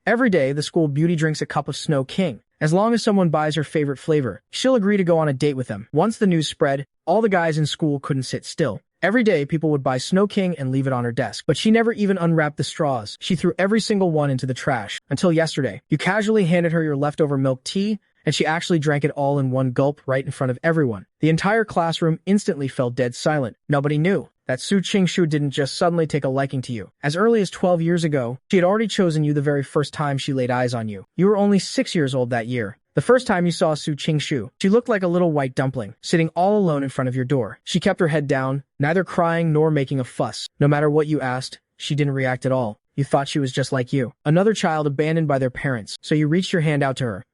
Every day, the school beauty drinks a cup of Snow King. As long as someone buys her favorite flavor, she'll agree to go on a date with them. Once the news spread, all the guys in school couldn't sit still. Every day, people would buy Snow King and leave it on her desk. But she never even unwrapped the straws. She threw every single one into the trash. Until yesterday, you casually handed her your leftover milk tea, and she actually drank it all in one gulp right in front of everyone. The entire classroom instantly fell dead silent. Nobody knew that Su Qingshu didn't just suddenly take a liking to you. As early as 12 years ago, she had already chosen you the very first time she laid eyes on you. You were only 6 years old that year. The first time you saw Su Qingshu, she looked like a little white dumpling, sitting all alone in front of your door. She kept her head down, neither crying nor making a fuss. No matter what you asked, she didn't react at all. You thought she was just like you, another child abandoned by their parents, so you reached your hand out to her.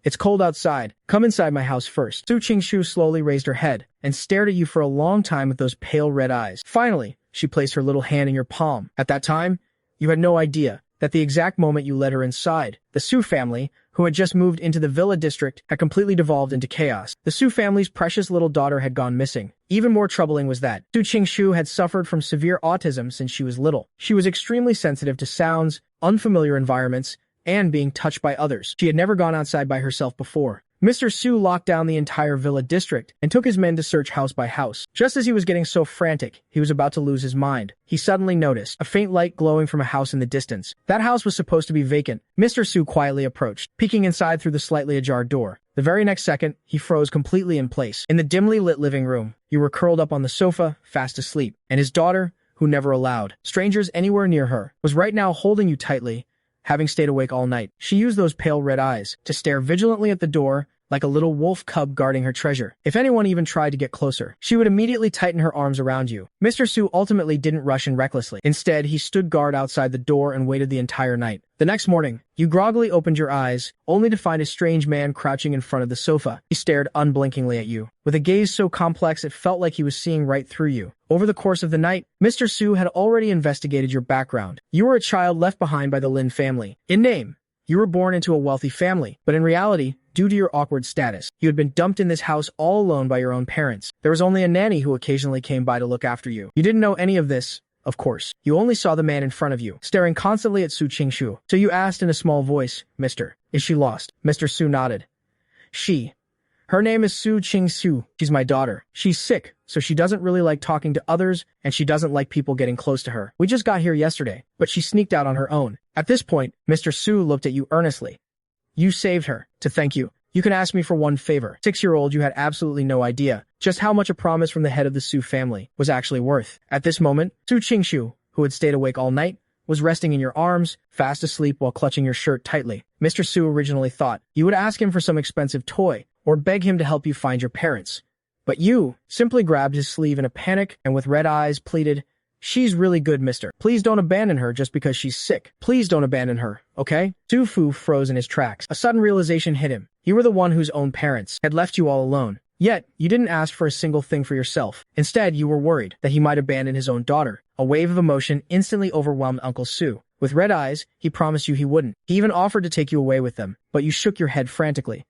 "It's cold outside. Come inside my house first." Su Qingshu slowly raised her head and stared at you for a long time with those pale red eyes. Finally, she placed her little hand in your palm. At that time, you had no idea that the exact moment you led her inside, the Su family, who had just moved into the villa district, had completely devolved into chaos. The Su family's precious little daughter had gone missing. Even more troubling was that Su Qingshu had suffered from severe autism since she was little. She was extremely sensitive to sounds, unfamiliar environments, and being touched by others. She had never gone outside by herself before. Mr. Su locked down the entire villa district and took his men to search house by house. Just as he was getting so frantic, he was about to lose his mind. He suddenly noticed a faint light glowing from a house in the distance. That house was supposed to be vacant. Mr. Su quietly approached, peeking inside through the slightly ajar door. The very next second, he froze completely in place. In the dimly lit living room, you were curled up on the sofa, fast asleep, and his daughter, who never allowed strangers anywhere near her, was right now holding you tightly, having stayed awake all night. She used those pale red eyes to stare vigilantly at the door, like a little wolf cub guarding her treasure. If anyone even tried to get closer, she would immediately tighten her arms around you. Mr. Su ultimately didn't rush in recklessly. Instead, he stood guard outside the door and waited the entire night. The next morning, you groggily opened your eyes, only to find a strange man crouching in front of the sofa. He stared unblinkingly at you, with a gaze so complex it felt like he was seeing right through you. Over the course of the night, Mr. Su had already investigated your background. You were a child left behind by the Lin family. In name, you were born into a wealthy family, but in reality, due to your awkward status, you had been dumped in this house all alone by your own parents. There was only a nanny who occasionally came by to look after you. You didn't know any of this, of course. You only saw the man in front of you, staring constantly at Su Qingshu. So you asked in a small voice, "Mister, is she lost?" Mr. Su nodded. Her name is Su Qingshu. She's my daughter. She's sick, so she doesn't really like talking to others, and she doesn't like people getting close to her. We just got here yesterday, but she sneaked out on her own. At this point, Mr. Su looked at you earnestly. You saved her. To thank you, you can ask me for one favor. 6-year-old, you had absolutely no idea just how much a promise from the head of the Su family was actually worth. At this moment, Su Qingshu, who had stayed awake all night, was resting in your arms, fast asleep while clutching your shirt tightly. Mr. Su originally thought you would ask him for some expensive toy or beg him to help you find your parents. But you simply grabbed his sleeve in a panic and with red eyes pleaded, "She's really good, mister. Please don't abandon her just because she's sick. Please don't abandon her, okay?" Su Fu froze in his tracks. A sudden realization hit him. You were the one whose own parents had left you all alone. Yet, you didn't ask for a single thing for yourself. Instead, you were worried that he might abandon his own daughter. A wave of emotion instantly overwhelmed Uncle Su. With red eyes, he promised you he wouldn't. He even offered to take you away with them, but you shook your head frantically.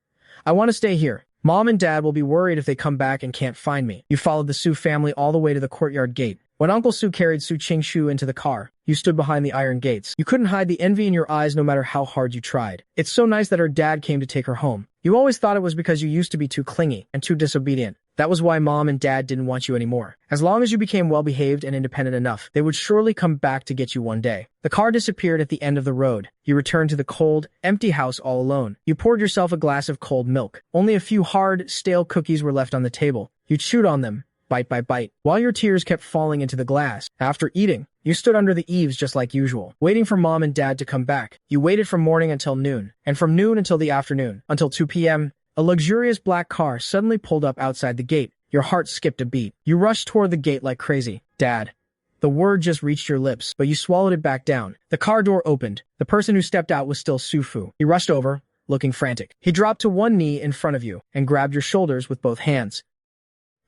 "I want to stay here. Mom and Dad will be worried if they come back and can't find me." You followed the Su family all the way to the courtyard gate. When Uncle Su carried Su Qingshu into the car, you stood behind the iron gates. You couldn't hide the envy in your eyes no matter how hard you tried. It's so nice that her dad came to take her home. You always thought it was because you used to be too clingy and too disobedient. That was why Mom and Dad didn't want you anymore. As long as you became well-behaved and independent enough, they would surely come back to get you one day. The car disappeared at the end of the road. You returned to the cold, empty house all alone. You poured yourself a glass of cold milk. Only a few hard, stale cookies were left on the table. You chewed on them, bite by bite, while your tears kept falling into the glass. After eating, you stood under the eaves just like usual, waiting for Mom and Dad to come back. You waited from morning until noon, and from noon until the afternoon, until 2 p.m., a luxurious black car suddenly pulled up outside the gate. Your heart skipped a beat. You rushed toward the gate like crazy. "Dad." The word just reached your lips, but you swallowed it back down. The car door opened. The person who stepped out was still Su Fu. He rushed over, looking frantic. He dropped to one knee in front of you and grabbed your shoulders with both hands.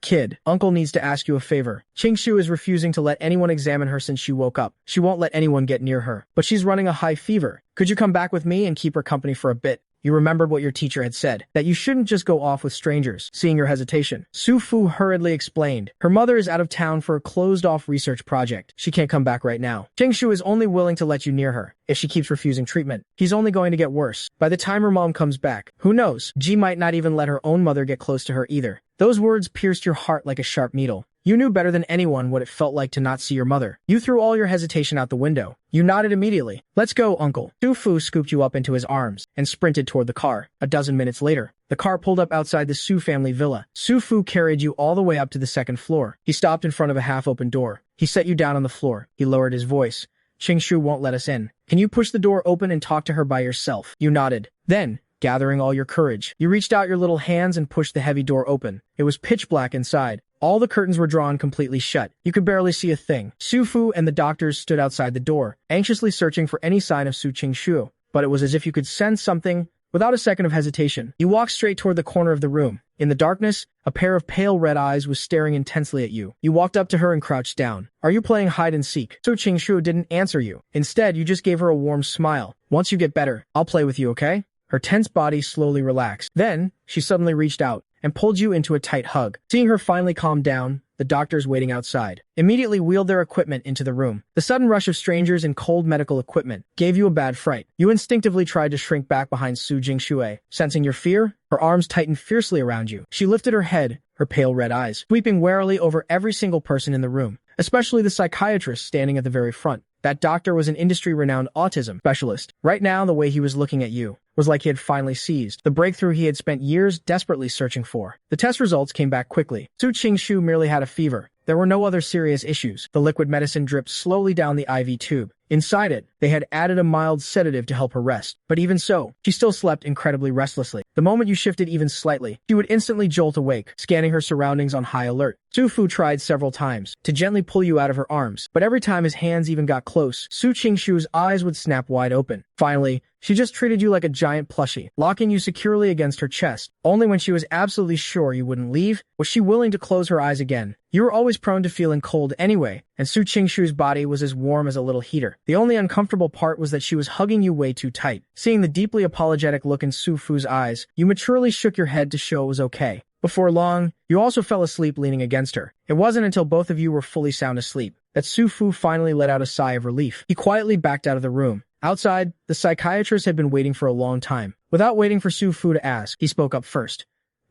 "Kid, Uncle needs to ask you a favor. Qingshu is refusing to let anyone examine her since she woke up. She won't let anyone get near her, but she's running a high fever. Could you come back with me and keep her company for a bit?" You remembered what your teacher had said, that you shouldn't just go off with strangers. Seeing your hesitation, Su Fu hurriedly explained. Her mother is out of town for a closed-off research project. She can't come back right now. Qingshu is only willing to let you near her. If she keeps refusing treatment, he's only going to get worse. By the time her mom comes back, who knows? Ji might not even let her own mother get close to her either. Those words pierced your heart like a sharp needle. You knew better than anyone what it felt like to not see your mother. You threw all your hesitation out the window. You nodded immediately. Let's go, uncle. Su Fu scooped you up into his arms and sprinted toward the car. A dozen minutes later, the car pulled up outside the Su family villa. Su Fu carried you all the way up to the second floor. He stopped in front of a half-open door. He set you down on the floor. He lowered his voice. Qingshu won't let us in. Can you push the door open and talk to her by yourself? You nodded. Then, gathering all your courage, you reached out your little hands and pushed the heavy door open. It was pitch black inside. All the curtains were drawn completely shut. You could barely see a thing. Su Fu and the doctors stood outside the door, anxiously searching for any sign of Su Qingshu. But it was as if you could sense something. Without a second of hesitation, you walked straight toward the corner of the room. In the darkness, a pair of pale red eyes was staring intensely at you. You walked up to her and crouched down. Are you playing hide and seek? Su Qingshu didn't answer you. Instead, you just gave her a warm smile. Once you get better, I'll play with you, okay? Her tense body slowly relaxed. Then, she suddenly reached out and pulled you into a tight hug. Seeing her finally calm down, the doctors waiting outside immediately wheeled their equipment into the room. The sudden rush of strangers in cold medical equipment gave you a bad fright. You instinctively tried to shrink back behind Su Jingxue. Sensing your fear, her arms tightened fiercely around you. She lifted her head, her pale red eyes sweeping warily over every single person in the room, especially the psychiatrist standing at the very front. That doctor was an industry-renowned autism specialist. Right now, the way he was looking at you was like he had finally seized the breakthrough he had spent years desperately searching for. The test results came back quickly. Su Qingshu merely had a fever. There were no other serious issues. The liquid medicine dripped slowly down the IV tube. Inside it, they had added a mild sedative to help her rest. But even so, she still slept incredibly restlessly. The moment you shifted even slightly, she would instantly jolt awake, scanning her surroundings on high alert. Su Fu tried several times to gently pull you out of her arms, but every time his hands even got close, Su Qingshu's eyes would snap wide open. Finally, she just treated you like a giant plushie, locking you securely against her chest. Only when she was absolutely sure you wouldn't leave was she willing to close her eyes again. You were always prone to feeling cold anyway, and Su Qingshu's body was as warm as a little heater. The only uncomfortable part was that she was hugging you way too tight. Seeing the deeply apologetic look in Su Fu's eyes, you maturely shook your head to show it was okay. Before long, you also fell asleep leaning against her. It wasn't until both of you were fully sound asleep that Su Fu finally let out a sigh of relief. He quietly backed out of the room. Outside, the psychiatrist had been waiting for a long time. Without waiting for Su Fu to ask, he spoke up first.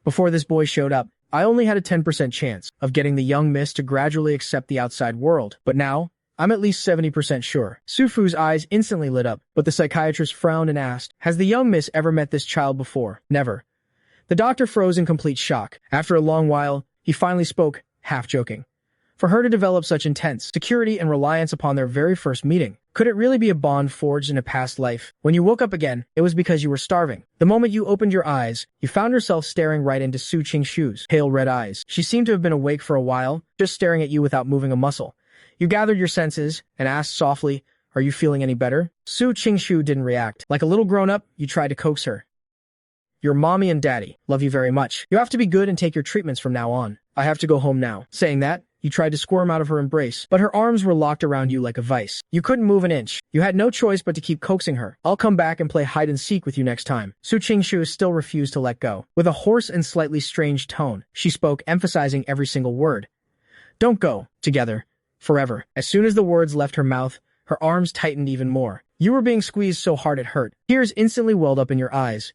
Before this boy showed up, I only had a 10% chance of getting the young miss to gradually accept the outside world. But now, I'm at least 70% sure. Su Fu's eyes instantly lit up, but the psychiatrist frowned and asked, has the young miss ever met this child before? Never. The doctor froze in complete shock. After a long while, he finally spoke, half joking. For her to develop such intense security and reliance upon their very first meeting, could it really be a bond forged in a past life? When you woke up again, it was because you were starving. The moment you opened your eyes, you found yourself staring right into Su Qingshu's pale red eyes. She seemed to have been awake for a while, just staring at you without moving a muscle. You gathered your senses and asked softly, are you feeling any better? Su Qingshu didn't react. Like a little grown-up, you tried to coax her. Your mommy and daddy love you very much. You have to be good and take your treatments from now on. I have to go home now. Saying that, you tried to squirm out of her embrace, but her arms were locked around you like a vice. You couldn't move an inch. You had no choice but to keep coaxing her. I'll come back and play hide and seek with you next time. Su Qingshu still refused to let go. With a hoarse and slightly strange tone, she spoke, emphasizing every single word. Don't go. Together. Forever. As soon as the words left her mouth, her arms tightened even more. You were being squeezed so hard it hurt. Tears instantly welled up in your eyes.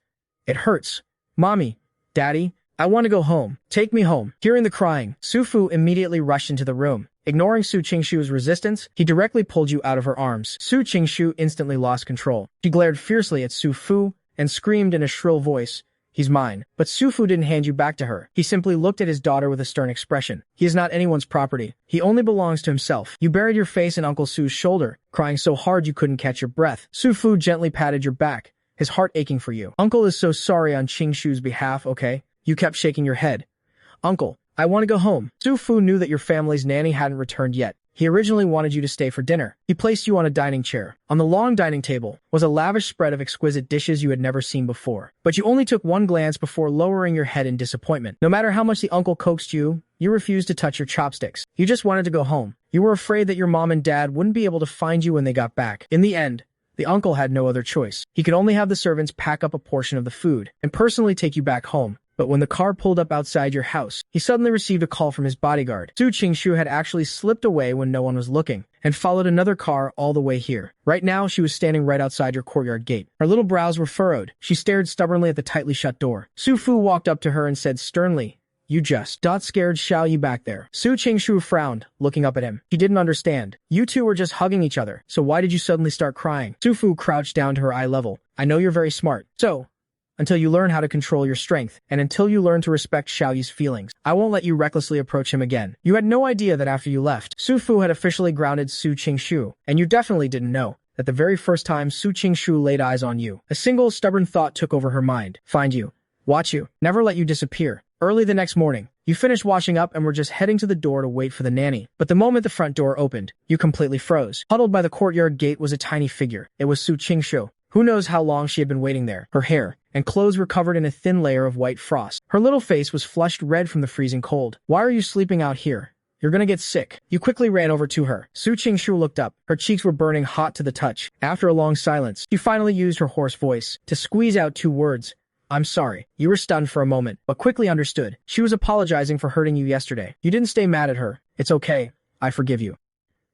It hurts. Mommy. Daddy. I want to go home. Take me home. Hearing the crying, Su Fu immediately rushed into the room. Ignoring Su Qingshu's resistance, he directly pulled you out of her arms. Su Qingshu instantly lost control. She glared fiercely at Su Fu and screamed in a shrill voice, he's mine. But Su Fu didn't hand you back to her. He simply looked at his daughter with a stern expression. He is not anyone's property. He only belongs to himself. You buried your face in Uncle Su's shoulder, crying so hard you couldn't catch your breath. Su Fu gently patted your back, his heart aching for you. Uncle is so sorry on Qingshu's behalf, okay? You kept shaking your head. Uncle, I want to go home. Su Fu knew that your family's nanny hadn't returned yet. He originally wanted you to stay for dinner. He placed you on a dining chair. On the long dining table was a lavish spread of exquisite dishes you had never seen before. But you only took one glance before lowering your head in disappointment. No matter how much the uncle coaxed you, you refused to touch your chopsticks. You just wanted to go home. You were afraid that your mom and dad wouldn't be able to find you when they got back. In the end, The uncle had no other choice. He could only have the servants pack up a portion of the food and personally take you back home. But when the car pulled up outside your house, he suddenly received a call from his bodyguard. Su Qingshu had actually slipped away when no one was looking and followed another car all the way here. Right now, she was standing right outside your courtyard gate. Her little brows were furrowed. She stared stubbornly at the tightly shut door. Su Fu walked up to her and said sternly, "You just scared Xiao Yi back there." Su Qingshu frowned, looking up at him. He didn't understand. You two were just hugging each other, so why did you suddenly start crying? Su Fu crouched down to her eye level. I know you're very smart. So, until you learn how to control your strength, and until you learn to respect Xiao Yi's feelings, I won't let you recklessly approach him again. You had no idea that after you left, Su Fu had officially grounded Su Qingshu, and you definitely didn't know that the very first time Su Qingshu laid eyes on you, a single stubborn thought took over her mind. Find you. Watch you. Never let you disappear. Early the next morning, you finished washing up and were just heading to the door to wait for the nanny. But the moment the front door opened, you completely froze. Huddled by the courtyard gate was a tiny figure. It was Su Qingshu. Who knows how long she had been waiting there. Her hair and clothes were covered in a thin layer of white frost. Her little face was flushed red from the freezing cold. Why are you sleeping out here? You're gonna get sick. You quickly ran over to her. Su Qingshu looked up. Her cheeks were burning hot to the touch. After a long silence, she finally used her hoarse voice to squeeze out two words. I'm sorry. You were stunned for a moment, but quickly understood. She was apologizing for hurting you yesterday. You didn't stay mad at her. It's okay. I forgive you.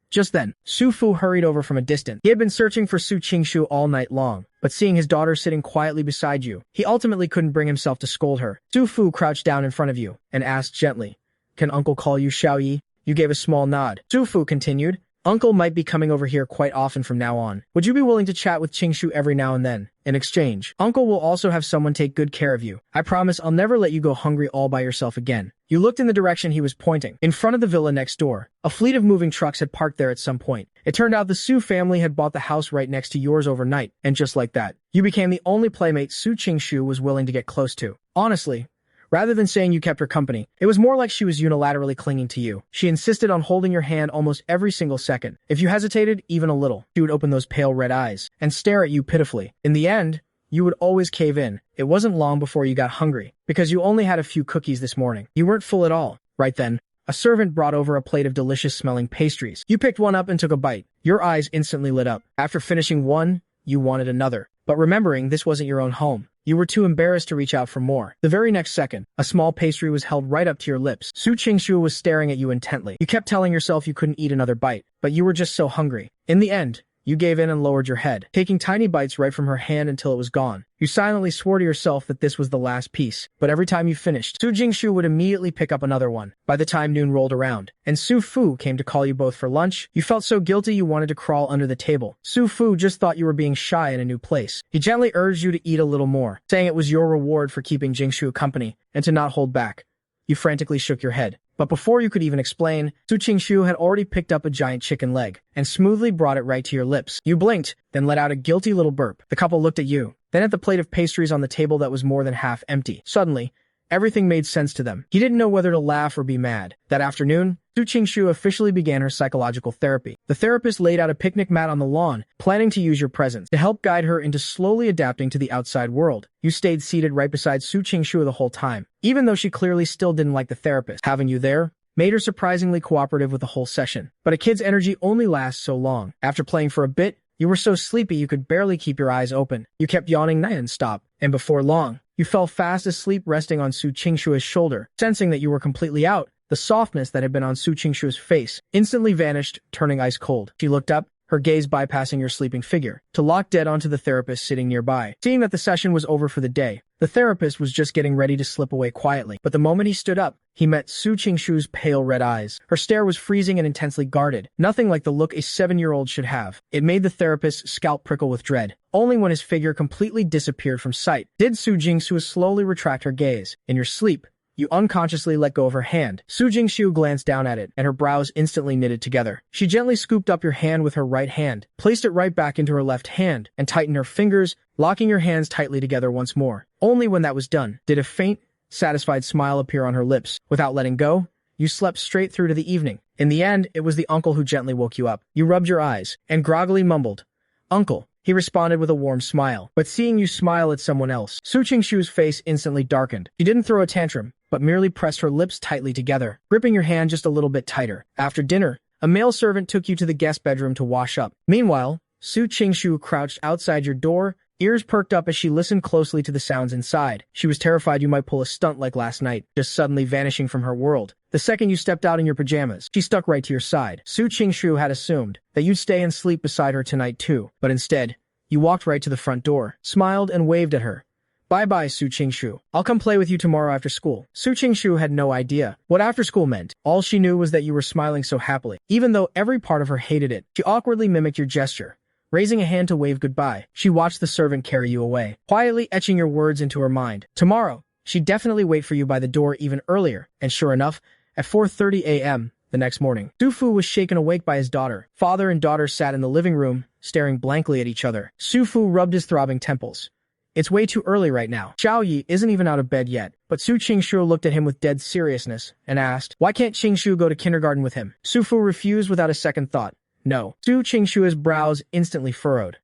Just then, Su Fu hurried over from a distance. He had been searching for Su Qingshu all night long, but seeing his daughter sitting quietly beside you, he ultimately couldn't bring himself to scold her. Su Fu crouched down in front of you and asked gently, Can Uncle call you Xiao Yi? You gave a small nod. Su Fu continued, Uncle might be coming over here quite often from now on. Would you be willing to chat with Qingshu every now and then? In exchange, Uncle will also have someone take good care of you. I promise I'll never let you go hungry all by yourself again. You looked in the direction he was pointing. In front of the villa next door, a fleet of moving trucks had parked there at some point. It turned out the Su family had bought the house right next to yours overnight, and just like that, you became the only playmate Su Qingshu was willing to get close to. Honestly, rather than saying you kept her company, it was more like she was unilaterally clinging to you. She insisted on holding your hand almost every single second. If you hesitated even a little, she would open those pale red eyes and stare at you pitifully. In the end, you would always cave in. It wasn't long before you got hungry, because you only had a few cookies this morning. You weren't full at all. Right then, a servant brought over a plate of delicious-smelling pastries. You picked one up and took a bite. Your eyes instantly lit up. After finishing one, you wanted another. But remembering this wasn't your own home, you were too embarrassed to reach out for more. The very next second, a small pastry was held right up to your lips. Su Qingshu was staring at you intently. You kept telling yourself you couldn't eat another bite, but you were just so hungry. In the end, you gave in and lowered your head, taking tiny bites right from her hand until it was gone. You silently swore to yourself that this was the last piece, but every time you finished, Su Qingshu would immediately pick up another one. By the time noon rolled around, and Su Fu came to call you both for lunch, you felt so guilty you wanted to crawl under the table. Su Fu just thought you were being shy in a new place. He gently urged you to eat a little more, saying it was your reward for keeping Jingshu company, and to not hold back. You frantically shook your head. But before you could even explain, Su Qingshu had already picked up a giant chicken leg and smoothly brought it right to your lips. You blinked, then let out a guilty little burp. The couple looked at you, then at the plate of pastries on the table that was more than half empty. Suddenly, everything made sense to them. He didn't know whether to laugh or be mad. That afternoon, Su Qingshu officially began her psychological therapy. The therapist laid out a picnic mat on the lawn, planning to use your presence to help guide her into slowly adapting to the outside world. You stayed seated right beside Su Qingshu the whole time, even though she clearly still didn't like the therapist. Having you there made her surprisingly cooperative with the whole session. But a kid's energy only lasts so long. After playing for a bit, you were so sleepy you could barely keep your eyes open. You kept yawning non-stop, and before long, you fell fast asleep resting on Su Qingshu's shoulder. Sensing that you were completely out, the softness that had been on Su Qingshu's face instantly vanished, turning ice cold. She looked up, her gaze bypassing your sleeping figure, to lock dead onto the therapist sitting nearby. Seeing that the session was over for the day, the therapist was just getting ready to slip away quietly. But the moment he stood up, he met Su Qingshu's pale red eyes. Her stare was freezing and intensely guarded, nothing like the look a 7-year-old should have. It made the therapist's scalp prickle with dread. Only when his figure completely disappeared from sight did Su Qingshu slowly retract her gaze. In your sleep, you unconsciously let go of her hand. Su Qingshu glanced down at it, and her brows instantly knitted together. She gently scooped up your hand with her right hand, placed it right back into her left hand, and tightened her fingers, locking your hands tightly together once more. Only when that was done did a faint, satisfied smile appear on her lips. Without letting go, you slept straight through to the evening. In the end, it was the uncle who gently woke you up. You rubbed your eyes, and groggily mumbled, "Uncle." He responded with a warm smile. But seeing you smile at someone else, Su Qingshu's face instantly darkened. She didn't throw a tantrum, but merely pressed her lips tightly together, gripping your hand just a little bit tighter. After dinner, a male servant took you to the guest bedroom to wash up. Meanwhile, Su Qingshu crouched outside your door, ears perked up as she listened closely to the sounds inside. She was terrified you might pull a stunt like last night, just suddenly vanishing from her world. The second you stepped out in your pajamas, she stuck right to your side. Su Qingshu had assumed that you'd stay and sleep beside her tonight too, but instead, you walked right to the front door, smiled and waved at her. Bye-bye, Su Qingshu. I'll come play with you tomorrow after school. Su Qingshu had no idea what after school meant. All she knew was that you were smiling so happily. Even though every part of her hated it, she awkwardly mimicked your gesture, raising a hand to wave goodbye. She watched the servant carry you away, quietly etching your words into her mind. Tomorrow, she'd definitely wait for you by the door even earlier, and sure enough, at 4:30 a.m., the next morning, Su Fu was shaken awake by his daughter. Father and daughter sat in the living room, staring blankly at each other. Su Fu rubbed his throbbing temples. It's way too early right now. Xiao Yi isn't even out of bed yet, but Su Qingshu looked at him with dead seriousness and asked, why can't Qingshu go to kindergarten with him? Su Fu refused without a second thought. No. Su Qingshu's brows instantly furrowed.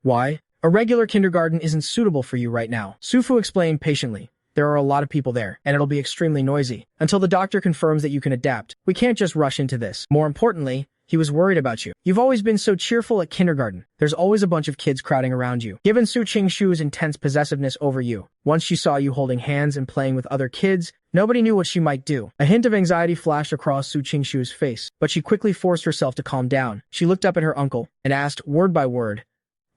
Why? A regular kindergarten isn't suitable for you right now. Su Fu explained patiently. There are a lot of people there, and it'll be extremely noisy. Until the doctor confirms that you can adapt, we can't just rush into this. More importantly, he was worried about you. You've always been so cheerful at kindergarten. There's always a bunch of kids crowding around you. Given Su Qingshu's intense possessiveness over you, once she saw you holding hands and playing with other kids, nobody knew what she might do. A hint of anxiety flashed across Su Qingshu's face, but she quickly forced herself to calm down. She looked up at her uncle and asked, word by word,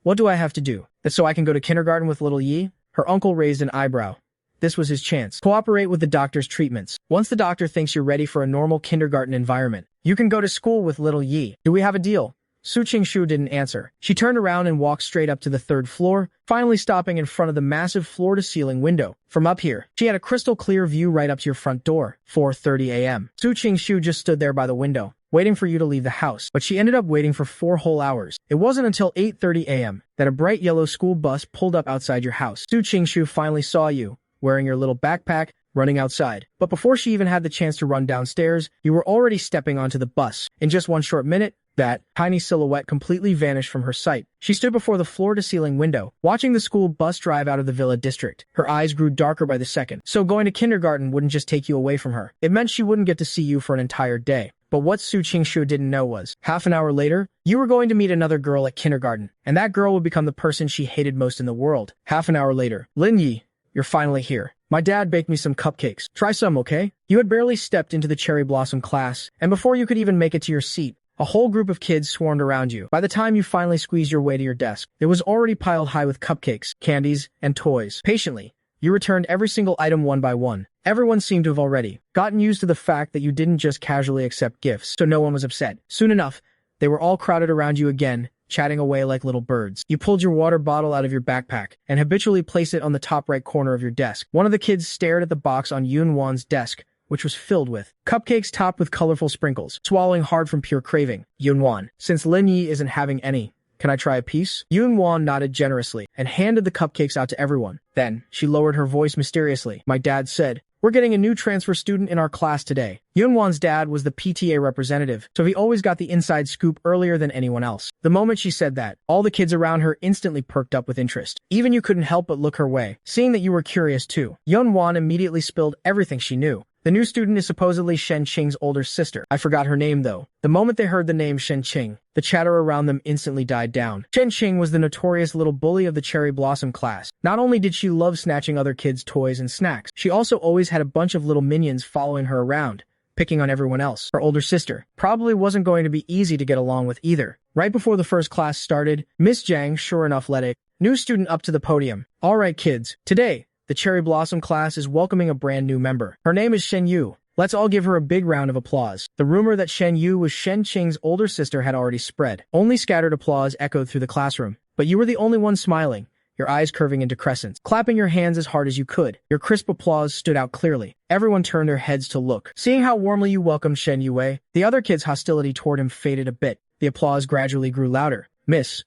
what do I have to do? That so I can go to kindergarten with little Yi? Her uncle raised an eyebrow. This was his chance. Cooperate with the doctor's treatments. Once the doctor thinks you're ready for a normal kindergarten environment, you can go to school with little Yi. Do we have a deal? Su Qingshu didn't answer. She turned around and walked straight up to the third floor, finally stopping in front of the massive floor-to-ceiling window. From up here, she had a crystal-clear view right up to your front door. 4:30 a.m. Su Qingshu just stood there by the window, waiting for you to leave the house, but she ended up waiting for 4 whole hours. It wasn't until 8:30 a.m. that a bright yellow school bus pulled up outside your house. Su Qingshu finally saw you, wearing your little backpack, running outside. But before she even had the chance to run downstairs, you were already stepping onto the bus. In just one short minute, that tiny silhouette completely vanished from her sight. She stood before the floor-to-ceiling window, watching the school bus drive out of the villa district. Her eyes grew darker by the second. So going to kindergarten wouldn't just take you away from her. It meant she wouldn't get to see you for an entire day. But what Su Qingshu didn't know was, half an hour later, you were going to meet another girl at kindergarten, and that girl would become the person she hated most in the world. Half an hour later, Lin Yi, you're finally here. My dad baked me some cupcakes. Try some, okay? You had barely stepped into the cherry blossom class, and before you could even make it to your seat, a whole group of kids swarmed around you. By the time you finally squeezed your way to your desk, it was already piled high with cupcakes, candies, and toys. Patiently, you returned every single item one by one. Everyone seemed to have already gotten used to the fact that you didn't just casually accept gifts, so no one was upset. Soon enough, they were all crowded around you again, chatting away like little birds. You pulled your water bottle out of your backpack and habitually placed it on the top right corner of your desk. One of the kids stared at the box on Yunwan's desk, which was filled with cupcakes topped with colorful sprinkles, swallowing hard from pure craving. Yunwan, since Lin Yi isn't having any, can I try a piece? Yunwan nodded generously and handed the cupcakes out to everyone. Then, she lowered her voice mysteriously. My dad said, we're getting a new transfer student in our class today. Yunwan's dad was the PTA representative, so he always got the inside scoop earlier than anyone else. The moment she said that, all the kids around her instantly perked up with interest. Even you couldn't help but look her way, seeing that you were curious too. Yunwan immediately spilled everything she knew. The new student is supposedly Shen Qing's older sister. I forgot her name though. The moment they heard the name Shen Qing, the chatter around them instantly died down. Shen Qing was the notorious little bully of the cherry blossom class. Not only did she love snatching other kids' toys and snacks, she also always had a bunch of little minions following her around, picking on everyone else. Her older sister probably wasn't going to be easy to get along with either. Right before the first class started, Miss Zhang sure enough led a new student up to the podium. All right kids, today, the Cherry Blossom class is welcoming a brand new member. Her name is Shen Yu. Let's all give her a big round of applause. The rumor that Shen Yu was Shen Qing's older sister had already spread. Only scattered applause echoed through the classroom. But you were the only one smiling, your eyes curving into crescents, clapping your hands as hard as you could. Your crisp applause stood out clearly. Everyone turned their heads to look. Seeing how warmly you welcomed Shen Yue, the other kids' hostility toward him faded a bit. The applause gradually grew louder. Miss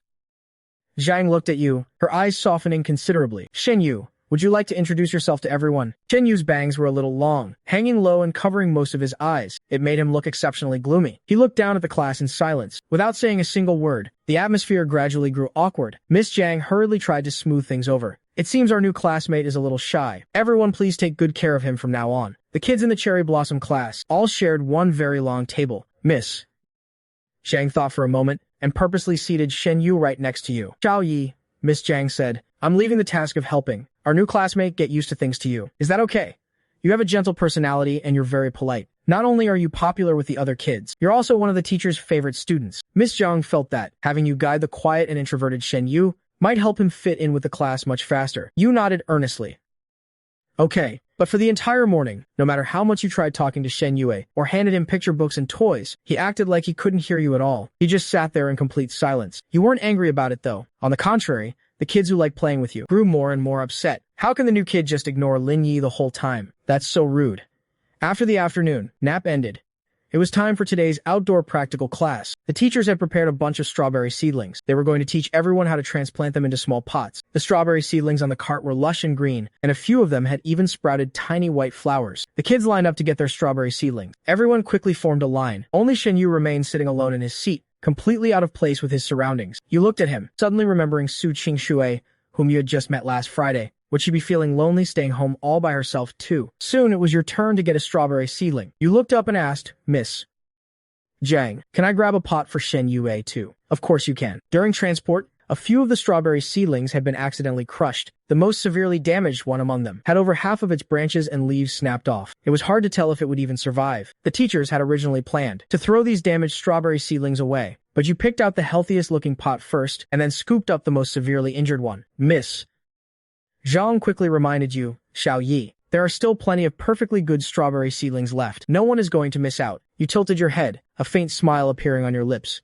Zhang looked at you, her eyes softening considerably. Shen Yu, would you like to introduce yourself to everyone? Shen Yu's bangs were a little long, hanging low and covering most of his eyes. It made him look exceptionally gloomy. He looked down at the class in silence, without saying a single word. The atmosphere gradually grew awkward. Miss Zhang hurriedly tried to smooth things over. It seems our new classmate is a little shy. Everyone please take good care of him from now on. The kids in the Cherry Blossom class all shared one very long table. Miss Zhang thought for a moment, and purposely seated Shen Yu right next to you. Xiao Yi, Miss Jiang said, I'm leaving the task of helping our new classmate get used to things to you. Is that okay? You have a gentle personality and you're very polite. Not only are you popular with the other kids, you're also one of the teacher's favorite students. Miss Jiang felt that having you guide the quiet and introverted Shen Yu might help him fit in with the class much faster. You nodded earnestly. Okay, but for the entire morning, no matter how much you tried talking to Shen Yue or handed him picture books and toys, he acted like he couldn't hear you at all. He just sat there in complete silence. You weren't angry about it though. On the contrary, the kids who liked playing with you grew more and more upset. How can the new kid just ignore Lin Yi the whole time? That's so rude. After the afternoon nap ended, it was time for today's outdoor practical class. The teachers had prepared a bunch of strawberry seedlings. They were going to teach everyone how to transplant them into small pots. The strawberry seedlings on the cart were lush and green, and a few of them had even sprouted tiny white flowers. The kids lined up to get their strawberry seedlings. Everyone quickly formed a line. Only Shen Yu remained sitting alone in his seat, completely out of place with his surroundings. You looked at him, suddenly remembering Su Qingxue, whom you had just met last Friday. Would she be feeling lonely staying home all by herself too? Soon it was your turn to get a strawberry seedling. You looked up and asked, Miss Jiang, can I grab a pot for Shen Yue too? Of course you can. During transport, a few of the strawberry seedlings had been accidentally crushed. The most severely damaged one among them had over half of its branches and leaves snapped off. It was hard to tell if it would even survive. The teachers had originally planned to throw these damaged strawberry seedlings away, but you picked out the healthiest looking pot first and then scooped up the most severely injured one. Miss Zhang quickly reminded you, Xiao Yi, there are still plenty of perfectly good strawberry seedlings left. No one is going to miss out. You tilted your head, a faint smile appearing on your lips.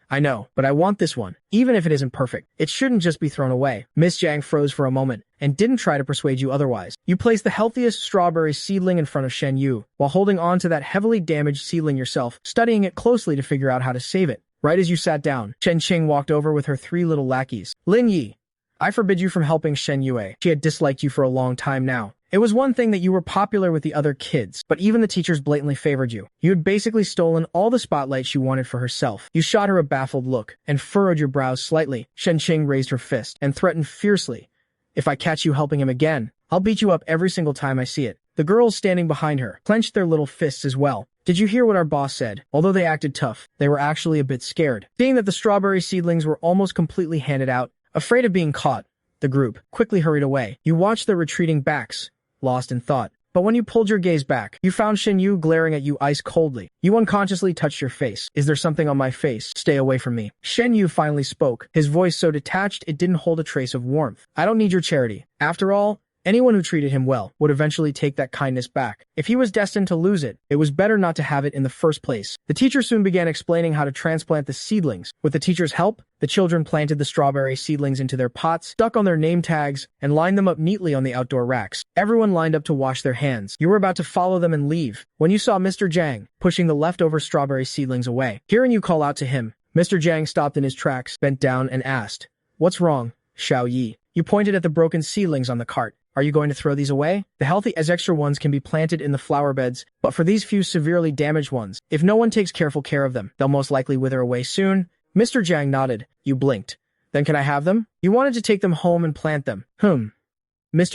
I know, but I want this one. Even if it isn't perfect, it shouldn't just be thrown away. Miss Jiang froze for a moment and didn't try to persuade you otherwise. You placed the healthiest strawberry seedling in front of Shen Yu, while holding on to that heavily damaged seedling yourself, studying it closely to figure out how to save it. Right as you sat down, Chen Qing walked over with her 3 little lackeys. Lin Yi, I forbid you from helping Shen Yue. She had disliked you for a long time now. It was one thing that you were popular with the other kids, but even the teachers blatantly favored you. You had basically stolen all the spotlight she wanted for herself. You shot her a baffled look and furrowed your brows slightly. Shen Qing raised her fist and threatened fiercely. If I catch you helping him again, I'll beat you up every single time I see it. The girls standing behind her clenched their little fists as well. Did you hear what our boss said? Although they acted tough, they were actually a bit scared. Seeing that the strawberry seedlings were almost completely handed out, afraid of being caught, the group quickly hurried away. You watched their retreating backs, lost in thought. But when you pulled your gaze back, you found Shen Yu glaring at you ice coldly. You unconsciously touched your face. Is there something on my face? Stay away from me. Shen Yu finally spoke, his voice so detached it didn't hold a trace of warmth. I don't need your charity. After all, anyone who treated him well would eventually take that kindness back. If he was destined to lose it, it was better not to have it in the first place. The teacher soon began explaining how to transplant the seedlings. With the teacher's help, the children planted the strawberry seedlings into their pots, stuck on their name tags, and lined them up neatly on the outdoor racks. Everyone lined up to wash their hands. You were about to follow them and leave when you saw Mr. Jiang pushing the leftover strawberry seedlings away. Hearing you call out to him, Mr. Jiang stopped in his tracks, bent down, and asked, What's wrong, Xiao Yi? You pointed at the broken seedlings on the cart. Are you going to throw these away? The healthy as extra ones can be planted in the flower beds, but for these few severely damaged ones, if no one takes careful care of them, they'll most likely wither away soon. Mr. Jiang nodded. You blinked. Then can I have them? You wanted to take them home and plant them. Mr.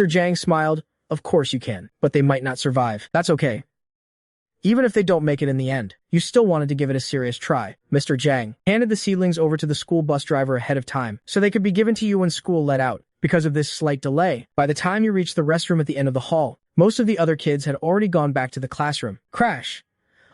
Jiang smiled. Of course you can, but they might not survive. That's okay. Even if they don't make it in the end, you still wanted to give it a serious try. Mr. Jiang handed the seedlings over to the school bus driver ahead of time, so they could be given to you when school let out. Because of this slight delay, by the time you reached the restroom at the end of the hall, most of the other kids had already gone back to the classroom. Crash!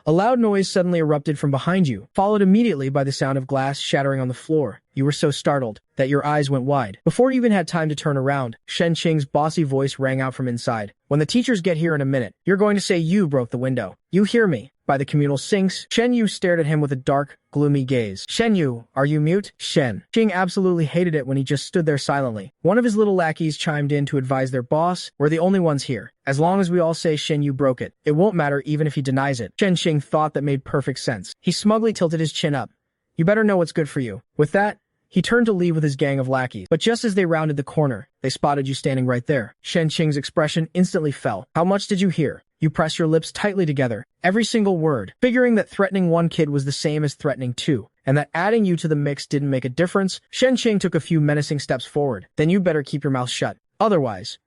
A loud noise suddenly erupted from behind you, followed immediately by the sound of glass shattering on the floor. You were so startled that your eyes went wide. Before you even had time to turn around, Shen Qing's bossy voice rang out from inside. When the teachers get here in a minute, you're going to say you broke the window. You hear me? By the communal sinks, Shen Yu stared at him with a dark, gloomy gaze. Shen Yu, are you mute? Shen Qing absolutely hated it when he just stood there silently. One of his little lackeys chimed in to advise their boss, we're the only ones here. As long as we all say Shen Yu broke it, it won't matter even if he denies it. Shen Qing thought that made perfect sense. He smugly tilted his chin up. You better know what's good for you. With that, he turned to leave with his gang of lackeys, but just as they rounded the corner, they spotted you standing right there. Shen Qing's expression instantly fell. How much did you hear? You pressed your lips tightly together, every single word, figuring that threatening one kid was the same as threatening two, and that adding you to the mix didn't make a difference. Shen Qing took a few menacing steps forward. Then you better keep your mouth shut. Otherwise,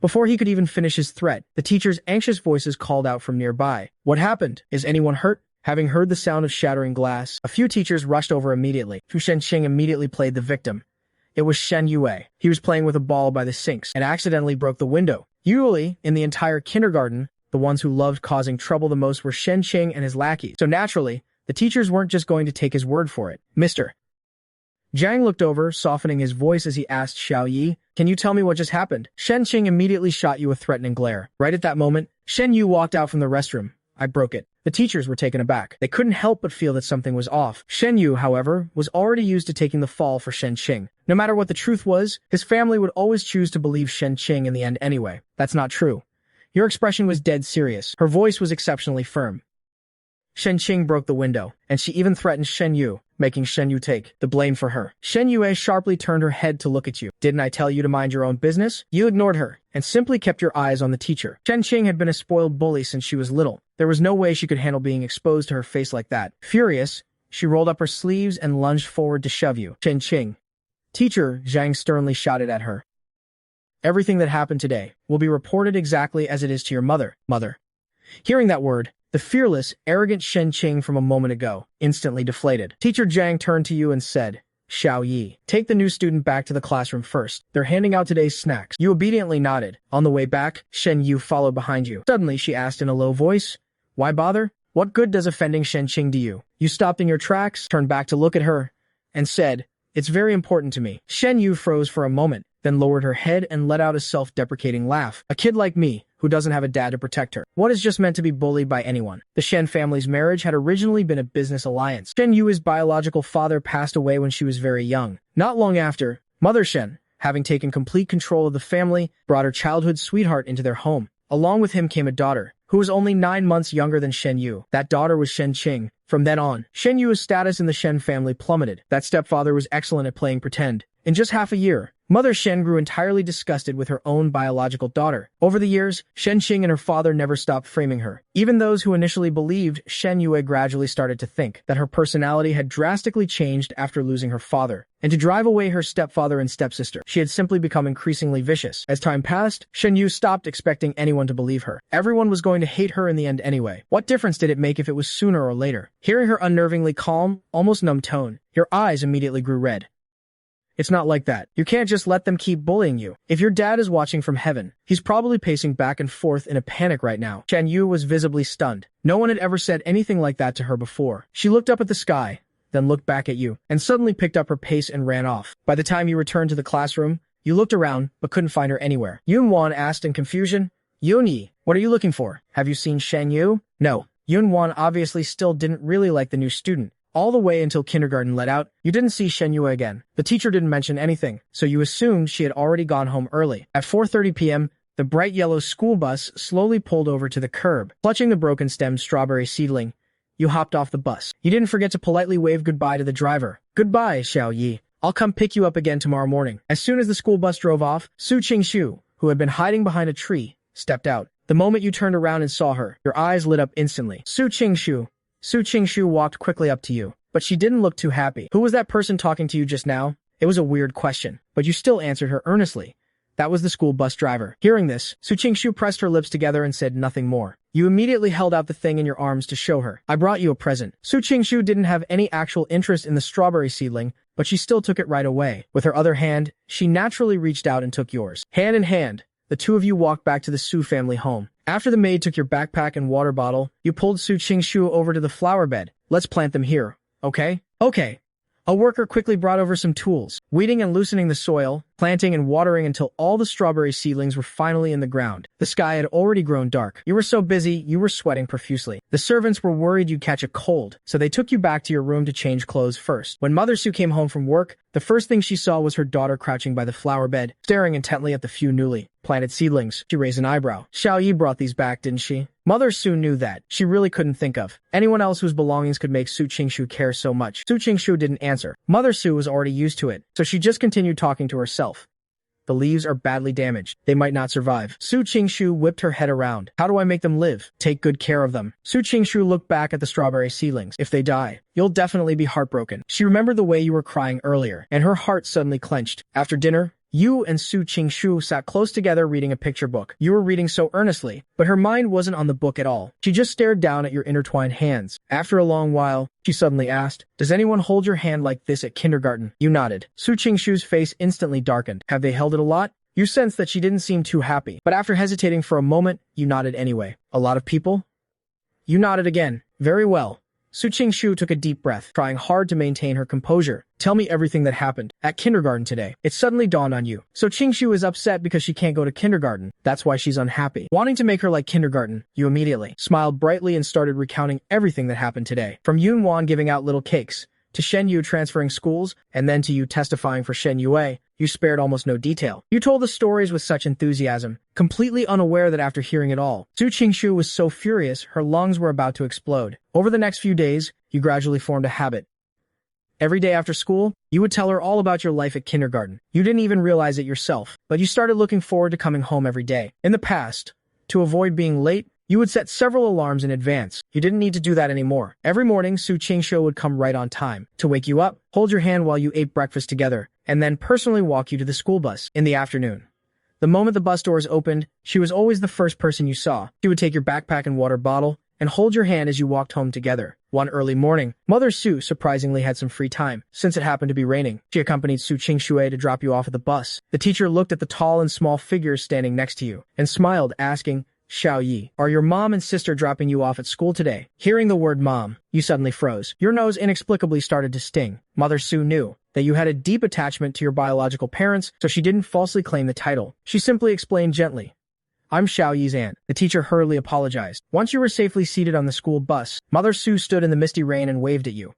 before he could even finish his threat, the teacher's anxious voices called out from nearby. What happened? Is anyone hurt? Having heard the sound of shattering glass, a few teachers rushed over immediately. Fu Shenqing immediately played the victim. It was Shen Yue. He was playing with a ball by the sinks and accidentally broke the window. Usually, in the entire kindergarten, the ones who loved causing trouble the most were Shen Qing and his lackeys. So naturally, the teachers weren't just going to take his word for it. Mr. Zhang looked over, softening his voice as he asked Xiao Yi, "Can you tell me what just happened?" Shen Qing immediately shot you a threatening glare. Right at that moment, Shen Yu walked out from the restroom. "I broke it." The teachers were taken aback. They couldn't help but feel that something was off. Shen Yu, however, was already used to taking the fall for Shen Qing. No matter what the truth was, his family would always choose to believe Shen Qing in the end anyway. "That's not true. Your expression was dead serious." Her voice was exceptionally firm. Shen Qing broke the window, and she even threatened Shen Yu, making Shen Yu take the blame for her. Shen Yue sharply turned her head to look at you. "Didn't I tell you to mind your own business?" You ignored her, and simply kept your eyes on the teacher. Shen Qing had been a spoiled bully since she was little. There was no way she could handle being exposed to her face like that. Furious, she rolled up her sleeves and lunged forward to shove you. "Shen Qing." Teacher Zhang sternly shouted at her. "Everything that happened today will be reported exactly as it is to your mother." Mother. Hearing that word, the fearless, arrogant Shen Qing from a moment ago instantly deflated. Teacher Zhang turned to you and said, "Xiao Yi, take the new student back to the classroom first. They're handing out today's snacks." You obediently nodded. On the way back, Shen Yu followed behind you. Suddenly, she asked in a low voice, "Why bother? What good does offending Shen Qing do you?" You stopped in your tracks, turned back to look at her, and said, "It's very important to me." Shen Yu froze for a moment, then lowered her head and let out a self-deprecating laugh. "A kid like me, who doesn't have a dad to protect her. What is just meant to be bullied by anyone?" The Shen family's marriage had originally been a business alliance. Shen Yu's biological father passed away when she was very young. Not long after, Mother Shen, having taken complete control of the family, brought her childhood sweetheart into their home. Along with him came a daughter, who was only 9 months younger than Shen Yu. That daughter was Shen Qing. From then on, Shen Yu's status in the Shen family plummeted. That stepfather was excellent at playing pretend. In just half a year, Mother Shen grew entirely disgusted with her own biological daughter. Over the years, Shen Qing and her father never stopped framing her. Even those who initially believed Shen Yue gradually started to think that her personality had drastically changed after losing her father, and to drive away her stepfather and stepsister. She had simply become increasingly vicious. As time passed, Shen Yu stopped expecting anyone to believe her. Everyone was going to hate her in the end anyway. What difference did it make if it was sooner or later? Hearing her unnervingly calm, almost numb tone, your eyes immediately grew red. "It's not like that. You can't just let them keep bullying you. If your dad is watching from heaven, he's probably pacing back and forth in a panic right now." Shen Yu was visibly stunned. No one had ever said anything like that to her before. She looked up at the sky, then looked back at you, and suddenly picked up her pace and ran off. By the time you returned to the classroom, you looked around, but couldn't find her anywhere. Yun Wan asked in confusion, "Yun Yi, what are you looking for? Have you seen Shen Yu?" No. Yun Wan obviously still didn't really like the new student. All the way until kindergarten let out, you didn't see Shen Yue again. The teacher didn't mention anything, so you assumed she had already gone home early. At 4:30 p.m., the bright yellow school bus slowly pulled over to the curb. Clutching the broken-stemmed strawberry seedling, you hopped off the bus. You didn't forget to politely wave goodbye to the driver. "Goodbye, Xiao Yi. I'll come pick you up again tomorrow morning." As soon as the school bus drove off, Su Qingshu, who had been hiding behind a tree, stepped out. The moment you turned around and saw her, your eyes lit up instantly. Su Qingshu walked quickly up to you, but she didn't look too happy. "Who was that person talking to you just now?" It was a weird question, but you still answered her earnestly. "That was the school bus driver." Hearing this, Su Qingshu pressed her lips together and said nothing more. You immediately held out the thing in your arms to show her. "I brought you a present." Su Qingshu didn't have any actual interest in the strawberry seedling, but she still took it right away. With her other hand, she naturally reached out and took yours. Hand in hand, the two of you walked back to the Su family home. After the maid took your backpack and water bottle, you pulled Su Qingshu over to the flower bed. "Let's plant them here, okay?" "Okay." A worker quickly brought over some tools, weeding and loosening the soil, planting and watering until all the strawberry seedlings were finally in the ground. The sky had already grown dark. You were so busy, you were sweating profusely. The servants were worried you'd catch a cold, so they took you back to your room to change clothes first. When Mother Su came home from work, the first thing she saw was her daughter crouching by the flower bed, staring intently at the few newly planted seedlings. She raised an eyebrow. "Xiao Yi brought these back, didn't she?" Mother Su knew that. She really couldn't think of anyone else whose belongings could make Su Qingshu care so much. Su Qingshu didn't answer. Mother Su was already used to it, so she just continued talking to herself. "The leaves are badly damaged. They might not survive." Su Qingshu whipped her head around. "How do I make them live?" "Take good care of them." Su Qingshu looked back at the strawberry seedlings. "If they die, you'll definitely be heartbroken." She remembered the way you were crying earlier, and her heart suddenly clenched. After dinner, Yu and Su Qingshu sat close together reading a picture book. You were reading so earnestly, but her mind wasn't on the book at all. She just stared down at your intertwined hands. After a long while, she suddenly asked, "Does anyone hold your hand like this at kindergarten?" You nodded. Su Qingshu's face instantly darkened. Have they held it a lot? You sensed that she didn't seem too happy, but after hesitating for a moment, you nodded anyway. A lot of people? You nodded again. Very well. Su Qingshu took a deep breath, trying hard to maintain her composure. Tell me everything that happened at kindergarten today. It suddenly dawned on you. So Qingshu is upset because she can't go to kindergarten. That's why she's unhappy. Wanting to make her like kindergarten, you immediately smiled brightly and started recounting everything that happened today. From Yunwan giving out little cakes, to Shen Yu transferring schools, and then to you testifying for Shen Yue, you spared almost no detail. You told the stories with such enthusiasm, completely unaware that after hearing it all, Su Qingshu was so furious her lungs were about to explode. Over the next few days, you gradually formed a habit. Every day after school, you would tell her all about your life at kindergarten. You didn't even realize it yourself, but you started looking forward to coming home every day. In the past, to avoid being late, you would set several alarms in advance. You didn't need to do that anymore. Every morning, Su Qingshu would come right on time to wake you up, hold your hand while you ate breakfast together, and then personally walk you to the school bus. In the afternoon, the moment the bus doors opened, she was always the first person you saw. She would take your backpack and water bottle and hold your hand as you walked home together. One early morning, Mother Su surprisingly had some free time, since it happened to be raining. She accompanied Su Qingshu to drop you off at the bus. The teacher looked at the tall and small figures standing next to you and smiled, asking, "Xiao Yi, are your mom and sister dropping you off at school today?" Hearing the word mom, you suddenly froze. Your nose inexplicably started to sting. Mother Su knew that you had a deep attachment to your biological parents, so she didn't falsely claim the title. She simply explained gently, "I'm Xiao Yi's aunt." The teacher hurriedly apologized. Once you were safely seated on the school bus, Mother Su stood in the misty rain and waved at you.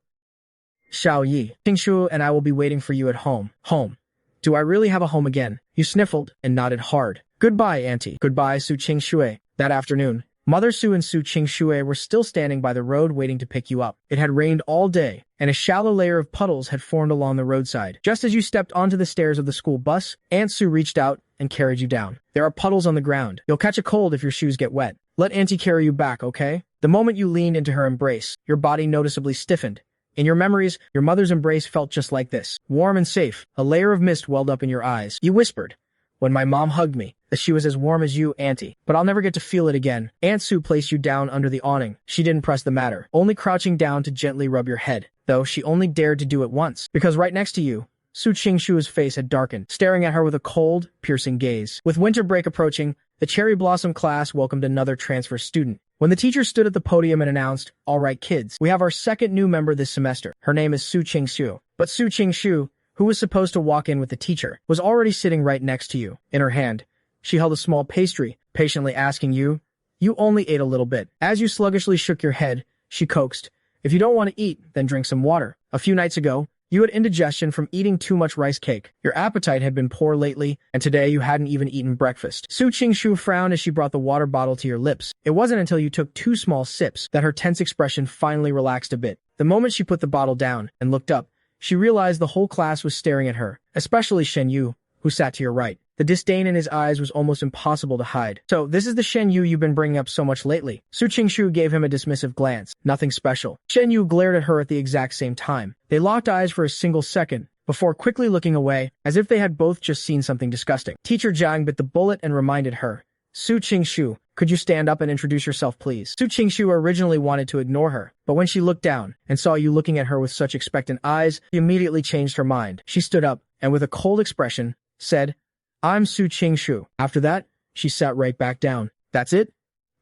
"Xiao Yi, Qingshu and I will be waiting for you at home." Home. Do I really have a home again? You sniffled and nodded hard. Goodbye, Auntie. Goodbye, Su Qingshu. That afternoon, Mother Su and Su Qingshu were still standing by the road waiting to pick you up. It had rained all day, and a shallow layer of puddles had formed along the roadside. Just as you stepped onto the stairs of the school bus, Aunt Su reached out and carried you down. There are puddles on the ground. You'll catch a cold if your shoes get wet. Let Auntie carry you back, okay? The moment you leaned into her embrace, your body noticeably stiffened. In your memories, your mother's embrace felt just like this. Warm and safe. A layer of mist welled up in your eyes. You whispered, "When my mom hugged me, that she was as warm as you, Auntie. But I'll never get to feel it again." Aunt Su placed you down under the awning. She didn't press the matter, only crouching down to gently rub your head, though she only dared to do it once, because right next to you, Su Qingshu's face had darkened, staring at her with a cold, piercing gaze. With winter break approaching, the Cherry Blossom class welcomed another transfer student. When the teacher stood at the podium and announced, "All right, kids, we have our second new member this semester. Her name is Su Qingshu." But Su Qingshu, who was supposed to walk in with the teacher, was already sitting right next to you. In her hand, she held a small pastry, patiently asking you, "You only ate a little bit." As you sluggishly shook your head, she coaxed, "If you don't want to eat, then drink some water." A few nights ago, you had indigestion from eating too much rice cake. Your appetite had been poor lately, and today you hadn't even eaten breakfast. Su Qingshu frowned as she brought the water bottle to your lips. It wasn't until you took 2 small sips that her tense expression finally relaxed a bit. The moment she put the bottle down and looked up, she realized the whole class was staring at her, especially Shen Yu, who sat to your right. The disdain in his eyes was almost impossible to hide. "So, this is the Shen Yu you've been bringing up so much lately." Su Qingshu gave him a dismissive glance. Nothing special. Shen Yu glared at her at the exact same time. They locked eyes for a single second, before quickly looking away, as if they had both just seen something disgusting. Teacher Zhang bit the bullet and reminded her, "Su Qingshu, could you stand up and introduce yourself, please?" Su Qingshu originally wanted to ignore her, but when she looked down and saw you looking at her with such expectant eyes, she immediately changed her mind. She stood up, and with a cold expression, said, "I'm Su Qingshu." After that, she sat right back down. That's it?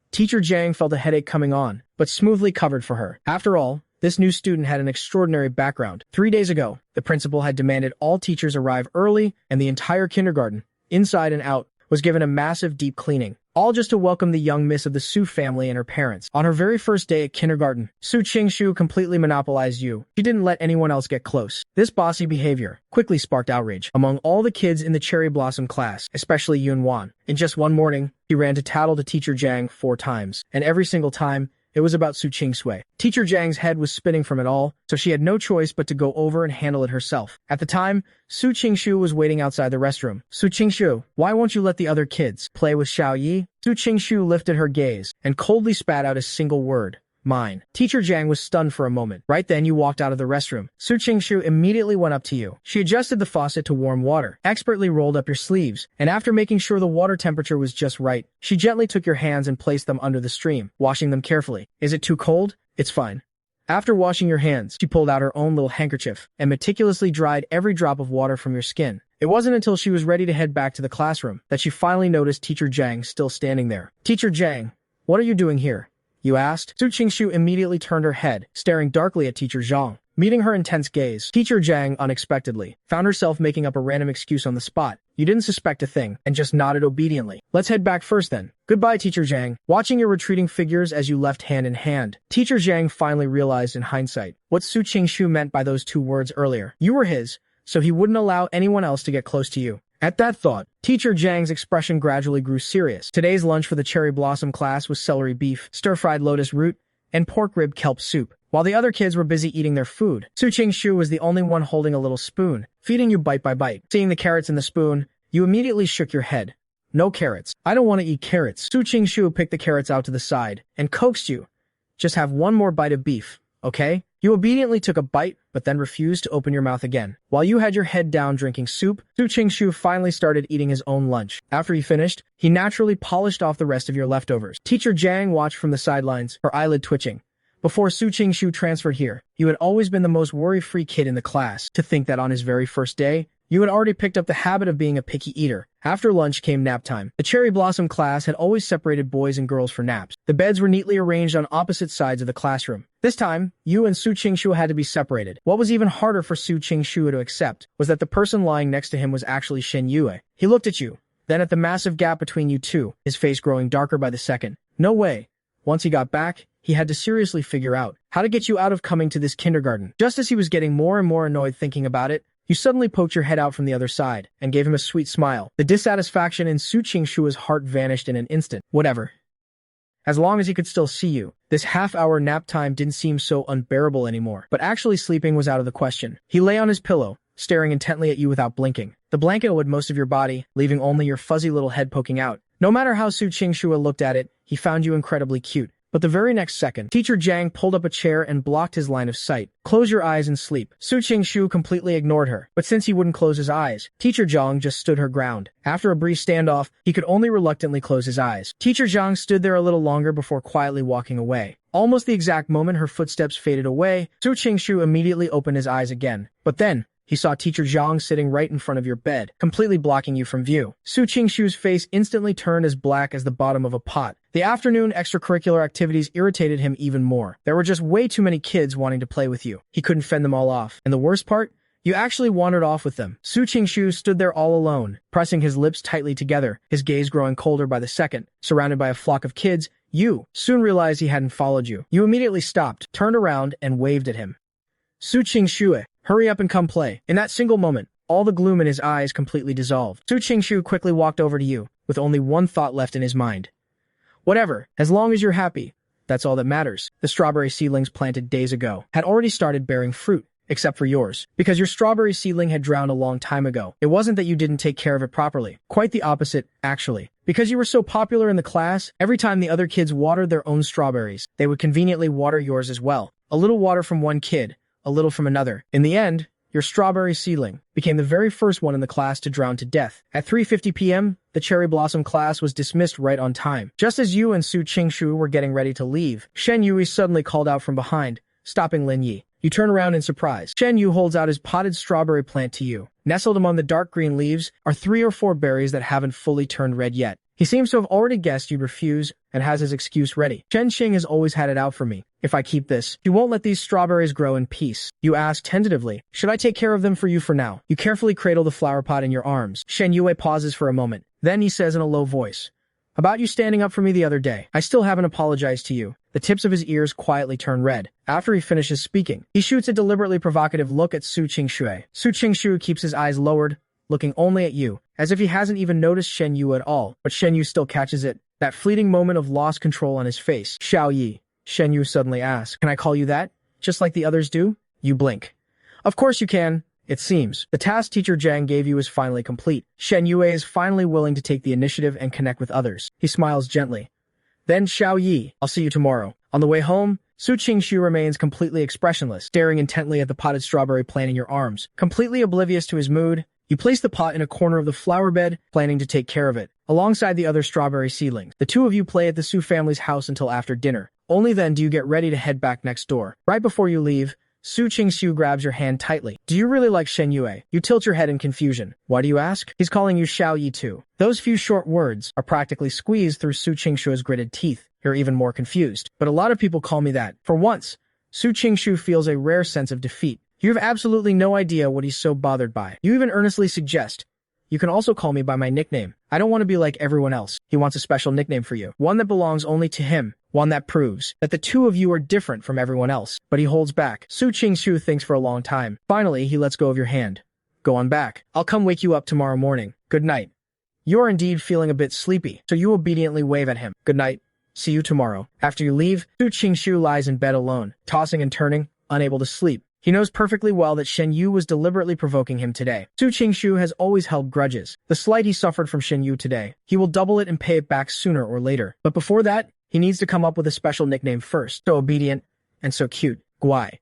Teacher Zhang felt a headache coming on, but smoothly covered for her. After all, this new student had an extraordinary background. 3 days ago, the principal had demanded all teachers arrive early, and the entire kindergarten, inside and out, was given a massive deep cleaning. All just to welcome the young miss of the Su family and her parents. On her very first day at kindergarten, Su Qingshu completely monopolized you. She didn't let anyone else get close. This bossy behavior quickly sparked outrage among all the kids in the Cherry Blossom class, especially Yunwan. In just one morning, she ran to tattle to Teacher Zhang 4 times, and every single time, it was about Su Qingshui. Teacher Zhang's head was spinning from it all, so she had no choice but to go over and handle it herself. At the time, Su Qingshu was waiting outside the restroom. "Su Qingshu, why won't you let the other kids play with Xiao Yi?" Su Qingshu lifted her gaze and coldly spat out a single word. Mine. Teacher Jiang was stunned for a moment. Right then, you walked out of the restroom. Su Qingshu immediately went up to you. She adjusted the faucet to warm water, expertly rolled up your sleeves, and after making sure the water temperature was just right, she gently took your hands and placed them under the stream, washing them carefully. Is it too cold? It's fine. After washing your hands, she pulled out her own little handkerchief and meticulously dried every drop of water from your skin. It wasn't until she was ready to head back to the classroom that she finally noticed Teacher Jiang still standing there. Teacher Jiang, what are you doing here? You asked. Su Qingshu immediately turned her head, staring darkly at Teacher Zhang. Meeting her intense gaze, Teacher Jiang unexpectedly found herself making up a random excuse on the spot. You didn't suspect a thing and just nodded obediently. Let's head back first then. Goodbye, Teacher Jiang. Watching your retreating figures as you left hand in hand, Teacher Jiang finally realized in hindsight what Su Qingshu meant by those two words earlier. You were his, so he wouldn't allow anyone else to get close to you. At that thought, Teacher Jiang's expression gradually grew serious. Today's lunch for the Cherry Blossom class was celery beef, stir-fried lotus root, and pork rib kelp soup. While the other kids were busy eating their food, Su Qingshu was the only one holding a little spoon, feeding you bite by bite. Seeing the carrots in the spoon, you immediately shook your head. No carrots. I don't want to eat carrots. Su Qingshu picked the carrots out to the side and coaxed you. Just have one more bite of beef, okay? You obediently took a bite, but then refused to open your mouth again. While you had your head down drinking soup, Su Qingshu finally started eating his own lunch. After he finished, he naturally polished off the rest of your leftovers. Teacher Jiang watched from the sidelines, her eyelid twitching. Before Su Qingshu transferred here, you had always been the most worry-free kid in the class. To think that on his very first day, you had already picked up the habit of being a picky eater. After lunch came nap time. The Cherry Blossom class had always separated boys and girls for naps. The beds were neatly arranged on opposite sides of the classroom. This time, you and Su Qingshu had to be separated. What was even harder for Su Qingshu to accept was that the person lying next to him was actually Shen Yue. He looked at you, then at the massive gap between you two, his face growing darker by the second. No way. Once he got back, he had to seriously figure out how to get you out of coming to this kindergarten. Just as he was getting more and more annoyed thinking about it, you suddenly poked your head out from the other side and gave him a sweet smile. The dissatisfaction in Su Qingshu's heart vanished in an instant. Whatever. As long as he could still see you, this half-hour nap time didn't seem so unbearable anymore. But actually sleeping was out of the question. He lay on his pillow, staring intently at you without blinking. The blanket hid most of your body, leaving only your fuzzy little head poking out. No matter how Su Qingshu looked at it, he found you incredibly cute. But the very next second, Teacher Jiang pulled up a chair and blocked his line of sight. Close your eyes and sleep. Su Qingshu completely ignored her, but since he wouldn't close his eyes, Teacher Jiang just stood her ground. After a brief standoff, he could only reluctantly close his eyes. Teacher Jiang stood there a little longer before quietly walking away. Almost the exact moment her footsteps faded away, Su Qingshu immediately opened his eyes again. But then, he saw Teacher Zhang sitting right in front of your bed, completely blocking you from view. Su Qingshu's face instantly turned as black as the bottom of a pot. The afternoon extracurricular activities irritated him even more. There were just way too many kids wanting to play with you. He couldn't fend them all off. And the worst part? You actually wandered off with them. Su Qingshu stood there all alone, pressing his lips tightly together, his gaze growing colder by the second. Surrounded by a flock of kids, you soon realized he hadn't followed you. You immediately stopped, turned around, and waved at him. Su Qingshu, hurry up and come play. In that single moment, all the gloom in his eyes completely dissolved. Su Qingshu quickly walked over to you, with only one thought left in his mind. Whatever, as long as you're happy, that's all that matters. The strawberry seedlings planted days ago had already started bearing fruit, except for yours, because your strawberry seedling had drowned a long time ago. It wasn't that you didn't take care of it properly. Quite the opposite, actually. Because you were so popular in the class, every time the other kids watered their own strawberries, they would conveniently water yours as well. A little water from one kid, a little from another. In the end, your strawberry seedling became the very first one in the class to drown to death. At 3:50 p.m., the Cherry Blossom class was dismissed right on time. Just as you and Su Qingshu were getting ready to leave, Shen Yue suddenly called out from behind, stopping Lin Yi. You turn around in surprise. Shen Yue holds out his potted strawberry plant to you. Nestled among the dark green leaves are 3 or 4 berries that haven't fully turned red yet. He seems to have already guessed you'd refuse and has his excuse ready. Chen Xing has always had it out for me. If I keep this, you won't let these strawberries grow in peace. You ask tentatively, should I take care of them for you for now? You carefully cradle the flower pot in your arms. Shen Yue pauses for a moment. Then he says in a low voice, about you standing up for me the other day. I still haven't apologized to you. The tips of his ears quietly turn red. After he finishes speaking, he shoots a deliberately provocative look at Su Qingshu. Su Qingshu keeps his eyes lowered, looking only at you, as if he hasn't even noticed Shen Yue at all. But Shen Yue still catches it, that fleeting moment of lost control on his face. Xiao Yi, Shen Yue suddenly asks, can I call you that? Just like the others do? You blink. Of course you can. It seems. The task Teacher Jiang gave you is finally complete. Shen Yue is finally willing to take the initiative and connect with others. He smiles gently. Then Xiao Yi, I'll see you tomorrow. On the way home, Su Qingshu remains completely expressionless, staring intently at the potted strawberry plant in your arms. Completely oblivious to his mood, you place the pot in a corner of the flower bed, planning to take care of it, alongside the other strawberry seedlings. The two of you play at the Su family's house until after dinner. Only then do you get ready to head back next door. Right before you leave, Su Qingshu grabs your hand tightly. Do you really like Shen Yue? You tilt your head in confusion. Why do you ask? He's calling you Xiao Yi too. Those few short words are practically squeezed through Su Qingshu's gritted teeth. You're even more confused. But a lot of people call me that. For once, Su Qingshu feels a rare sense of defeat. You have absolutely no idea what he's so bothered by. You even earnestly suggest, you can also call me by my nickname. I don't want to be like everyone else. He wants a special nickname for you. One that belongs only to him. One that proves that the two of you are different from everyone else. But he holds back. Su Qingshu thinks for a long time. Finally, he lets go of your hand. Go on back. I'll come wake you up tomorrow morning. Good night. You are indeed feeling a bit sleepy, so you obediently wave at him. Good night. See you tomorrow. After you leave, Su Qingshu lies in bed alone, tossing and turning, unable to sleep. He knows perfectly well that Shen Yu was deliberately provoking him today. Su Qingshu has always held grudges. The slight he suffered from Shen Yu today, he will double it and pay it back sooner or later. But before that, he needs to come up with a special nickname first. So obedient and so cute. Guai.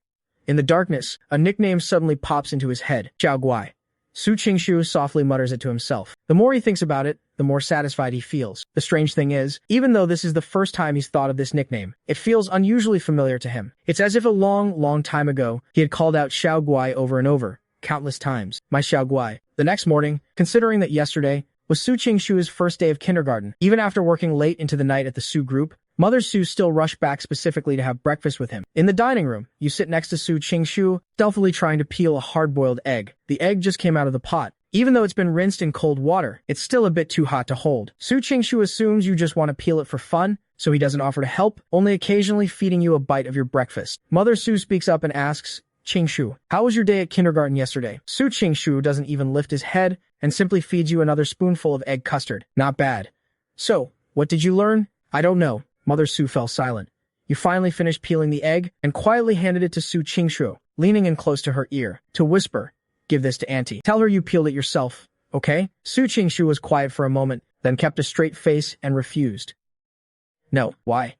In the darkness, a nickname suddenly pops into his head. Xiao Guai. Su Qingshu softly mutters it to himself. The more he thinks about it, the more satisfied he feels. The strange thing is, even though this is the first time he's thought of this nickname, it feels unusually familiar to him. It's as if a long, long time ago, he had called out Xiao Guai over and over, countless times. My Xiao Guai. The next morning, considering that yesterday was Su Qingshu's first day of kindergarten, even after working late into the night at the Su group, Mother Su still rushed back specifically to have breakfast with him. In the dining room, you sit next to Su Qingshu, stealthily trying to peel a hard-boiled egg. The egg just came out of the pot. Even though it's been rinsed in cold water, it's still a bit too hot to hold. Su Qingshu assumes you just want to peel it for fun, so he doesn't offer to help, only occasionally feeding you a bite of your breakfast. Mother Su speaks up and asks, Qingshu, how was your day at kindergarten yesterday? Su Qingshu doesn't even lift his head and simply feeds you another spoonful of egg custard. Not bad. So, what did you learn? I don't know. Mother Su fell silent. You finally finished peeling the egg and quietly handed it to Su Qingshu, leaning in close to her ear, to whisper, give this to Auntie. Tell her you peeled it yourself, okay? Su Qingshu was quiet for a moment, then kept a straight face and refused. No, why?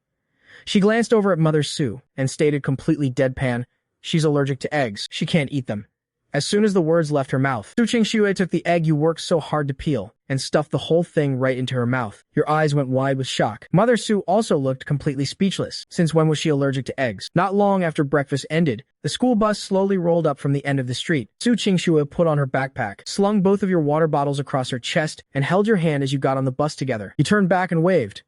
She glanced over at Mother Su and stated completely deadpan, she's allergic to eggs. She can't eat them. As soon as the words left her mouth, Su Qingshu took the egg you worked so hard to peel and stuffed the whole thing right into her mouth. Your eyes went wide with shock. Mother Su also looked completely speechless. Since when was she allergic to eggs? Not long after breakfast ended, the school bus slowly rolled up from the end of the street. Su Qingshu put on her backpack, slung both of your water bottles across her chest, and held your hand as you got on the bus together. You turned back and waved.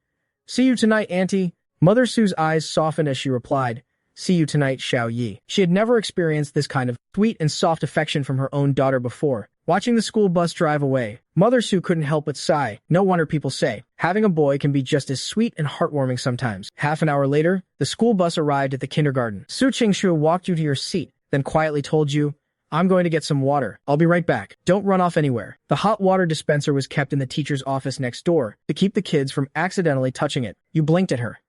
See you tonight, Auntie. Mother Su's eyes softened as she replied, see you tonight, Xiao Yi. She had never experienced this kind of sweet and soft affection from her own daughter before. Watching the school bus drive away, Mother Su couldn't help but sigh. No wonder people say, having a boy can be just as sweet and heartwarming sometimes. Half an hour later, the school bus arrived at the kindergarten. Su Qingshu walked you to your seat, then quietly told you, I'm going to get some water. I'll be right back. Don't run off anywhere. The hot water dispenser was kept in the teacher's office next door to keep the kids from accidentally touching it. You blinked at her.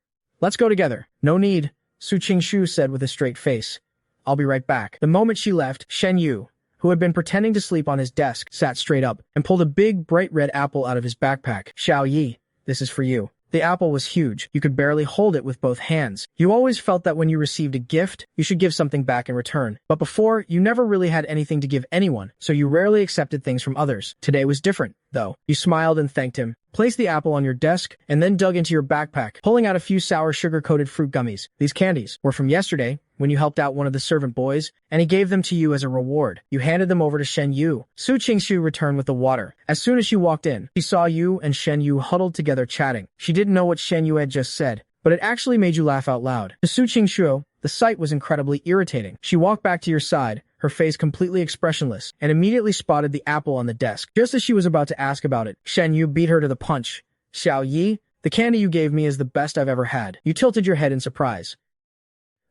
Let's go together. No need, Su Qingshu said with a straight face. I'll be right back. The moment she left, Shen Yu, who had been pretending to sleep on his desk, sat straight up and pulled a big, bright red apple out of his backpack. Xiao Yi, this is for you. The apple was huge. You could barely hold it with both hands. You always felt that when you received a gift, you should give something back in return. But before, you never really had anything to give anyone, so you rarely accepted things from others. Today was different, though. You smiled and thanked him, placed the apple on your desk, and then dug into your backpack, pulling out a few sour sugar-coated fruit gummies. These candies were from yesterday, when you helped out one of the servant boys, and he gave them to you as a reward. You handed them over to Shen Yu. Su Qingshu returned with the water. As soon as she walked in, she saw you and Shen Yu huddled together chatting. She didn't know what Shen Yu had just said, but it actually made you laugh out loud. To Su Qingshu, the sight was incredibly irritating. She walked back to your side, her face completely expressionless, and immediately spotted the apple on the desk. Just as she was about to ask about it, Shen Yu beat her to the punch. Xiao Yi, the candy you gave me is the best I've ever had. You tilted your head in surprise.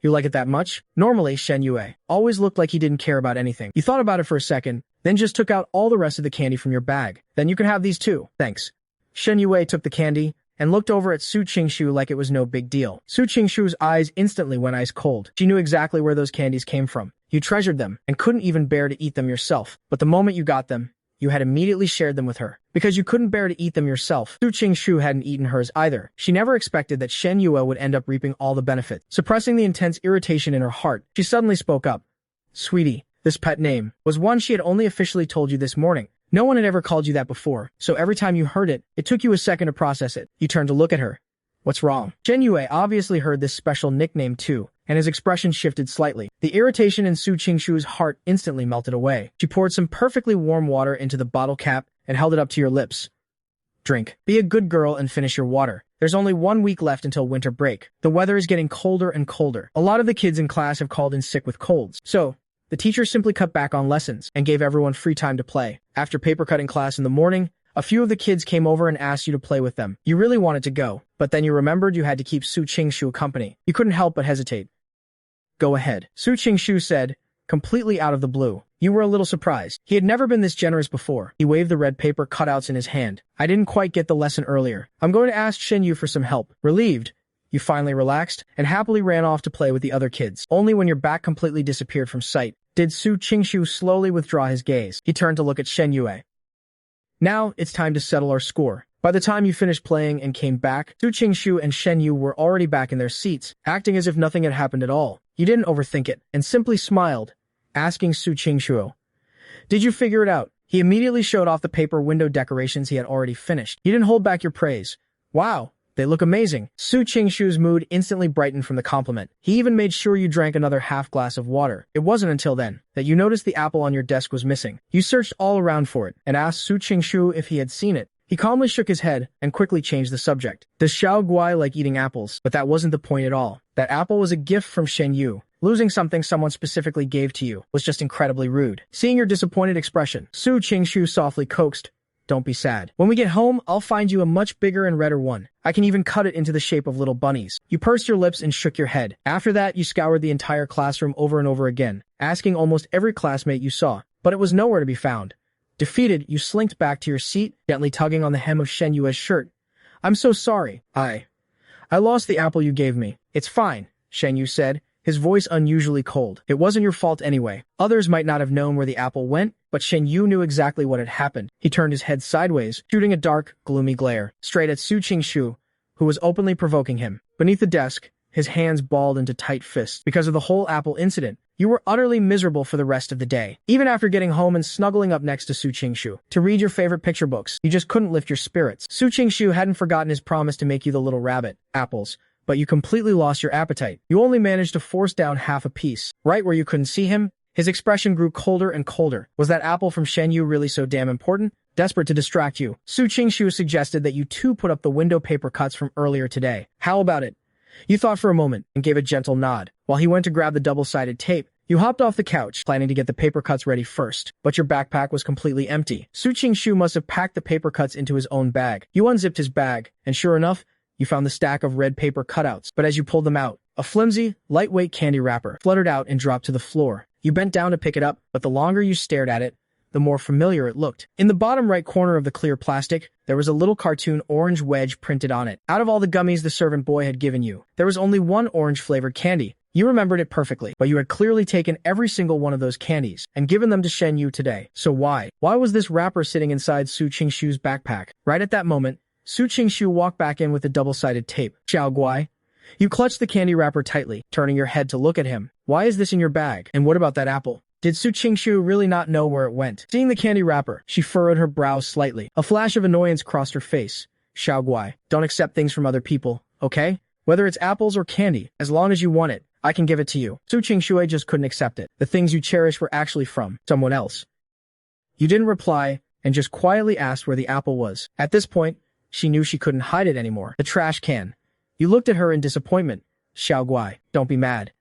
You like it that much? Normally, Shen Yue always looked like he didn't care about anything. You thought about it for a second, then just took out all the rest of the candy from your bag. Then you can have these too. Thanks. Shen Yue took the candy and looked over at Su Qingshu like it was no big deal. Su Qingshu's eyes instantly went ice cold. She knew exactly where those candies came from. You treasured them and couldn't even bear to eat them yourself. But the moment you got them, you had immediately shared them with her. Because you couldn't bear to eat them yourself, Su Qingshu hadn't eaten hers either. She never expected that Shen Yue would end up reaping all the benefit. Suppressing the intense irritation in her heart, she suddenly spoke up. Sweetie, this pet name was one she had only officially told you this morning. No one had ever called you that before, so every time you heard it, it took you a second to process it. You turned to look at her. What's wrong? Shen Yue obviously heard this special nickname too, and his expression shifted slightly. The irritation in Su Qingshu's heart instantly melted away. She poured some perfectly warm water into the bottle cap and held it up to your lips. Drink. Be a good girl and finish your water. There's only 1 week left until winter break. The weather is getting colder and colder. A lot of the kids in class have called in sick with colds. So, the teacher simply cut back on lessons and gave everyone free time to play. After paper cutting class in the morning, a few of the kids came over and asked you to play with them. You really wanted to go, but then you remembered you had to keep Su Qingshu company. You couldn't help but hesitate. Go ahead, Su Qingshu said, completely out of the blue. You were a little surprised. He had never been this generous before. He waved the red paper cutouts in his hand. I didn't quite get the lesson earlier. I'm going to ask Shen Yu for some help. Relieved, you finally relaxed and happily ran off to play with the other kids. Only when your back completely disappeared from sight did Su Qingshu slowly withdraw his gaze. He turned to look at Shen Yue. Now, it's time to settle our score. By the time you finished playing and came back, Su Qingshu and Shen Yu were already back in their seats, acting as if nothing had happened at all. You didn't overthink it, and simply smiled, asking Su Qingshu, did you figure it out? He immediately showed off the paper window decorations he had already finished. You didn't hold back your praise. Wow, they look amazing. Su Qingshu's mood instantly brightened from the compliment. He even made sure you drank another half glass of water. It wasn't until then that you noticed the apple on your desk was missing. You searched all around for it and asked Su Qingshu if he had seen it. He calmly shook his head and quickly changed the subject. Does Xiao Guai like eating apples? But that wasn't the point at all. That apple was a gift from Shen Yu. Losing something someone specifically gave to you was just incredibly rude. Seeing your disappointed expression, Su Qingshu softly coaxed, don't be sad. When we get home, I'll find you a much bigger and redder one. I can even cut it into the shape of little bunnies. You pursed your lips and shook your head. After that, you scoured the entire classroom over and over again, asking almost every classmate you saw, but it was nowhere to be found. Defeated, you slinked back to your seat, gently tugging on the hem of Shen Yue's shirt. I'm so sorry. I lost the apple you gave me. It's fine, Shen Yu said, his voice unusually cold. It wasn't your fault anyway. Others might not have known where the apple went, but Shen Yu knew exactly what had happened. He turned his head sideways, shooting a dark, gloomy glare straight at Su Qingshu, who was openly provoking him. Beneath the desk, his hands balled into tight fists. Because of the whole apple incident, you were utterly miserable for the rest of the day. Even after getting home and snuggling up next to Su Qingshu to read your favorite picture books, you just couldn't lift your spirits. Su Qingshu hadn't forgotten his promise to make you the little rabbit, apples, but you completely lost your appetite. You only managed to force down half a piece. Right where you couldn't see him, his expression grew colder and colder. Was that apple from Shen Yu really so damn important? Desperate to distract you, Su Qingshu suggested that you two put up the window paper cuts from earlier today. How about it? You thought for a moment and gave a gentle nod. While he went to grab the double-sided tape, you hopped off the couch, planning to get the paper cuts ready first. But your backpack was completely empty. Su Qingshu must have packed the paper cuts into his own bag. You unzipped his bag, and sure enough, you found the stack of red paper cutouts. But as you pulled them out, a flimsy, lightweight candy wrapper fluttered out and dropped to the floor. You bent down to pick it up, but the longer you stared at it, the more familiar it looked. In the bottom right corner of the clear plastic, there was a little cartoon orange wedge printed on it. Out of all the gummies the servant boy had given you, there was only one orange-flavored candy. You remembered it perfectly, but you had clearly taken every single one of those candies and given them to Shen Yu today. So why? Why was this wrapper sitting inside Su Qingshu's backpack? Right at that moment, Su Qingshu walked back in with the double-sided tape. Xiao Guai. You clutched the candy wrapper tightly, turning your head to look at him. Why is this in your bag? And what about that apple? Did Su Qingshu really not know where it went? Seeing the candy wrapper, she furrowed her brows slightly. A flash of annoyance crossed her face. Xiao Guai, don't accept things from other people, okay? Whether it's apples or candy, as long as you want it, I can give it to you. Su Qingshu just couldn't accept it. The things you cherish were actually from someone else. You didn't reply and just quietly asked where the apple was. At this point, she knew she couldn't hide it anymore. The trash can. You looked at her in disappointment. Xiao Guai, don't be mad.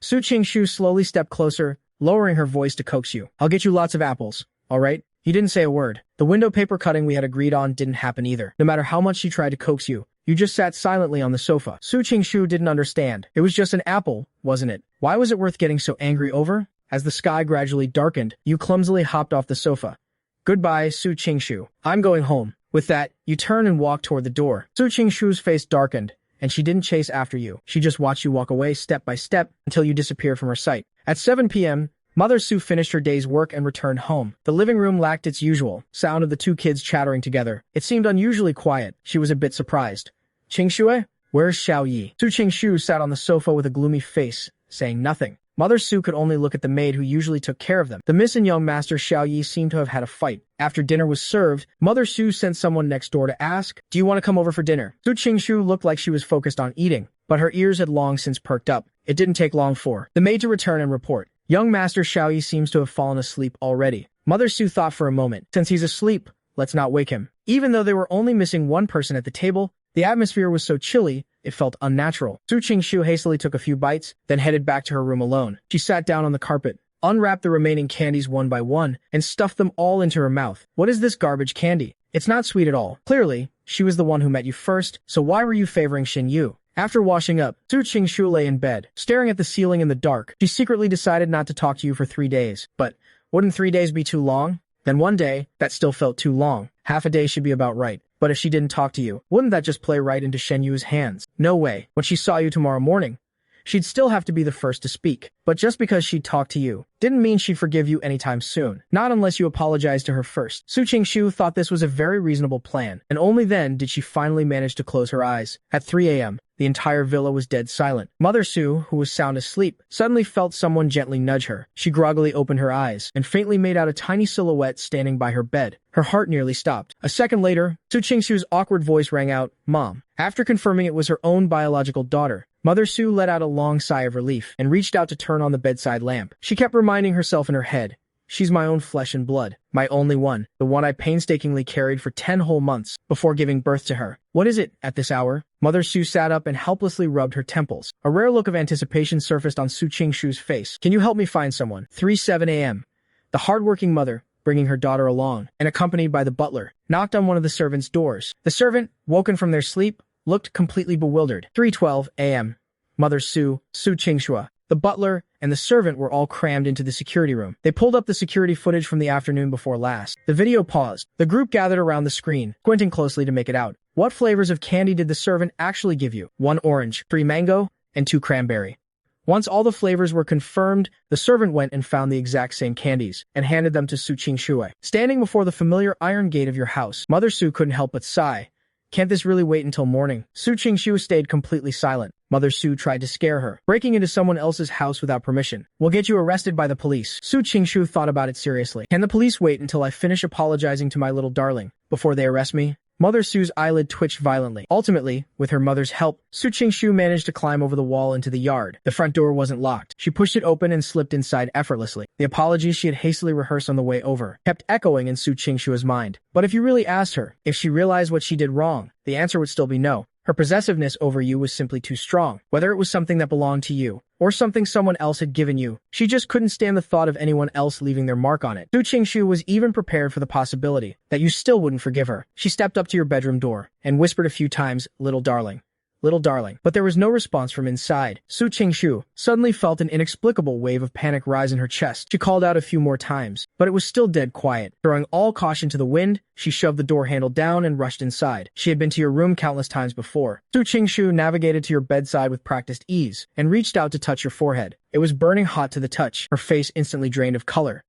Su Qingshu slowly stepped closer, lowering her voice to coax you. I'll get you lots of apples, all right? You didn't say a word. The window paper cutting we had agreed on didn't happen either. No matter how much she tried to coax you, you just sat silently on the sofa. Su Qingshu didn't understand. It was just an apple, wasn't it? Why was it worth getting so angry over? As the sky gradually darkened, you clumsily hopped off the sofa. Goodbye, Su Qingshu. I'm going home. With that, you turned and walked toward the door. Su Qingshu's face darkened, and she didn't chase after you. She just watched you walk away step by step until you disappeared from her sight. At 7 p.m., Mother Sue finished her day's work and returned home. The living room lacked its usual sound of the two kids chattering together. It seemed unusually quiet. She was a bit surprised. Qingxue? Where's Xiao Yi? Su Qingxue sat on the sofa with a gloomy face, saying nothing. Mother Sue could only look at the maid who usually took care of them. The Miss and young master Xiao Yi seemed to have had a fight. After dinner was served, Mother Sue sent someone next door to ask, "Do you want to come over for dinner?" Su Qingxue looked like she was focused on eating, but her ears had long since perked up. It didn't take long for the maid to return and report. Young Master Xiao Yi seems to have fallen asleep already. Mother Sue thought for a moment, since he's asleep, let's not wake him. Even though they were only missing one person at the table, the atmosphere was so chilly, it felt unnatural. Su Qingxue hastily took a few bites, then headed back to her room alone. She sat down on the carpet, unwrapped the remaining candies one by one, and stuffed them all into her mouth. What is this garbage candy? It's not sweet at all. Clearly, she was the one who met you first, so why were you favoring Xin Yu? After washing up, Su Qingxue lay in bed, staring at the ceiling in the dark. She secretly decided not to talk to you for 3 days. But wouldn't 3 days be too long? Then one day, that still felt too long. Half a day should be about right. But if she didn't talk to you, wouldn't that just play right into Shen Yu's hands? No way. When she saw you tomorrow morning, she'd still have to be the first to speak. But just because she'd talk to you, didn't mean she'd forgive you anytime soon. Not unless you apologized to her first. Su Qingxue thought this was a very reasonable plan, and only then did she finally manage to close her eyes. At 3 a.m., the entire villa was dead silent. Mother Sue, who was sound asleep, suddenly felt someone gently nudge her. She groggily opened her eyes and faintly made out a tiny silhouette standing by her bed. Her heart nearly stopped. A second later, Su Qingxue's awkward voice rang out, "Mom." After confirming it was her own biological daughter, Mother Sue let out a long sigh of relief and reached out to turn on the bedside lamp. She kept reminding herself in her head, "She's my own flesh and blood, my only one, the one I painstakingly carried for 10 whole months before giving birth to her." What is it, at this hour? Mother Sue sat up and helplessly rubbed her temples. A rare look of anticipation surfaced on Su Qingxue's face. "Can you help me find someone?" 3:07 a.m. The hardworking mother, bringing her daughter along, and accompanied by the butler, knocked on one of the servants' doors. The servant, woken from their sleep, looked completely bewildered. 3:12 a.m. Mother Sue, Su Qingxue, the butler, and the servant were all crammed into the security room. They pulled up the security footage from the afternoon before last. The video paused. The group gathered around the screen, squinting closely to make it out. What flavors of candy did the servant actually give you? 1 orange, 3 mango, and 2 cranberry. Once all the flavors were confirmed, the servant went and found the exact same candies and handed them to Su Qingxue. Standing before the familiar iron gate of your house, Mother Sue couldn't help but sigh. Can't this really wait until morning? Su Qingxue stayed completely silent. Mother Sue tried to scare her. Breaking into someone else's house without permission will get you arrested by the police. Su Qingxue thought about it seriously. Can the police wait until I finish apologizing to my little darling before they arrest me? Mother Sue's eyelid twitched violently. Ultimately, with her mother's help, Su Qingxue managed to climb over the wall into the yard. The front door wasn't locked. She pushed it open and slipped inside effortlessly. The apologies she had hastily rehearsed on the way over kept echoing in Su Qingxue's mind. But if you really asked her, if she realized what she did wrong, the answer would still be no. Her possessiveness over you was simply too strong. Whether it was something that belonged to you, or something someone else had given you, she just couldn't stand the thought of anyone else leaving their mark on it. Su Qingxue was even prepared for the possibility that you still wouldn't forgive her. She stepped up to your bedroom door and whispered a few times, "Little darling. Little darling." But there was no response from inside. Su Qingxue suddenly felt an inexplicable wave of panic rise in her chest. She called out a few more times, but it was still dead quiet. Throwing all caution to the wind, she shoved the door handle down and rushed inside. She had been to your room countless times before. Su Qingxue navigated to your bedside with practiced ease and reached out to touch your forehead. It was burning hot to the touch. Her face instantly drained of color.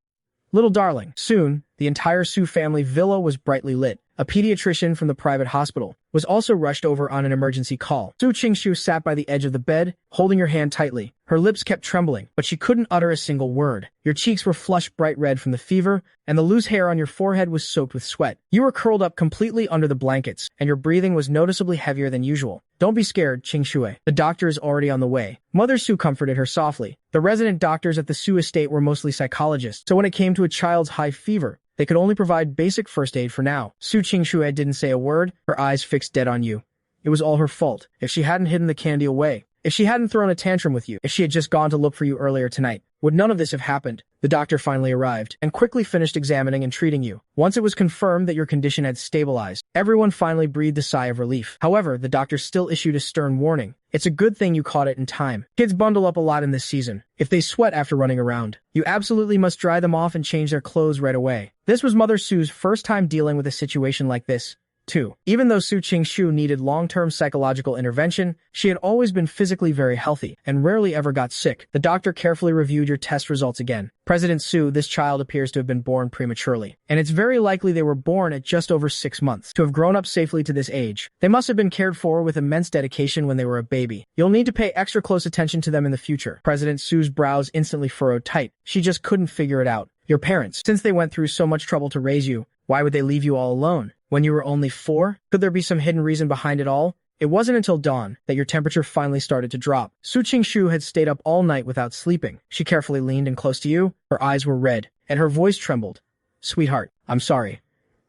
"Little darling." Soon, the entire Su family villa was brightly lit. A pediatrician from the private hospital was also rushed over on an emergency call. Su Qingxue sat by the edge of the bed, holding her hand tightly. Her lips kept trembling, but she couldn't utter a single word. Your cheeks were flushed bright red from the fever, and the loose hair on your forehead was soaked with sweat. You were curled up completely under the blankets, and your breathing was noticeably heavier than usual. "Don't be scared, Qingxue. The doctor is already on the way." Mother Su comforted her softly. The resident doctors at the Su estate were mostly psychologists, so when it came to a child's high fever, they could only provide basic first aid for now. Su Qingxue didn't say a word, her eyes fixed dead on you. It was all her fault. If she hadn't hidden the candy away, if she hadn't thrown a tantrum with you, if she had just gone to look for you earlier tonight, would none of this have happened? The doctor finally arrived and quickly finished examining and treating you. Once it was confirmed that your condition had stabilized, everyone finally breathed a sigh of relief. However, the doctor still issued a stern warning. It's a good thing you caught it in time. Kids bundle up a lot in this season. If they sweat after running around, you absolutely must dry them off and change their clothes right away. This was Mother Sue's first time dealing with a situation like this, too. Even though Su Qingshu needed long-term psychological intervention, she had always been physically very healthy and rarely ever got sick. The doctor carefully reviewed your test results again. President Su, this child appears to have been born prematurely, and it's very likely they were born at just over 6 months. To have grown up safely to this age, they must have been cared for with immense dedication when they were a baby. You'll need to pay extra close attention to them in the future. President Su's brows instantly furrowed tight. She just couldn't figure it out. Your parents, since they went through so much trouble to raise you, why would they leave you all alone? When you were only 4? Could there be some hidden reason behind it all? It wasn't until dawn that your temperature finally started to drop. Su Qingshu had stayed up all night without sleeping. She carefully leaned in close to you. Her eyes were red, and her voice trembled. Sweetheart, I'm sorry.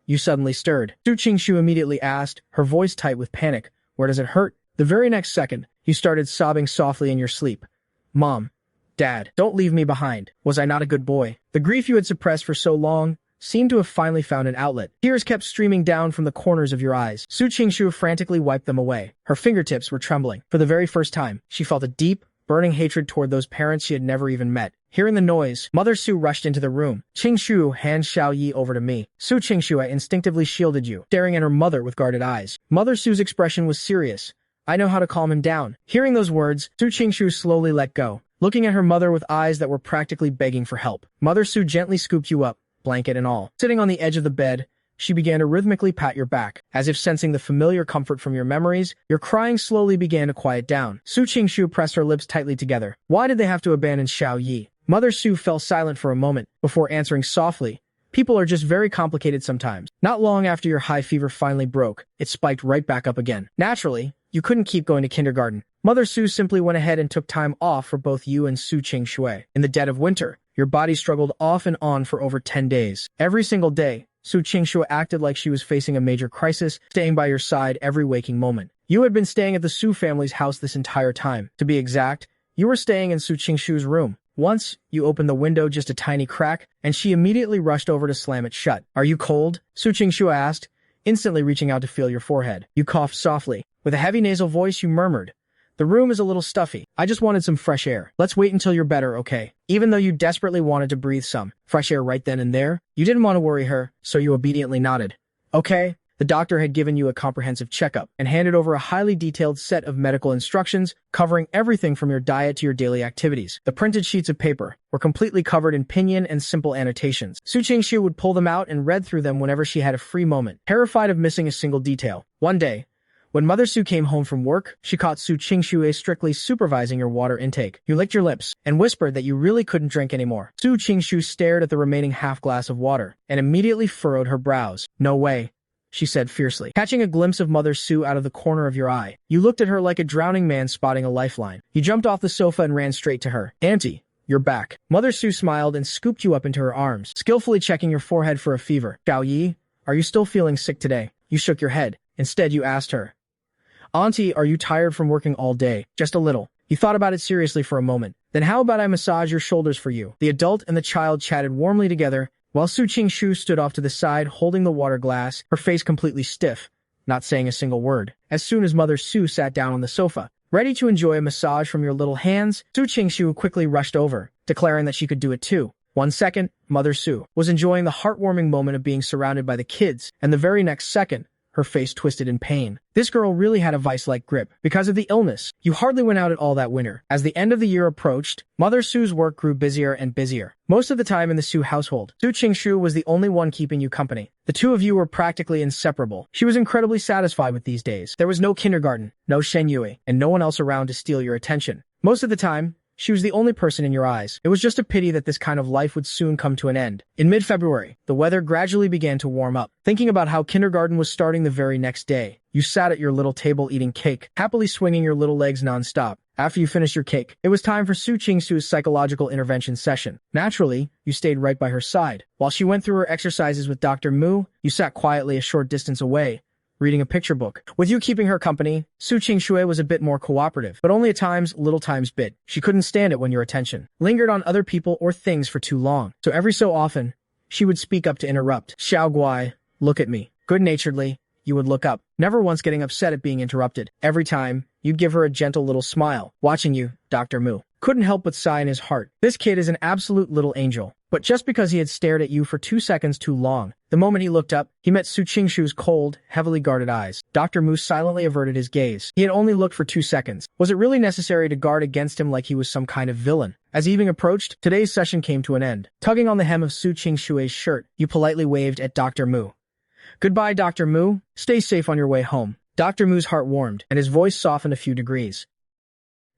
You suddenly stirred. Su Qingshu immediately asked, her voice tight with panic. Where does it hurt? The very next second, you started sobbing softly in your sleep. Mom, Dad, don't leave me behind. Was I not a good boy? The grief you had suppressed for so long seemed to have finally found an outlet. Tears kept streaming down from the corners of your eyes. Su Qingshu frantically wiped them away. Her fingertips were trembling. For the very first time, she felt a deep, burning hatred toward those parents she had never even met. Hearing the noise, Mother Su rushed into the room. Qingshu, hand Xiao Yi over to me. Su Qingshu, I instinctively shielded you, staring at her mother with guarded eyes. Mother Su's expression was serious. I know how to calm him down. Hearing those words, Su Qingshu slowly let go, looking at her mother with eyes that were practically begging for help. Mother Su gently scooped you up, blanket and all. Sitting on the edge of the bed, she began to rhythmically pat your back. As if sensing the familiar comfort from your memories, your crying slowly began to quiet down. Su Qingshu pressed her lips tightly together. Why did they have to abandon Xiao Yi? Mother Su fell silent for a moment, before answering softly, people are just very complicated sometimes. Not long after your high fever finally broke, it spiked right back up again. Naturally, you couldn't keep going to kindergarten. Mother Su simply went ahead and took time off for both you and Su Qingshui. In the dead of winter, your body struggled off and on for over 10 days. Every single day, Su Qingshui acted like she was facing a major crisis, staying by your side every waking moment. You had been staying at the Su family's house this entire time. To be exact, you were staying in Su Qingshu's room. Once, you opened the window just a tiny crack, and she immediately rushed over to slam it shut. Are you cold? Su Qingshu asked, instantly reaching out to feel your forehead. You coughed softly. With a heavy nasal voice, you murmured, the room is a little stuffy. I just wanted some fresh air. Let's wait until you're better, okay? Even though you desperately wanted to breathe some fresh air right then and there, you didn't want to worry her, so you obediently nodded. Okay. The doctor had given you a comprehensive checkup and handed over a highly detailed set of medical instructions covering everything from your diet to your daily activities. The printed sheets of paper were completely covered in pinyin and simple annotations. Su Qingshu would pull them out and read through them whenever she had a free moment, terrified of missing a single detail. One day, when Mother Su came home from work, she caught Su Qingshu strictly supervising your water intake. You licked your lips and whispered that you really couldn't drink anymore. Su Qingshu stared at the remaining half glass of water and immediately furrowed her brows. No way, she said fiercely. Catching a glimpse of Mother Su out of the corner of your eye, you looked at her like a drowning man spotting a lifeline. You jumped off the sofa and ran straight to her. Auntie, you're back. Mother Su smiled and scooped you up into her arms, skillfully checking your forehead for a fever. Xiao Yi, are you still feeling sick today? You shook your head. Instead, you asked her, Auntie, are you tired from working all day? Just a little. You thought about it seriously for a moment. Then how about I massage your shoulders for you? The adult and the child chatted warmly together, while Su Qingshu stood off to the side holding the water glass, her face completely stiff, not saying a single word. As soon as Mother Su sat down on the sofa, ready to enjoy a massage from your little hands, Su Qingshu quickly rushed over, declaring that she could do it too. 1 second, Mother Su was enjoying the heartwarming moment of being surrounded by the kids, and the very next second, her face twisted in pain. This girl really had a vice-like grip. Because of the illness, you hardly went out at all that winter. As the end of the year approached, Mother Su's work grew busier and busier. Most of the time in the Su household, Su Qingshu was the only one keeping you company. The two of you were practically inseparable. She was incredibly satisfied with these days. There was no kindergarten, no Shen Yue, and no one else around to steal your attention. Most of the time, she was the only person in your eyes. It was just a pity that this kind of life would soon come to an end. In mid-February, the weather gradually began to warm up. Thinking about how kindergarten was starting the very next day, you sat at your little table eating cake, happily swinging your little legs non-stop. After you finished your cake, it was time for Su Qingshu's psychological intervention session. Naturally, you stayed right by her side. While she went through her exercises with Dr. Mu, you sat quietly a short distance away, reading a picture book. With you keeping her company, Su Qingshui was a bit more cooperative, but only at times, little times bit. She couldn't stand it when your attention lingered on other people or things for too long. So every so often, she would speak up to interrupt. Xiao Guai, look at me. Good-naturedly, you would look up, never once getting upset at being interrupted. Every time, you'd give her a gentle little smile. Watching you, Dr. Mu couldn't help but sigh in his heart. This kid is an absolute little angel. But just because he had stared at you for 2 seconds too long, the moment he looked up, he met Su Qingshu's cold, heavily guarded eyes. Dr. Mu silently averted his gaze. He had only looked for 2 seconds. Was it really necessary to guard against him like he was some kind of villain? As evening approached, today's session came to an end. Tugging on the hem of Su Qingshu's shirt, you politely waved at Dr. Mu. Goodbye, Dr. Mu. Stay safe on your way home. Dr. Mu's heart warmed, and his voice softened a few degrees.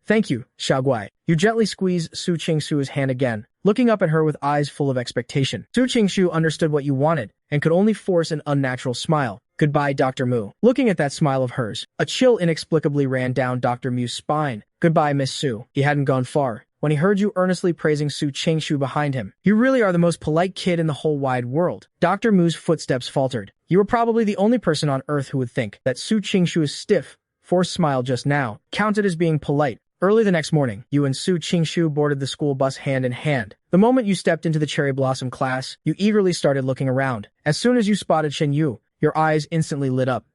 Thank you, Xiaoguai. You gently squeezed Su Qingshu's hand again, looking up at her with eyes full of expectation. Su Qingshu understood what you wanted, and could only force an unnatural smile. Goodbye, Dr. Mu. Looking at that smile of hers, a chill inexplicably ran down Dr. Mu's spine. Goodbye, Miss Su. He hadn't gone far when he heard you earnestly praising Su Qingshu behind him. You really are the most polite kid in the whole wide world. Dr. Mu's footsteps faltered. You were probably the only person on earth who would think that Su Qingshu's stiff, forced smile just now counted as being polite. Early the next morning, you and Su Qingshu boarded the school bus hand in hand. The moment you stepped into the cherry blossom class, you eagerly started looking around. As soon as you spotted Shen Yu, your eyes instantly lit up.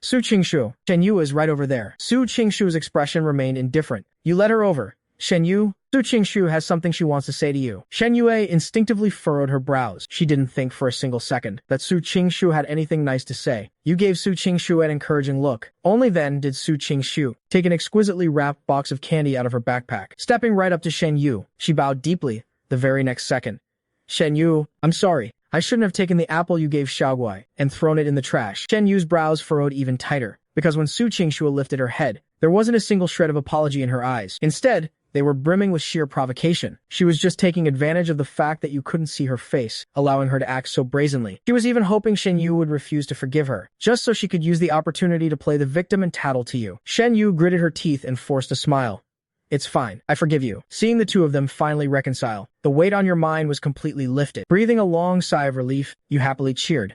Su Qingshu, Shen Yu is right over there. Su Qingshu's expression remained indifferent. You led her over. Shen Yu, Su Qingshu has something she wants to say to you. Shen Yue instinctively furrowed her brows. She didn't think for a single second that Su Qingshu had anything nice to say. You gave Su Qingshu an encouraging look. Only then did Su Qingshu take an exquisitely wrapped box of candy out of her backpack. Stepping right up to Shen Yu, she bowed deeply the very next second. Shen Yu, I'm sorry. I shouldn't have taken the apple you gave Xiaoguai and thrown it in the trash. Shen Yu's brows furrowed even tighter, because when Su Qingshu lifted her head, there wasn't a single shred of apology in her eyes. Instead, they were brimming with sheer provocation. She was just taking advantage of the fact that you couldn't see her face, allowing her to act so brazenly. She was even hoping Shen Yu would refuse to forgive her, just so she could use the opportunity to play the victim and tattle to you. Shen Yu gritted her teeth and forced a smile. It's fine. I forgive you. Seeing the two of them finally reconcile, the weight on your mind was completely lifted. Breathing a long sigh of relief, you happily cheered.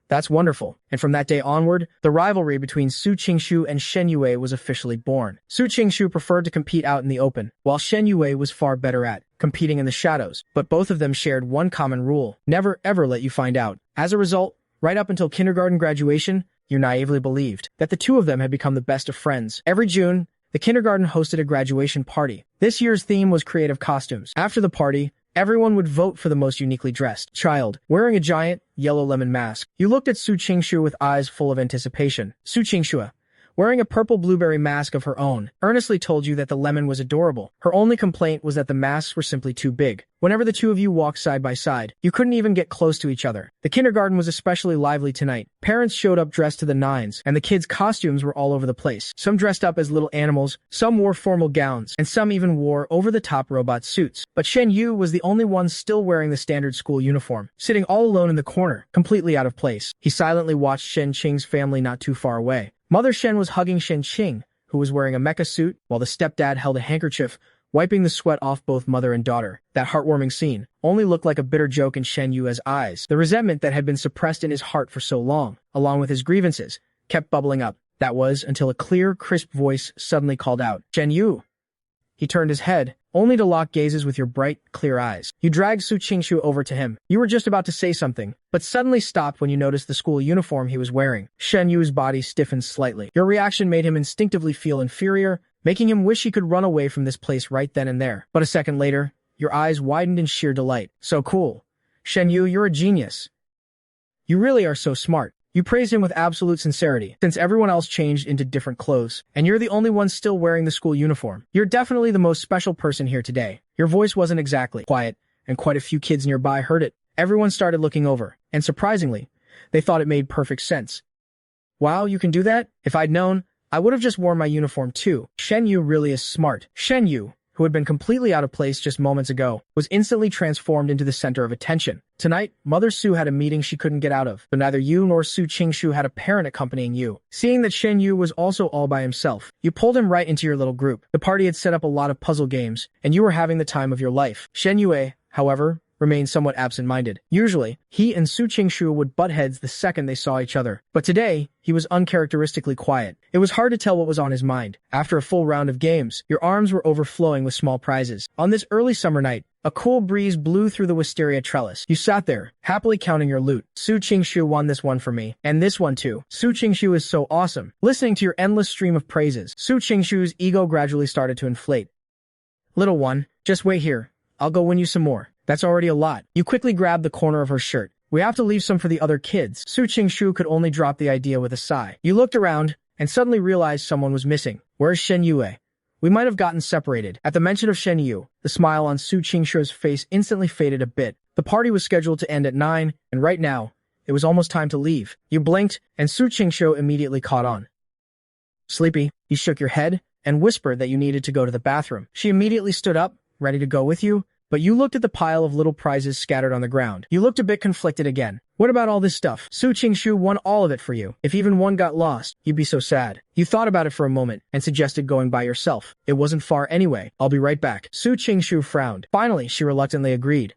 That's wonderful. And from that day onward, the rivalry between Su Qingshu and Shen Yue was officially born. Su Qingshu preferred to compete out in the open, while Shen Yue was far better at competing in the shadows. But both of them shared one common rule: never ever let you find out. As a result, right up until kindergarten graduation, you naively believed that the two of them had become the best of friends. Every June, the kindergarten hosted a graduation party. This year's theme was creative costumes. After the party, everyone would vote for the most uniquely dressed child, wearing a giant, yellow lemon mask. You looked at Su Qingshu with eyes full of anticipation. Su Qingshu, wearing a purple blueberry mask of her own, earnestly told you that the lemon was adorable. Her only complaint was that the masks were simply too big. Whenever the two of you walked side by side, you couldn't even get close to each other. The kindergarten was especially lively tonight. Parents showed up dressed to the nines, and the kids' costumes were all over the place. Some dressed up as little animals, some wore formal gowns, and some even wore over-the-top robot suits. But Shen Yu was the only one still wearing the standard school uniform, sitting all alone in the corner, completely out of place. He silently watched Shen Qing's family not too far away. Mother Shen was hugging Shen Qing, who was wearing a mecha suit, while the stepdad held a handkerchief, wiping the sweat off both mother and daughter. That heartwarming scene only looked like a bitter joke in Shen Yu's eyes. The resentment that had been suppressed in his heart for so long, along with his grievances, kept bubbling up. That was until a clear, crisp voice suddenly called out, "Shen Yu!" He turned his head, only to lock gazes with your bright, clear eyes. You dragged Su Qingshu over to him. You were just about to say something, but suddenly stopped when you noticed the school uniform he was wearing. Shen Yu's body stiffened slightly. Your reaction made him instinctively feel inferior, making him wish he could run away from this place right then and there. But a second later, your eyes widened in sheer delight. So cool. Shen Yu, you're a genius. You really are so smart. You praised him with absolute sincerity, since everyone else changed into different clothes, and you're the only one still wearing the school uniform. You're definitely the most special person here today. Your voice wasn't exactly quiet, and quite a few kids nearby heard it. Everyone started looking over, and surprisingly, they thought it made perfect sense. Wow, you can do that? If I'd known, I would have just worn my uniform too. Shen Yu really is smart. Shen Yu, who had been completely out of place just moments ago, was instantly transformed into the center of attention. Tonight, Mother Su had a meeting she couldn't get out of, but neither you nor Su Qingshu had a parent accompanying you. Seeing that Shen Yu was also all by himself, you pulled him right into your little group. The party had set up a lot of puzzle games, and you were having the time of your life. Shen Yue, however, remained somewhat absent-minded. Usually, he and Su Qingshu would butt heads the second they saw each other, but today, he was uncharacteristically quiet. It was hard to tell what was on his mind. After a full round of games, your arms were overflowing with small prizes. On this early summer night, A cool breeze blew through the wisteria trellis. You sat there, happily counting your loot. Su Qingshu won this one for me, and this one too. Su Qingshu is so awesome. Listening to your endless stream of praises, Su Qingshu's ego gradually started to inflate. Little one, just wait here. I'll go win you some more. That's already a lot. You quickly grabbed the corner of her shirt. We have to leave some for the other kids. Su Qingshu could only drop the idea with a sigh. You looked around, and suddenly realized someone was missing. Where's Shen Yue? We might have gotten separated. At the mention of Shen Yu, the smile on Su Qingshu's face instantly faded a bit. The party was scheduled to end at 9, and right now, it was almost time to leave. You blinked, and Su Qingshu immediately caught on. Sleepy, you shook your head, and whispered that you needed to go to the bathroom. She immediately stood up, ready to go with you, but you looked at the pile of little prizes scattered on the ground. You looked a bit conflicted again. What about all this stuff? Su Qingshu won all of it for you. If even one got lost, you'd be so sad. You thought about it for a moment and suggested going by yourself. It wasn't far anyway. I'll be right back. Su Qingshu frowned. Finally, she reluctantly agreed.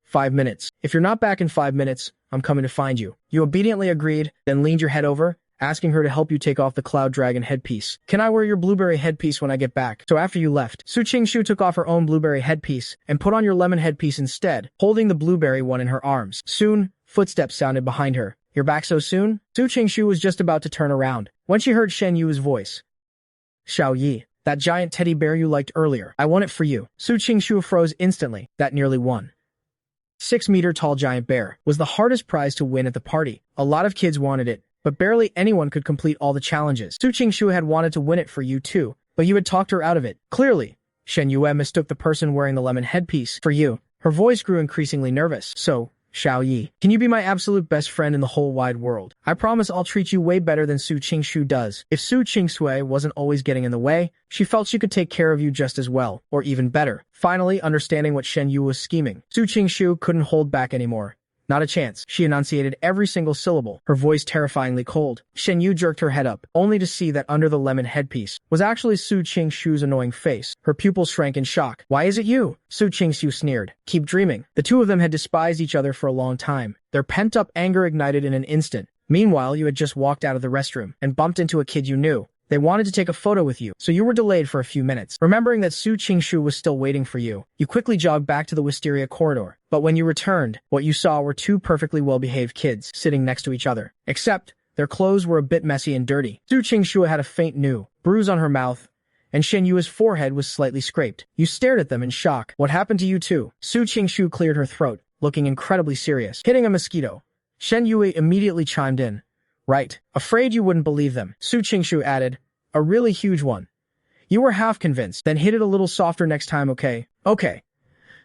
5 minutes. If you're not back in 5 minutes, I'm coming to find you. You obediently agreed, then leaned your head over, asking her to help you take off the Cloud Dragon headpiece. Can I wear your blueberry headpiece when I get back? So after you left, Su Qingshu took off her own blueberry headpiece and put on your lemon headpiece instead, holding the blueberry one in her arms. Soon, footsteps sounded behind her. You're back so soon? Su Qingshu was just about to turn around when she heard Shen Yu's voice. Xiao Yi, that giant teddy bear you liked earlier. I won it for you. Su Qingshu froze instantly. That nearly won. 6-meter-tall giant bear was the hardest prize to win at the party. A lot of kids wanted it, but barely anyone could complete all the challenges. Su Qingshu had wanted to win it for you too, but you had talked her out of it. Clearly, Shen Yue mistook the person wearing the lemon headpiece for you. Her voice grew increasingly nervous. So, Xiao Yi, can you be my absolute best friend in the whole wide world? I promise I'll treat you way better than Su Qingshu does. If Su Qingshui wasn't always getting in the way, she felt she could take care of you just as well, or even better. Finally, understanding what Shen Yu was scheming, Su Qingshu couldn't hold back anymore. Not a chance. She enunciated every single syllable, her voice terrifyingly cold. Shen Yu jerked her head up, only to see that under the lemon headpiece was actually Su Qingshu's annoying face. Her pupils shrank in shock. Why is it you? Su Qingshu sneered. Keep dreaming. The two of them had despised each other for a long time. Their pent-up anger ignited in an instant. Meanwhile, you had just walked out of the restroom and bumped into a kid you knew. They wanted to take a photo with you, so you were delayed for a few minutes. Remembering that Su Qingshu was still waiting for you, you quickly jogged back to the wisteria corridor. But when you returned, what you saw were two perfectly well-behaved kids sitting next to each other. Except, their clothes were a bit messy and dirty. Su Qingshu had a faint new bruise on her mouth, and Shen Yu's forehead was slightly scraped. You stared at them in shock. What happened to you two? Su Qingshu cleared her throat, looking incredibly serious. Hitting a mosquito. Shen Yue immediately chimed in. Right. Afraid you wouldn't believe them. Su Qingshu added, a really huge one. You were half convinced, then hit it a little softer next time, okay? Okay.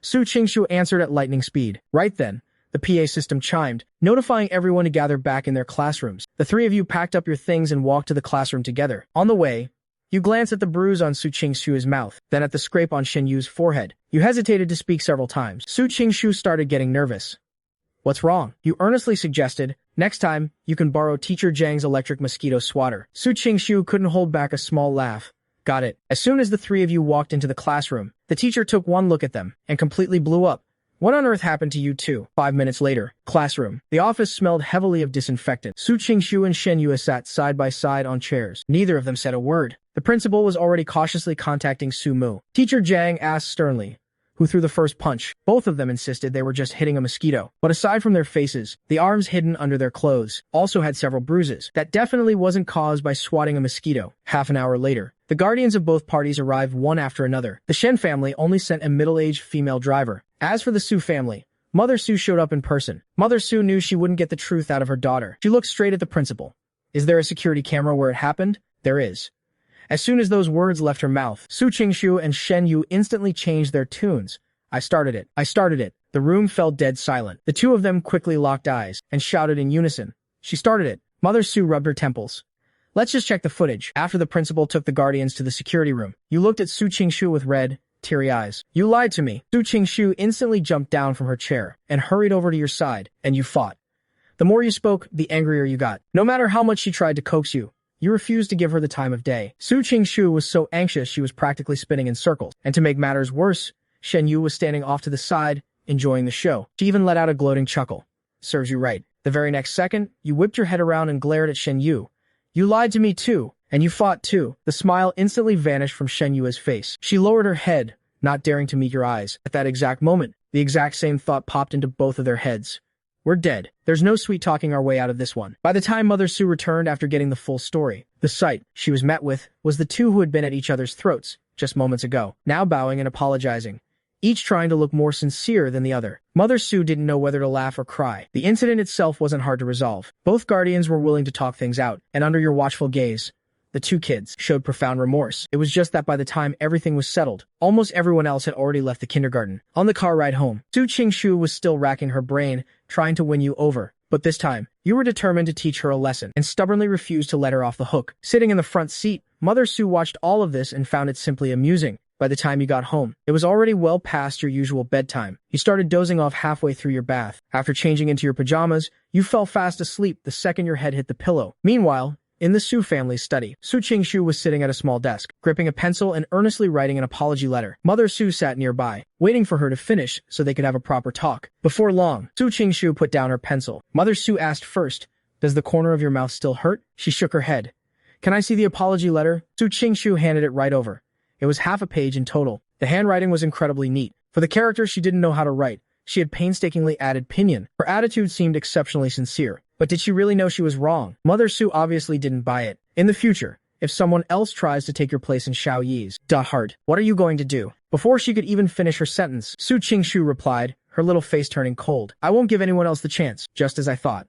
Su Qingshu answered at lightning speed. Right then, the PA system chimed, notifying everyone to gather back in their classrooms. The three of you packed up your things and walked to the classroom together. On the way, you glanced at the bruise on Su Qingshu's mouth, then at the scrape on Shen Yu's forehead. You hesitated to speak several times. Su Qingshu started getting nervous. What's wrong? You earnestly suggested, next time, you can borrow Teacher Zhang's electric mosquito swatter. Su Qingshu couldn't hold back a small laugh. Got it. As soon as the three of you walked into the classroom, the teacher took one look at them and completely blew up. What on earth happened to you two? 5 minutes later, classroom. The office smelled heavily of disinfectant. Su Qingshu and Shen Yue sat side by side on chairs. Neither of them said a word. The principal was already cautiously contacting Su Mu. Teacher Zhang asked sternly, who threw the first punch. Both of them insisted they were just hitting a mosquito. But aside from their faces, the arms hidden under their clothes also had several bruises. That definitely wasn't caused by swatting a mosquito. Half an hour later, the guardians of both parties arrived one after another. The Shen family only sent a middle-aged female driver. As for the Su family, Mother Su showed up in person. Mother Su knew she wouldn't get the truth out of her daughter. She looked straight at the principal. Is there a security camera where it happened? There is. As soon as those words left her mouth, Su Qingshu and Shen Yu instantly changed their tunes. I started it. I started it. The room fell dead silent. The two of them quickly locked eyes and shouted in unison. She started it. Mother Su rubbed her temples. Let's just check the footage. After the principal took the guardians to the security room, you looked at Su Qingshu with red, teary eyes. You lied to me. Su Qingshu instantly jumped down from her chair and hurried over to your side, and you fought. The more you spoke, the angrier you got. No matter how much she tried to coax you, you refused to give her the time of day. Su Qingshu was so anxious she was practically spinning in circles. And to make matters worse, Shen Yu was standing off to the side, enjoying the show. She even let out a gloating chuckle. Serves you right. The very next second, you whipped your head around and glared at Shen Yu. You lied to me too, and you fought too. The smile instantly vanished from Shen Yu's face. She lowered her head, not daring to meet your eyes. At that exact moment, the exact same thought popped into both of their heads. We're dead. There's no sweet talking our way out of this one. By the time Mother Sue returned after getting the full story, the sight she was met with was the two who had been at each other's throats just moments ago, now bowing and apologizing, each trying to look more sincere than the other. Mother Sue didn't know whether to laugh or cry. The incident itself wasn't hard to resolve. Both guardians were willing to talk things out, and under your watchful gaze, the two kids showed profound remorse. It was just that by the time everything was settled, almost everyone else had already left the kindergarten. On the car ride home, Su Qingshu was still racking her brain, trying to win you over. But this time, you were determined to teach her a lesson, and stubbornly refused to let her off the hook. Sitting in the front seat, Mother Sue watched all of this and found it simply amusing. By the time you got home, it was already well past your usual bedtime. You started dozing off halfway through your bath. After changing into your pajamas, you fell fast asleep the second your head hit the pillow. Meanwhile, in the Su family's study, Su Qingshu was sitting at a small desk, gripping a pencil and earnestly writing an apology letter. Mother Su sat nearby, waiting for her to finish so they could have a proper talk. Before long, Su Qingshu put down her pencil. Mother Su asked first, "Does the corner of your mouth still hurt?" She shook her head. "Can I see the apology letter?" Su Qingshu handed it right over. It was half a page in total. The handwriting was incredibly neat. For the character she didn't know how to write, she had painstakingly added pinyin. Her attitude seemed exceptionally sincere. But did she really know she was wrong? Mother Su obviously didn't buy it. In the future, if someone else tries to take your place in Xiao Yi's heart, what are you going to do? Before she could even finish her sentence, Su Qingshu replied, her little face turning cold. "I won't give anyone else the chance, just as I thought."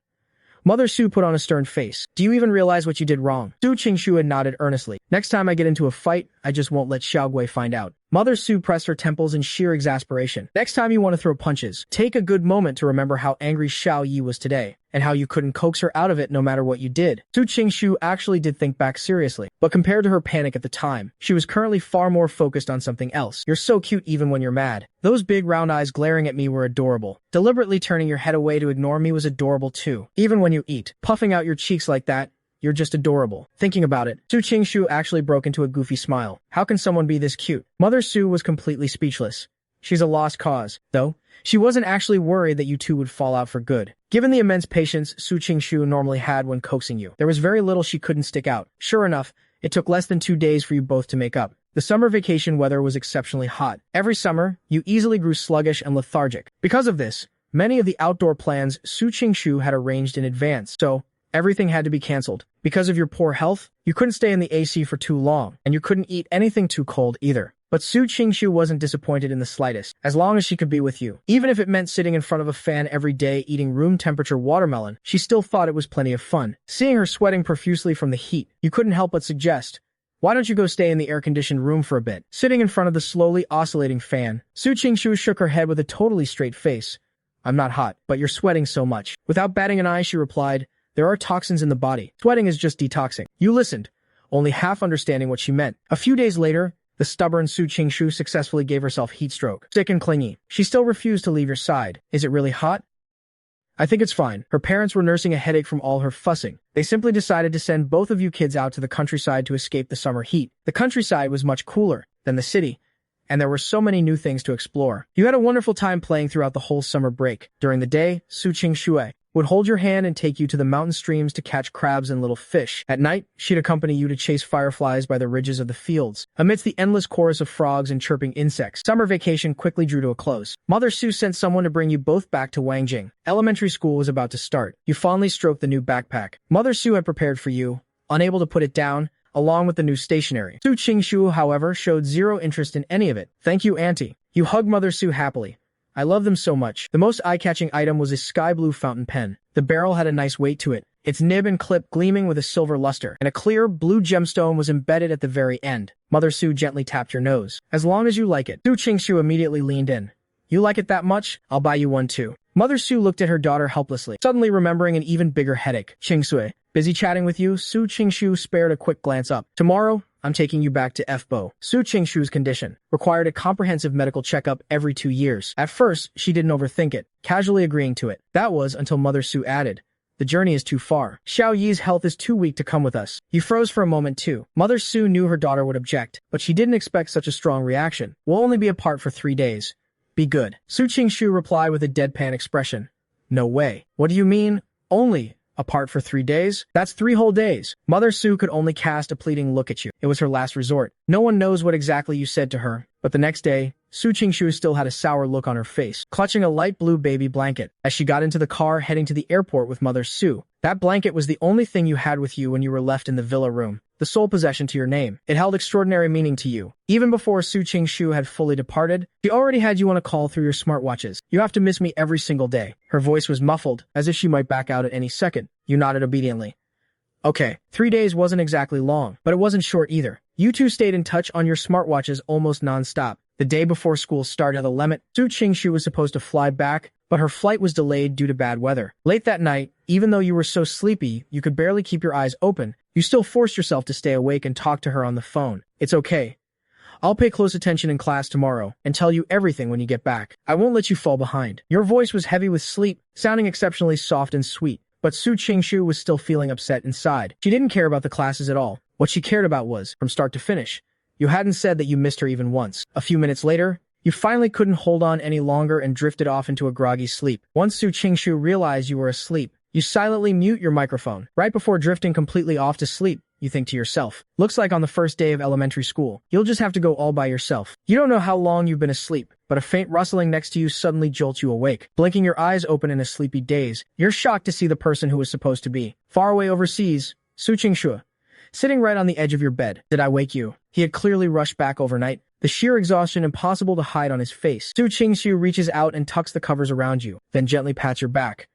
Mother Su put on a stern face. "Do you even realize what you did wrong?" Su Qingshu had nodded earnestly. "Next time I get into a fight, I just won't let Xiao Gui find out." Mother Su pressed her temples in sheer exasperation. "Next time you want to throw punches, take a good moment to remember how angry Xiao Yi was today, and how you couldn't coax her out of it no matter what you did." Su Qingshu actually did think back seriously, but compared to her panic at the time, she was currently far more focused on something else. "You're so cute even when you're mad. Those big round eyes glaring at me were adorable. Deliberately turning your head away to ignore me was adorable too. Even when you eat, puffing out your cheeks like that, you're just adorable." Thinking about it, Su Qingshu actually broke into a goofy smile. How can someone be this cute? Mother Su was completely speechless. She's a lost cause, though. She wasn't actually worried that you two would fall out for good. Given the immense patience Su Qingshu normally had when coaxing you, there was very little she couldn't stick out. Sure enough, it took less than 2 days for you both to make up. The summer vacation weather was exceptionally hot. Every summer, you easily grew sluggish and lethargic. Because of this, many of the outdoor plans Su Qingshu had arranged in advance, so everything had to be cancelled. Because of your poor health, you couldn't stay in the AC for too long, and you couldn't eat anything too cold either. But Su Qingshu wasn't disappointed in the slightest, as long as she could be with you. Even if it meant sitting in front of a fan every day eating room-temperature watermelon, she still thought it was plenty of fun. Seeing her sweating profusely from the heat, you couldn't help but suggest, "Why don't you go stay in the air-conditioned room for a bit?" Sitting in front of the slowly oscillating fan, Su Qingshu shook her head with a totally straight face. "I'm not hot, but you're sweating so much." Without batting an eye, she replied, "There are toxins in the body. Sweating is just detoxing." You listened, only half understanding what she meant. A few days later, the stubborn Su Qingshu successfully gave herself heat stroke. Sick and clingy, she still refused to leave your side. "Is it really hot?" "I think it's fine." Her parents were nursing a headache from all her fussing. They simply decided to send both of you kids out to the countryside to escape the summer heat. The countryside was much cooler than the city, and there were so many new things to explore. You had a wonderful time playing throughout the whole summer break. During the day, Su Qingshu would hold your hand and take you to the mountain streams to catch crabs and little fish. At night, she'd accompany you to chase fireflies by the ridges of the fields. Amidst the endless chorus of frogs and chirping insects, summer vacation quickly drew to a close. Mother Su sent someone to bring you both back to Wangjing. Elementary school was about to start. You fondly stroked the new backpack Mother Su had prepared for you, unable to put it down, along with the new stationery. Su Qingshu, however, showed zero interest in any of it. "Thank you, Auntie." You hugged Mother Su happily. "I love them so much." The most eye-catching item was a sky-blue fountain pen. The barrel had a nice weight to it, its nib and clip gleaming with a silver luster, and a clear, blue gemstone was embedded at the very end. Mother Su gently tapped your nose. "As long as you like it." Su Qingshu immediately leaned in. "You like it that much? I'll buy you one too." Mother Su looked at her daughter helplessly, suddenly remembering an even bigger headache. "Qingsui, busy chatting with you?" Su Qingshu spared a quick glance up. "Tomorrow, I'm taking you back to FBO. Su Qingshu's condition required a comprehensive medical checkup every 2 years. At first, she didn't overthink it, casually agreeing to it. That was until Mother Su added, "The journey is too far. Xiao Yi's health is too weak to come with us." You froze for a moment too. Mother Su knew her daughter would object, but she didn't expect such a strong reaction. "We'll only be apart for 3 days. Be good." Su Qingshu replied with a deadpan expression. "No way. What do you mean, only apart for 3 days? That's 3 whole days." Mother Su could only cast a pleading look at you. It was her last resort. "No one knows what exactly you said to her, But the next day, Su Qingshu still had a sour look on her face, clutching a light blue baby blanket. As she got into the car heading to the airport with Mother Su, that blanket was the only thing you had with you when you were left in the villa room, the sole possession to your name. It held extraordinary meaning to you. Even before Su Qingshu had fully departed, she already had you on a call through your smartwatches. You have to miss me every single day. Her voice was muffled, as if she might back out at any second. You nodded obediently. Okay, 3 days wasn't exactly long, but it wasn't short either. You two stayed in touch on your smartwatches almost non-stop. The day before school started the limit, Su Qingshu was supposed to fly back, but her flight was delayed due to bad weather. Late that night, even though you were so sleepy you could barely keep your eyes open, you still forced yourself to stay awake and talk to her on the phone. It's okay. I'll pay close attention in class tomorrow and tell you everything when you get back. I won't let you fall behind. Your voice was heavy with sleep, sounding exceptionally soft and sweet. But Su Qingshu was still feeling upset inside. She didn't care about the classes at all. What she cared about was, from start to finish, you hadn't said that you missed her even once. A few minutes later, you finally couldn't hold on any longer and drifted off into a groggy sleep. Once Su Qingshu realized you were asleep, you silently mute your microphone. Right before drifting completely off to sleep, you think to yourself, looks like on the first day of elementary school, you'll just have to go all by yourself. You don't know how long you've been asleep, but a faint rustling next to you suddenly jolts you awake. Blinking your eyes open in a sleepy daze, you're shocked to see the person who was supposed to be far away overseas, Su Qingshu, sitting right on the edge of your bed. Did I wake you? He had clearly rushed back overnight, the sheer exhaustion impossible to hide on his face. Su Qingshu reaches out and tucks the covers around you, then gently pats your back.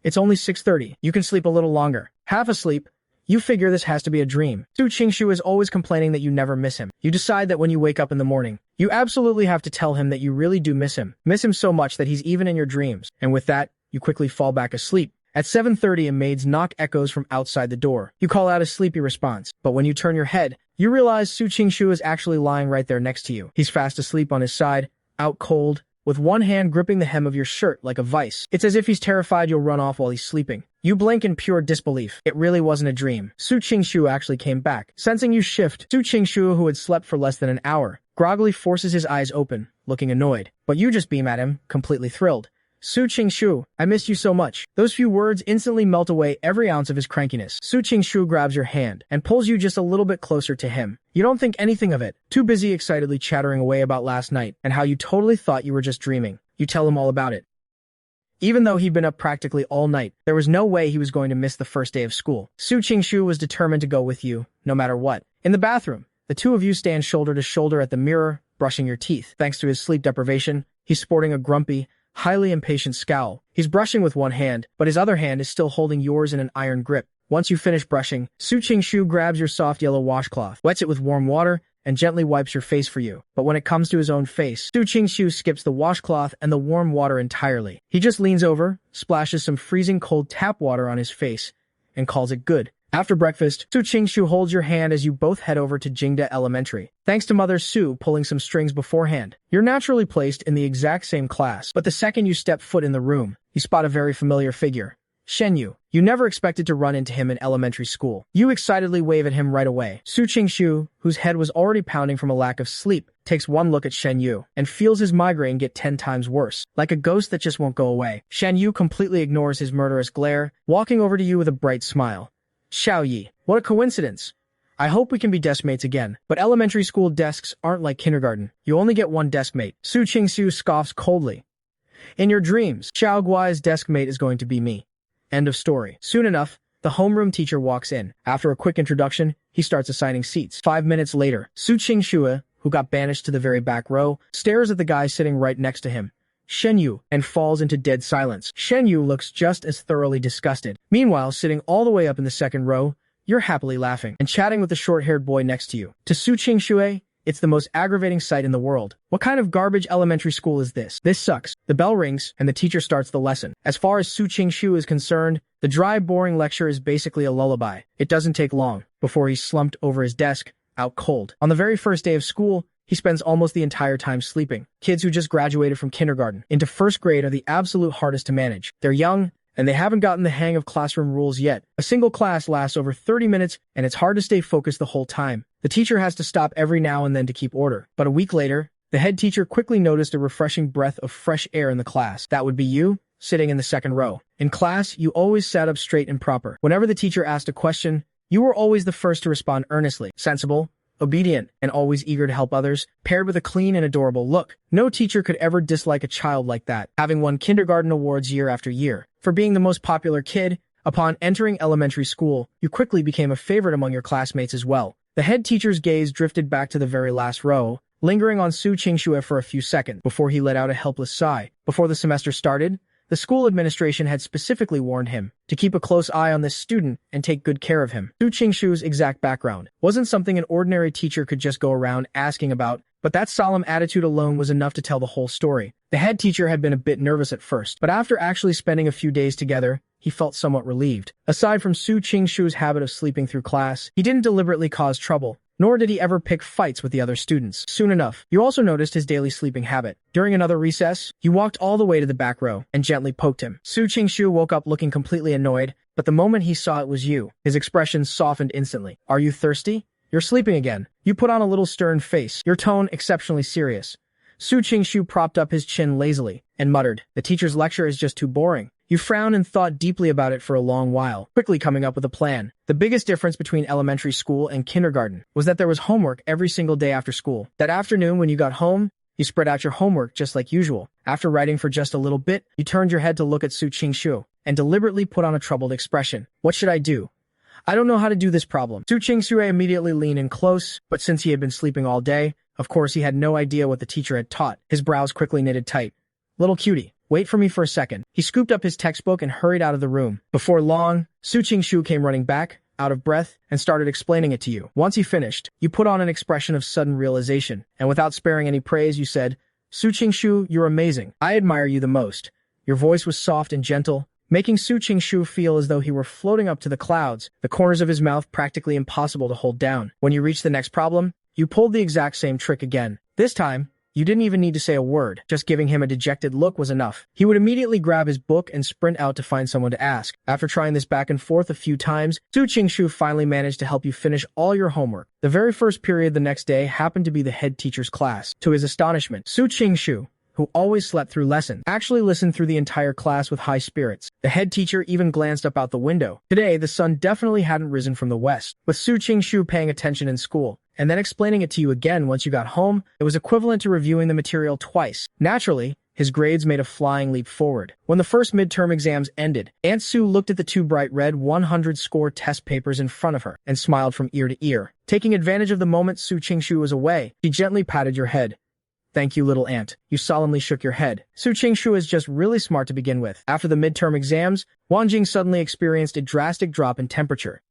It's only 6:30. You can sleep a little longer. Half asleep, you figure this has to be a dream. Su Qingshu is always complaining that you never miss him. You decide that when you wake up in the morning, you absolutely have to tell him that you really do miss him. Miss him so much that he's even in your dreams. And with that, you quickly fall back asleep. At 7:30, a maid's knock echoes from outside the door. You call out a sleepy response, but when you turn your head, you realize Su Qingshu is actually lying right there next to you. He's fast asleep on his side, out cold, with one hand gripping the hem of your shirt like a vice. It's as if he's terrified you'll run off while he's sleeping. You blink in pure disbelief. It really wasn't a dream. Su Qingshu actually came back. Sensing you shift, Su Qingshu, who had slept for less than an hour, groggily forces his eyes open, looking annoyed. But you just beam at him, completely thrilled. Su Qingshu, I missed you so much. Those few words instantly melt away every ounce of his crankiness. Su Qingshu grabs your hand and pulls you just a little bit closer to him. You don't think anything of it, too busy excitedly chattering away about last night and how you totally thought you were just dreaming. You tell him all about it. Even though he'd been up practically all night, there was no way he was going to miss the first day of school. Su Qingshu was determined to go with you, no matter what. In the bathroom, the two of you stand shoulder to shoulder at the mirror, brushing your teeth. Thanks to his sleep deprivation, he's sporting a grumpy, highly impatient scowl. He's brushing with one hand, but his other hand is still holding yours in an iron grip. Once you finish brushing, Su Qingshu grabs your soft yellow washcloth, wets it with warm water, and gently wipes your face for you. But when it comes to his own face, Su Qingshu skips the washcloth and the warm water entirely. He just leans over, splashes some freezing cold tap water on his face, and calls it good. After breakfast, Su Qingshu holds your hand as you both head over to Jingda Elementary. Thanks to Mother Su pulling some strings beforehand, you're naturally placed in the exact same class. But the second you step foot in the room, you spot a very familiar figure. Shenyu. You never expected to run into him in elementary school. You excitedly wave at him right away. Su Qingshu, whose head was already pounding from a lack of sleep, takes one look at Shenyu and feels his migraine get 10 times worse, like a ghost that just won't go away. Shenyu completely ignores his murderous glare, walking over to you with a bright smile. Xiao Yi, what a coincidence. I hope we can be desk mates again. But elementary school desks aren't like kindergarten. You only get one desk mate. Su Qingshu scoffs coldly. In your dreams, Xiao Guai's desk mate is going to be me. End of story. Soon enough, the homeroom teacher walks in. After a quick introduction, he starts assigning seats. 5 minutes later, Su Qingshu, who got banished to the very back row, stares at the guy sitting right next to him, Shenyu, and falls into dead silence. Shenyu looks just as thoroughly disgusted. Meanwhile, sitting all the way up in the second row, you're happily laughing and chatting with the short-haired boy next to you. To Su Qingshu, it's the most aggravating sight in the world. What kind of garbage elementary school is this? This sucks. The bell rings, and the teacher starts the lesson. As far as Su Qingshu is concerned, the dry, boring lecture is basically a lullaby. It doesn't take long before he's slumped over his desk, out cold. On the very first day of school, he spends almost the entire time sleeping. Kids who just graduated from kindergarten into first grade are the absolute hardest to manage. They're young, and they haven't gotten the hang of classroom rules yet. A single class lasts over 30 minutes, and it's hard to stay focused the whole time. The teacher has to stop every now and then to keep order. But a week later, the head teacher quickly noticed a refreshing breath of fresh air in the class. That would be you, sitting in the second row. In class, you always sat up straight and proper. Whenever the teacher asked a question, you were always the first to respond earnestly. Sensible, obedient, and always eager to help others, paired with a clean and adorable look. No teacher could ever dislike a child like that, having won kindergarten awards year after year. For being the most popular kid, upon entering elementary school, you quickly became a favorite among your classmates as well. The head teacher's gaze drifted back to the very last row, lingering on Su Qingxue for a few seconds before he let out a helpless sigh. Before the semester started, the school administration had specifically warned him to keep a close eye on this student and take good care of him. Su Qingshu's exact background wasn't something an ordinary teacher could just go around asking about, but that solemn attitude alone was enough to tell the whole story. The head teacher had been a bit nervous at first, but after actually spending a few days together, he felt somewhat relieved. Aside from Su Qingshu's habit of sleeping through class, he didn't deliberately cause trouble, nor did he ever pick fights with the other students. Soon enough, you also noticed his daily sleeping habit. During another recess, you walked all the way to the back row and gently poked him. Su Qingshu woke up looking completely annoyed, but the moment he saw it was you, his expression softened instantly. Are you thirsty? You're sleeping again. You put on a little stern face, your tone exceptionally serious. Su Qingshu propped up his chin lazily and muttered, the teacher's lecture is just too boring. You frowned and thought deeply about it for a long while, quickly coming up with a plan. The biggest difference between elementary school and kindergarten was that there was homework every single day after school. That afternoon when you got home, you spread out your homework just like usual. After writing for just a little bit, you turned your head to look at Su Qingshu and deliberately put on a troubled expression. What should I do? I don't know how to do this problem. Su Qingshu immediately leaned in close, but since he had been sleeping all day, of course he had no idea what the teacher had taught. His brows quickly knitted tight. Little cutie, wait for me for a second. He scooped up his textbook and hurried out of the room. Before long, Su Qingshu came running back, out of breath, and started explaining it to you. Once he finished, you put on an expression of sudden realization, and without sparing any praise, you said, Su Qingshu, you're amazing. I admire you the most. Your voice was soft and gentle, making Su Qingshu feel as though he were floating up to the clouds, the corners of his mouth practically impossible to hold down. When you reached the next problem, you pulled the exact same trick again. This time, you didn't even need to say a word. Just giving him a dejected look was enough. He would immediately grab his book and sprint out to find someone to ask. After trying this back and forth a few times, Su Qingshu finally managed to help you finish all your homework. The very first period the next day happened to be the head teacher's class. To his astonishment, Su Qingshu, who always slept through lessons, actually listened through the entire class with high spirits. The head teacher even glanced up out the window. Today, the sun definitely hadn't risen from the west. With Su Qingshu paying attention in school, and then explaining it to you again once you got home, it was equivalent to reviewing the material twice. Naturally, his grades made a flying leap forward. When the first midterm exams ended, Aunt Su looked at the two bright red 100-score test papers in front of her and smiled from ear to ear. Taking advantage of the moment Su Qingshu was away, she gently patted your head. Thank you, little aunt. You solemnly shook your head. Su Qingshu is just really smart to begin with. After the midterm exams, Wanjing suddenly experienced a drastic drop in temperature.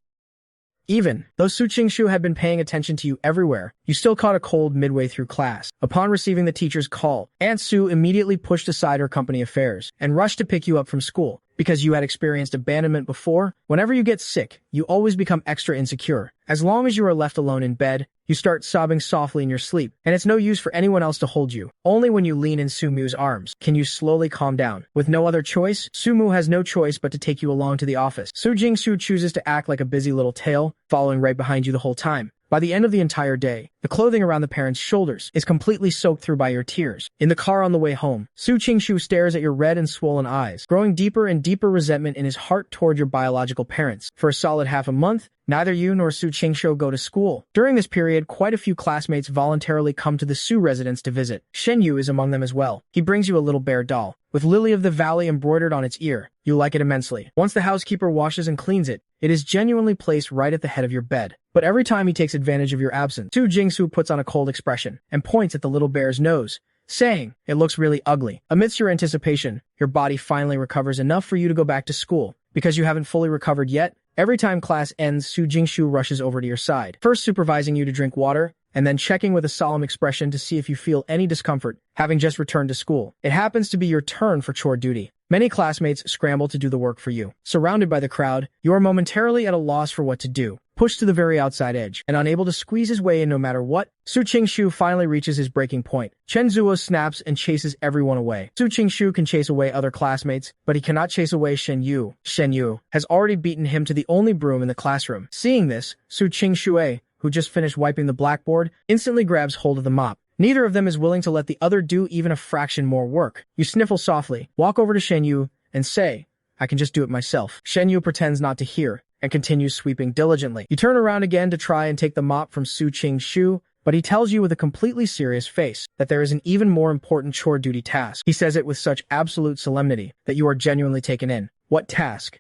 Even though Su Qingshu had been paying attention to you everywhere, you still caught a cold midway through class. Upon receiving the teacher's call, Aunt Su immediately pushed aside her company affairs and rushed to pick you up from school. Because you had experienced abandonment before, whenever you get sick, you always become extra insecure. As long as you are left alone in bed, you start sobbing softly in your sleep, and it's no use for anyone else to hold you. Only when you lean in Sumu's arms can you slowly calm down. With no other choice, Sumu has no choice but to take you along to the office. Su Jingsu chooses to act like a busy little tail, following right behind you the whole time. By the end of the entire day, the clothing around the parents' shoulders is completely soaked through by your tears. In the car on the way home, Su Qingshu stares at your red and swollen eyes, growing deeper and deeper resentment in his heart toward your biological parents. For a solid half a month, neither you nor Su Qingshu go to school. During this period, quite a few classmates voluntarily come to the Su residence to visit. Shen Yu is among them as well. He brings you a little bear doll, with Lily of the Valley embroidered on its ear. You like it immensely. Once the housekeeper washes and cleans it, it is genuinely placed right at the head of your bed. But every time he takes advantage of your absence, Su Jingsu puts on a cold expression and points at the little bear's nose, saying, it looks really ugly. Amidst your anticipation, your body finally recovers enough for you to go back to school. Because you haven't fully recovered yet, every time class ends, Su Jingshu rushes over to your side, first supervising you to drink water, and then checking with a solemn expression to see if you feel any discomfort, having just returned to school. It happens to be your turn for chore duty. Many classmates scramble to do the work for you. Surrounded by the crowd, you are momentarily at a loss for what to do. Pushed to the very outside edge, and unable to squeeze his way in no matter what, Su Qingshu finally reaches his breaking point. Chen Zuo snaps and chases everyone away. Su Qingshu can chase away other classmates, but he cannot chase away Shen Yu. Shen Yu has already beaten him to the only broom in the classroom. Seeing this, Su Qingshu, who just finished wiping the blackboard, instantly grabs hold of the mop. Neither of them is willing to let the other do even a fraction more work. You sniffle softly, walk over to Shen Yu, and say, I can just do it myself. Shen Yu pretends not to hear, and continues sweeping diligently. You turn around again to try and take the mop from Su Qing-shu, but he tells you with a completely serious face that there is an even more important chore duty task. He says it with such absolute solemnity that you are genuinely taken in. What task?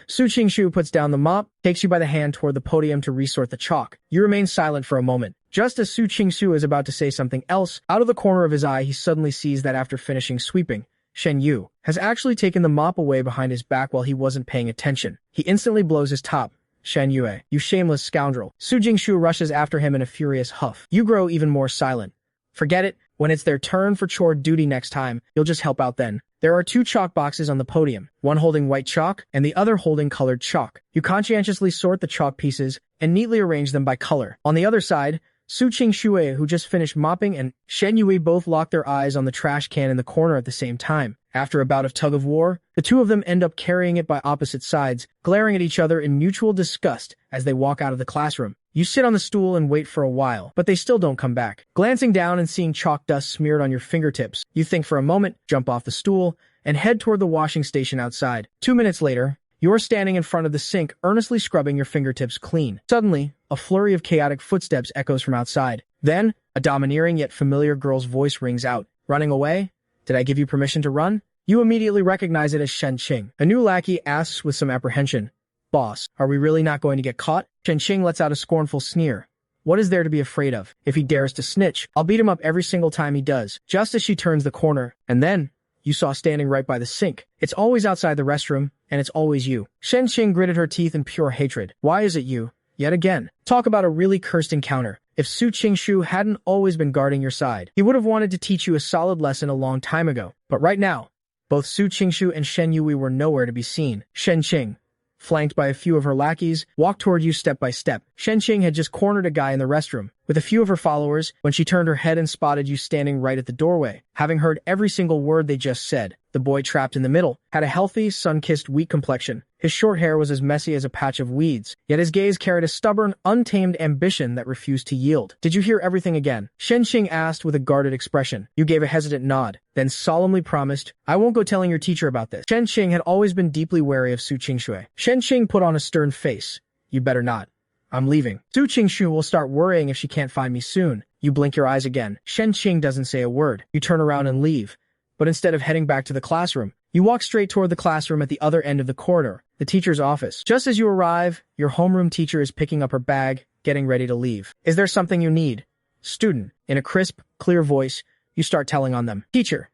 Su Qing-shu puts down the mop, takes you by the hand toward the podium to resort the chalk. You remain silent for a moment. Just as Su Qing-shu is about to say something else, out of the corner of his eye he suddenly sees that after finishing sweeping, Shen Yu has actually taken the mop away behind his back while he wasn't paying attention. He instantly blows his top. Shen Yue, you shameless scoundrel. Su Jingshu rushes after him in a furious huff. You grow even more silent. Forget it. When it's their turn for chore duty next time, you'll just help out then. There are 2 chalk boxes on the podium, one holding white chalk and the other holding colored chalk. You conscientiously sort the chalk pieces and neatly arrange them by color. On the other side, Su Qingxue, who just finished mopping, and Shen Yue both lock their eyes on the trash can in the corner at the same time. After a bout of tug-of-war, the 2 of them end up carrying it by opposite sides, glaring at each other in mutual disgust as they walk out of the classroom. You sit on the stool and wait for a while, but they still don't come back. Glancing down and seeing chalk dust smeared on your fingertips, you think for a moment, jump off the stool, and head toward the washing station outside. 2 minutes later, you're standing in front of the sink, earnestly scrubbing your fingertips clean. Suddenly, a flurry of chaotic footsteps echoes from outside. Then, a domineering yet familiar girl's voice rings out. Running away? Did I give you permission to run? You immediately recognize it as Shen Qing. A new lackey asks with some apprehension, Boss, are we really not going to get caught? Shen Qing lets out a scornful sneer. What is there to be afraid of? If he dares to snitch, I'll beat him up every single time he does. Just as she turns the corner, and then, you saw standing right by the sink. It's always outside the restroom, and it's always you. Shen Qing gritted her teeth in pure hatred. Why is it you? Yet again. Talk about a really cursed encounter. If Su Qingshu hadn't always been guarding your side, he would have wanted to teach you a solid lesson a long time ago. But right now, both Su Qingshu and Shen Yui were nowhere to be seen. Shen Qing, flanked by a few of her lackeys, walked toward you step by step. Shen Qing had just cornered a guy in the restroom with a few of her followers when she turned her head and spotted you standing right at the doorway. Having heard every single word they just said, the boy trapped in the middle had a healthy, sun-kissed, weak complexion. His short hair was as messy as a patch of weeds, yet his gaze carried a stubborn, untamed ambition that refused to yield. Did you hear everything again? Shen Qing asked with a guarded expression. You gave a hesitant nod, then solemnly promised, I won't go telling your teacher about this. Shen Qing had always been deeply wary of Su Qingshui. Shen Qing put on a stern face. You better not. I'm leaving. Su Qingshu will start worrying if she can't find me soon. You blink your eyes again. Shen Qing doesn't say a word. You turn around and leave. But instead of heading back to the classroom, you walk straight toward the classroom at the other end of the corridor, the teacher's office. Just as you arrive, your homeroom teacher is picking up her bag, getting ready to leave. Is there something you need? Student, in a crisp, clear voice, you start telling on them. Teacher.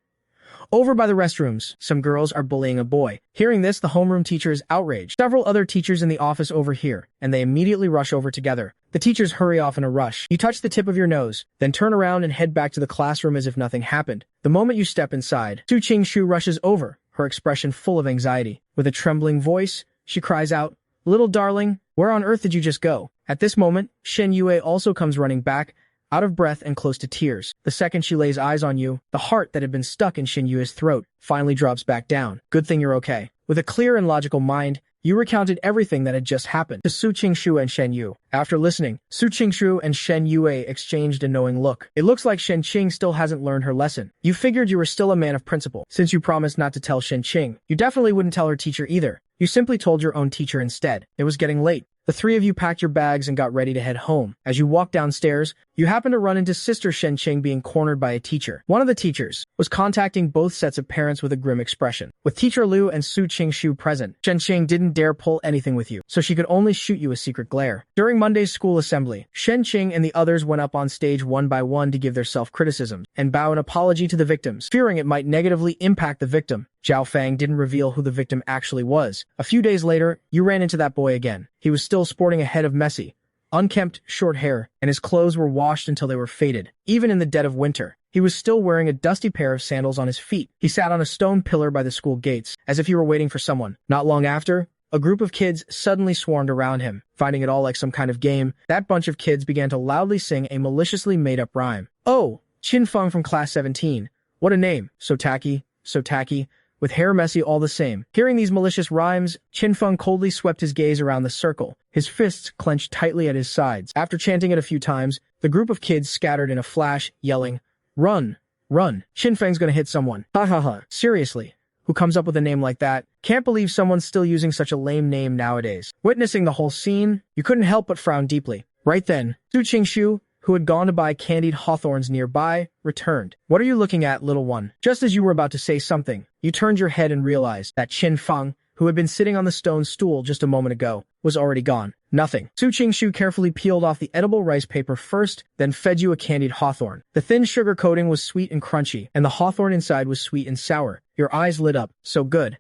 Over by the restrooms, some girls are bullying a boy. Hearing this, the homeroom teacher is outraged. Several other teachers in the office overhear, and they immediately rush over together. The teachers hurry off in a rush. You touch the tip of your nose, then turn around and head back to the classroom as if nothing happened. The moment you step inside, Su Qingshu rushes over, her expression full of anxiety. With a trembling voice, she cries out, Little darling, where on earth did you just go? At this moment, Shen Yue also comes running back, out of breath and close to tears. The second she lays eyes on you, the heart that had been stuck in Shen Yue's throat finally drops back down. Good thing you're okay. With a clear and logical mind, you recounted everything that had just happened to Su Qingshu and Shen Yu. After listening, Su Qingshu and Shen Yue exchanged a knowing look. It looks like Shen Qing still hasn't learned her lesson. You figured you were still a man of principle. Since you promised not to tell Shen Qing, you definitely wouldn't tell her teacher either. You simply told your own teacher instead. It was getting late. The 3 of you packed your bags and got ready to head home. As you walked downstairs, you happened to run into Sister Shen Qing being cornered by a teacher. One of the teachers was contacting both sets of parents with a grim expression. With Teacher Liu and Su Qingshu present, Shen Qing didn't dare pull anything with you, so she could only shoot you a secret glare. During Monday's school assembly, Shen Qing and the others went up on stage one by one to give their self-criticisms and bow an apology to the victims, fearing it might negatively impact the victim. Zhao Fang didn't reveal who the victim actually was. A few days later, you ran into that boy again. He was still sporting a head of messy, unkempt, short hair, and his clothes were washed until they were faded. Even in the dead of winter, he was still wearing a dusty pair of sandals on his feet. He sat on a stone pillar by the school gates, as if he were waiting for someone. Not long after, a group of kids suddenly swarmed around him. Finding it all like some kind of game, that bunch of kids began to loudly sing a maliciously made-up rhyme. Oh, Qin Feng from class 17. What a name. So tacky, with hair messy all the same. Hearing these malicious rhymes, Qin Feng coldly swept his gaze around the circle, his fists clenched tightly at his sides. After chanting it a few times, the group of kids scattered in a flash, yelling, Run! Run! Qin Feng's gonna hit someone. Ha ha ha. Seriously. Who comes up with a name like that? Can't believe someone's still using such a lame name nowadays. Witnessing the whole scene, you couldn't help but frown deeply. Right then, Su Qingshu, who had gone to buy candied hawthorns nearby, returned. "What are you looking at, little one?" Just as you were about to say something, you turned your head and realized that Qin Feng, who had been sitting on the stone stool just a moment ago, was already gone. Nothing. Su Qingshu carefully peeled off the edible rice paper first, then fed you a candied hawthorn. The thin sugar coating was sweet and crunchy, and the hawthorn inside was sweet and sour. Your eyes lit up. So good.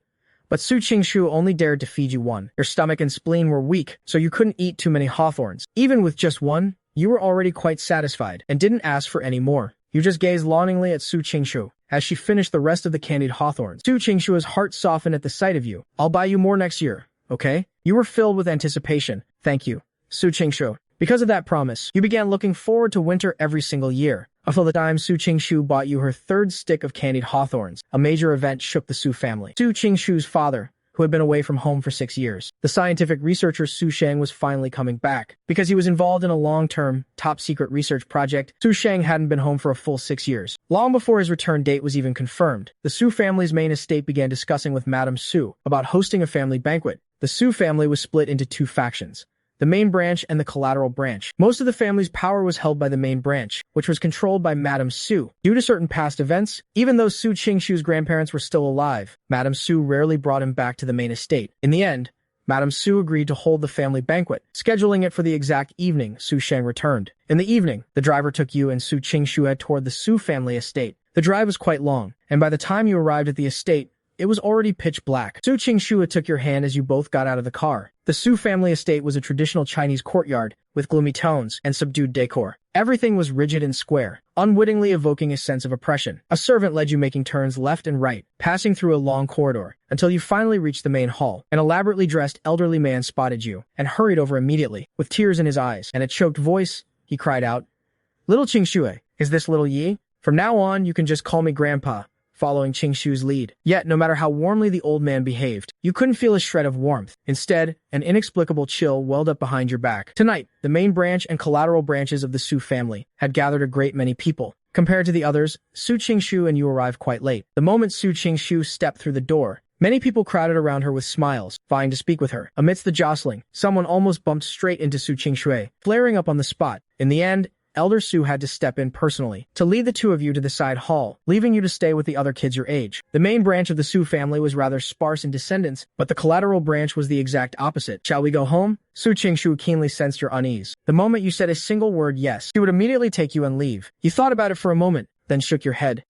But Su Qingshu only dared to feed you one. Your stomach and spleen were weak, so you couldn't eat too many hawthorns. Even with just one, you were already quite satisfied, and didn't ask for any more. You just gazed longingly at Su Qingshu as she finished the rest of the candied hawthorns. Su Qingshu's heart softened at the sight of you. "I'll buy you more next year, okay?" You were filled with anticipation. "Thank you, Su Qingshu." Because of that promise, you began looking forward to winter every single year, until the time Su Qingshu bought you her third stick of candied hawthorns. A major event shook the Su family. Su Qingshu's father, who had been away from home for 6 years. The scientific researcher Su Shang was finally coming back. Because he was involved in a long-term, top-secret research project, Su Shang hadn't been home for a full 6 years. Long before his return date was even confirmed, the Su family's main estate began discussing with Madame Su about hosting a family banquet. The Su family was split into two factions: the main branch and the collateral branch. Most of the family's power was held by the main branch, which was controlled by Madame Su. Due to certain past events, even though Su Qingshu's grandparents were still alive, Madame Su rarely brought him back to the main estate. In the end, Madame Su agreed to hold the family banquet, scheduling it for the exact evening Su Shang returned. In the evening, the driver took you and Su Qingshu toward the Su family estate. The drive was quite long, and by the time you arrived at the estate, it was already pitch black. Su Qingshu took your hand as you both got out of the car. The Su family estate was a traditional Chinese courtyard, with gloomy tones and subdued decor. Everything was rigid and square, unwittingly evoking a sense of oppression. A servant led you making turns left and right, passing through a long corridor, until you finally reached the main hall. An elaborately dressed elderly man spotted you, and hurried over immediately. With tears in his eyes and a choked voice, he cried out, "Little Qingshu, is this little Yi? From now on, you can just call me Grandpa." Following Qingshu's lead. Yet, no matter how warmly the old man behaved, you couldn't feel a shred of warmth. Instead, an inexplicable chill welled up behind your back. Tonight, the main branch and collateral branches of the Su family had gathered a great many people. Compared to the others, Su Qingshu and you arrived quite late. The moment Su Qingshu stepped through the door, many people crowded around her with smiles, vying to speak with her. Amidst the jostling, someone almost bumped straight into Su Qingshu, flaring up on the spot. In the end, Elder Su had to step in personally to lead the two of you to the side hall, leaving you to stay with the other kids your age. The main branch of the Su family was rather sparse in descendants, but the collateral branch was the exact opposite. "Shall we go home?" Su Qingshu keenly sensed your unease. The moment you said a single word yes, she would immediately take you and leave. You thought about it for a moment, then shook your head.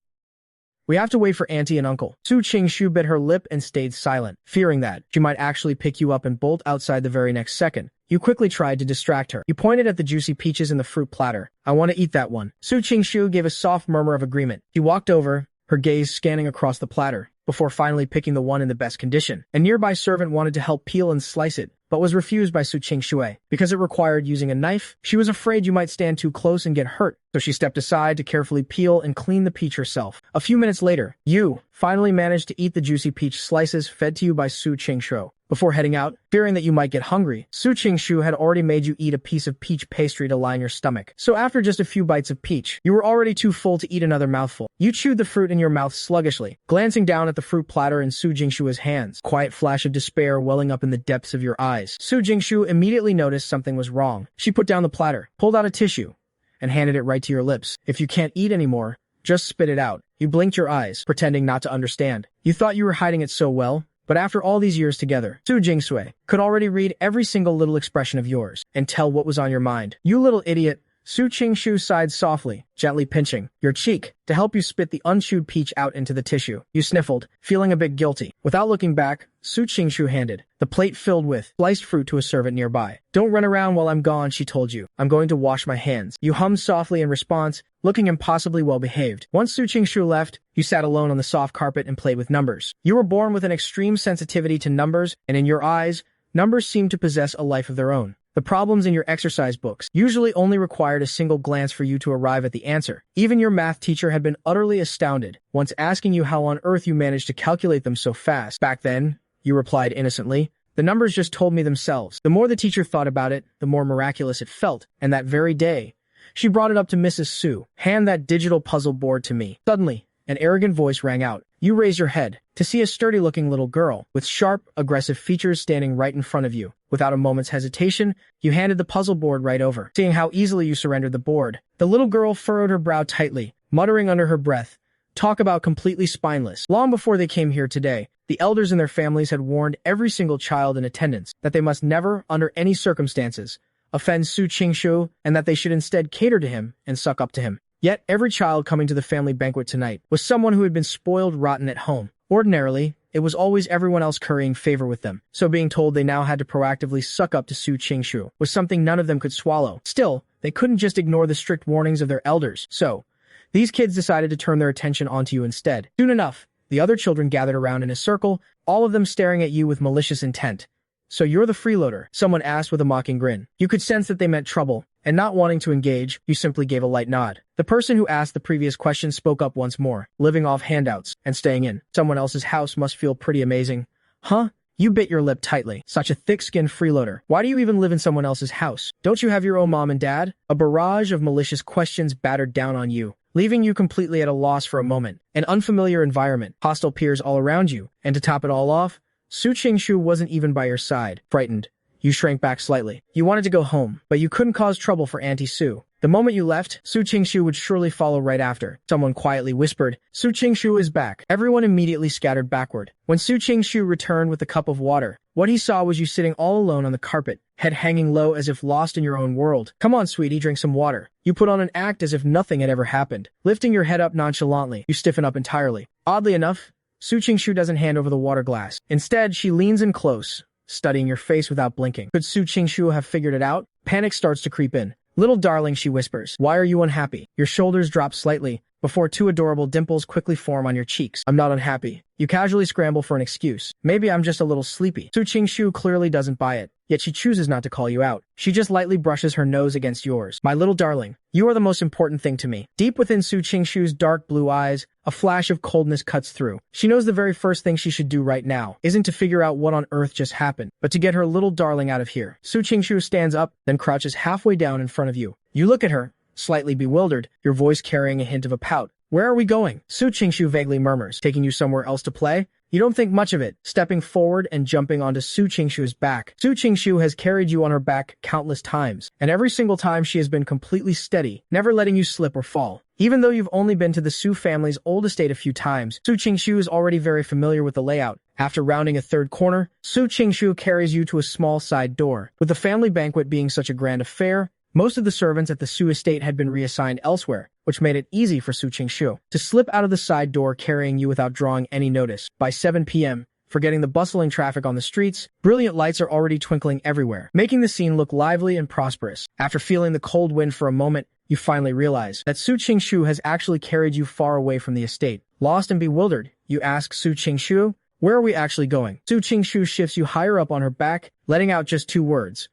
"We have to wait for Auntie and Uncle." Su Qingshu bit her lip and stayed silent, fearing that she might actually pick you up and bolt outside the very next second. You quickly tried to distract her. You pointed at the juicy peaches in the fruit platter. "I want to eat that one." Su Qingshu gave a soft murmur of agreement. She walked over, her gaze scanning across the platter, before finally picking the one in the best condition. A nearby servant wanted to help peel and slice it, but was refused by Su Qingshu. Because it required using a knife, she was afraid you might stand too close and get hurt, so she stepped aside to carefully peel and clean the peach herself. A few minutes later, you finally managed to eat the juicy peach slices fed to you by Su Qingshu. Before heading out, fearing that you might get hungry, Su Qingshu had already made you eat a piece of peach pastry to line your stomach. So after just a few bites of peach, you were already too full to eat another mouthful. You chewed the fruit in your mouth sluggishly, glancing down at the fruit platter in Su Jingshu's hands, quiet flash of despair welling up in the depths of your eyes. Su Jingshu immediately noticed something was wrong. She put down the platter, pulled out a tissue, and handed it right to your lips. "If you can't eat anymore, just spit it out." You blinked your eyes, pretending not to understand. You thought you were hiding it so well, but after all these years together, Su Jingsui could already read every single little expression of yours and tell what was on your mind. "You little idiot." Su Qingshu sighed softly, gently pinching your cheek to help you spit the unchewed peach out into the tissue. You sniffled, feeling a bit guilty. Without looking back, Su Qingshu handed the plate filled with sliced fruit to a servant nearby. "Don't run around while I'm gone," she told you. "I'm going to wash my hands." You hummed softly in response, looking impossibly well behaved. Once Su Qingshu left, you sat alone on the soft carpet and played with numbers. You were born with an extreme sensitivity to numbers, and in your eyes, numbers seemed to possess a life of their own. The problems in your exercise books usually only required a single glance for you to arrive at the answer. Even your math teacher had been utterly astounded, once asking you how on earth you managed to calculate them so fast. "Back then," you replied innocently, "the numbers just told me themselves." The more the teacher thought about it, the more miraculous it felt, and that very day, she brought it up to Mrs. Su. "Hand that digital puzzle board to me." Suddenly, An arrogant voice rang out. You raise your head to see a sturdy-looking little girl with sharp, aggressive features standing right in front of you. Without a moment's hesitation, you handed the puzzle board right over. Seeing how easily you surrendered the board, the little girl furrowed her brow tightly, muttering under her breath, "Talk about completely spineless." Long before they came here today, the elders in their families had warned every single child in attendance that they must never, under any circumstances, offend Su Qingshu, and that they should instead cater to him and suck up to him. Yet every child coming to the family banquet tonight was someone who had been spoiled rotten at home. Ordinarily, it was always everyone else currying favor with them, so being told they now had to proactively suck up to Su Qingshu was something none of them could swallow. Still, they couldn't just ignore the strict warnings of their elders, so these kids decided to turn their attention onto you instead. Soon enough, the other children gathered around in a circle, all of them staring at you with malicious intent. "So you're the freeloader?" someone asked with a mocking grin. You could sense that they meant trouble, and not wanting to engage, you simply gave a light nod. The person who asked the previous question spoke up once more, living off handouts and staying in someone else's house must feel pretty amazing. Huh? You bit your lip tightly. Such a thick-skinned freeloader. Why do you even live in someone else's house? Don't you have your own mom and dad? A barrage of malicious questions battered down on you, leaving you completely at a loss for a moment. An unfamiliar environment, hostile peers all around you, and to top it all off, Su Qingshu wasn't even by your side. Frightened, you shrank back slightly. You wanted to go home, but you couldn't cause trouble for Auntie Su. The moment you left, Su Qingshu would surely follow right after. Someone quietly whispered, "Su Qingshu is back." Everyone immediately scattered backward. When Su Qingshu returned with a cup of water, what he saw was you sitting all alone on the carpet, head hanging low as if lost in your own world. "Come on, sweetie, drink some water." You put on an act as if nothing had ever happened. Lifting your head up nonchalantly, you stiffen up entirely. Oddly enough, Su Qingshu doesn't hand over the water glass. Instead, she leans in close, studying your face without blinking. Could Su Qingshu have figured it out? Panic starts to creep in. "Little darling," she whispers, "why are you unhappy?" Your shoulders drop slightly, before two adorable dimples quickly form on your cheeks. "I'm not unhappy." You casually scramble for an excuse. "Maybe I'm just a little sleepy." Su Qingshu clearly doesn't buy it, yet she chooses not to call you out. She just lightly brushes her nose against yours. "My little darling, you are the most important thing to me." Deep within Su Qingshu's dark blue eyes, a flash of coldness cuts through. She knows the very first thing she should do right now isn't to figure out what on earth just happened, but to get her little darling out of here. Su Qingshu stands up, then crouches halfway down in front of you. You look at her, slightly bewildered, your voice carrying a hint of a pout. "Where are we going?" Su Qingshu vaguely murmurs. "Taking you somewhere else to play?" You don't think much of it, stepping forward and jumping onto Su Qingshu's back. Su Qingshu has carried you on her back countless times, and every single time she has been completely steady, never letting you slip or fall. Even though you've only been to the Su family's old estate a few times, Su Qingshu is already very familiar with the layout. After rounding a third corner, Su Qingshu carries you to a small side door. With the family banquet being such a grand affair, most of the servants at the Su estate had been reassigned elsewhere, which made it easy for Su Qingshu to slip out of the side door carrying you without drawing any notice. By 7 p.m., forgetting the bustling traffic on the streets, brilliant lights are already twinkling everywhere, making the scene look lively and prosperous. After feeling the cold wind for a moment, you finally realize that Su Qingshu has actually carried you far away from the estate. Lost and bewildered, you ask Su Qingshu, "Where are we actually going?" Su Qingshu shifts you higher up on her back, letting out just 2 words.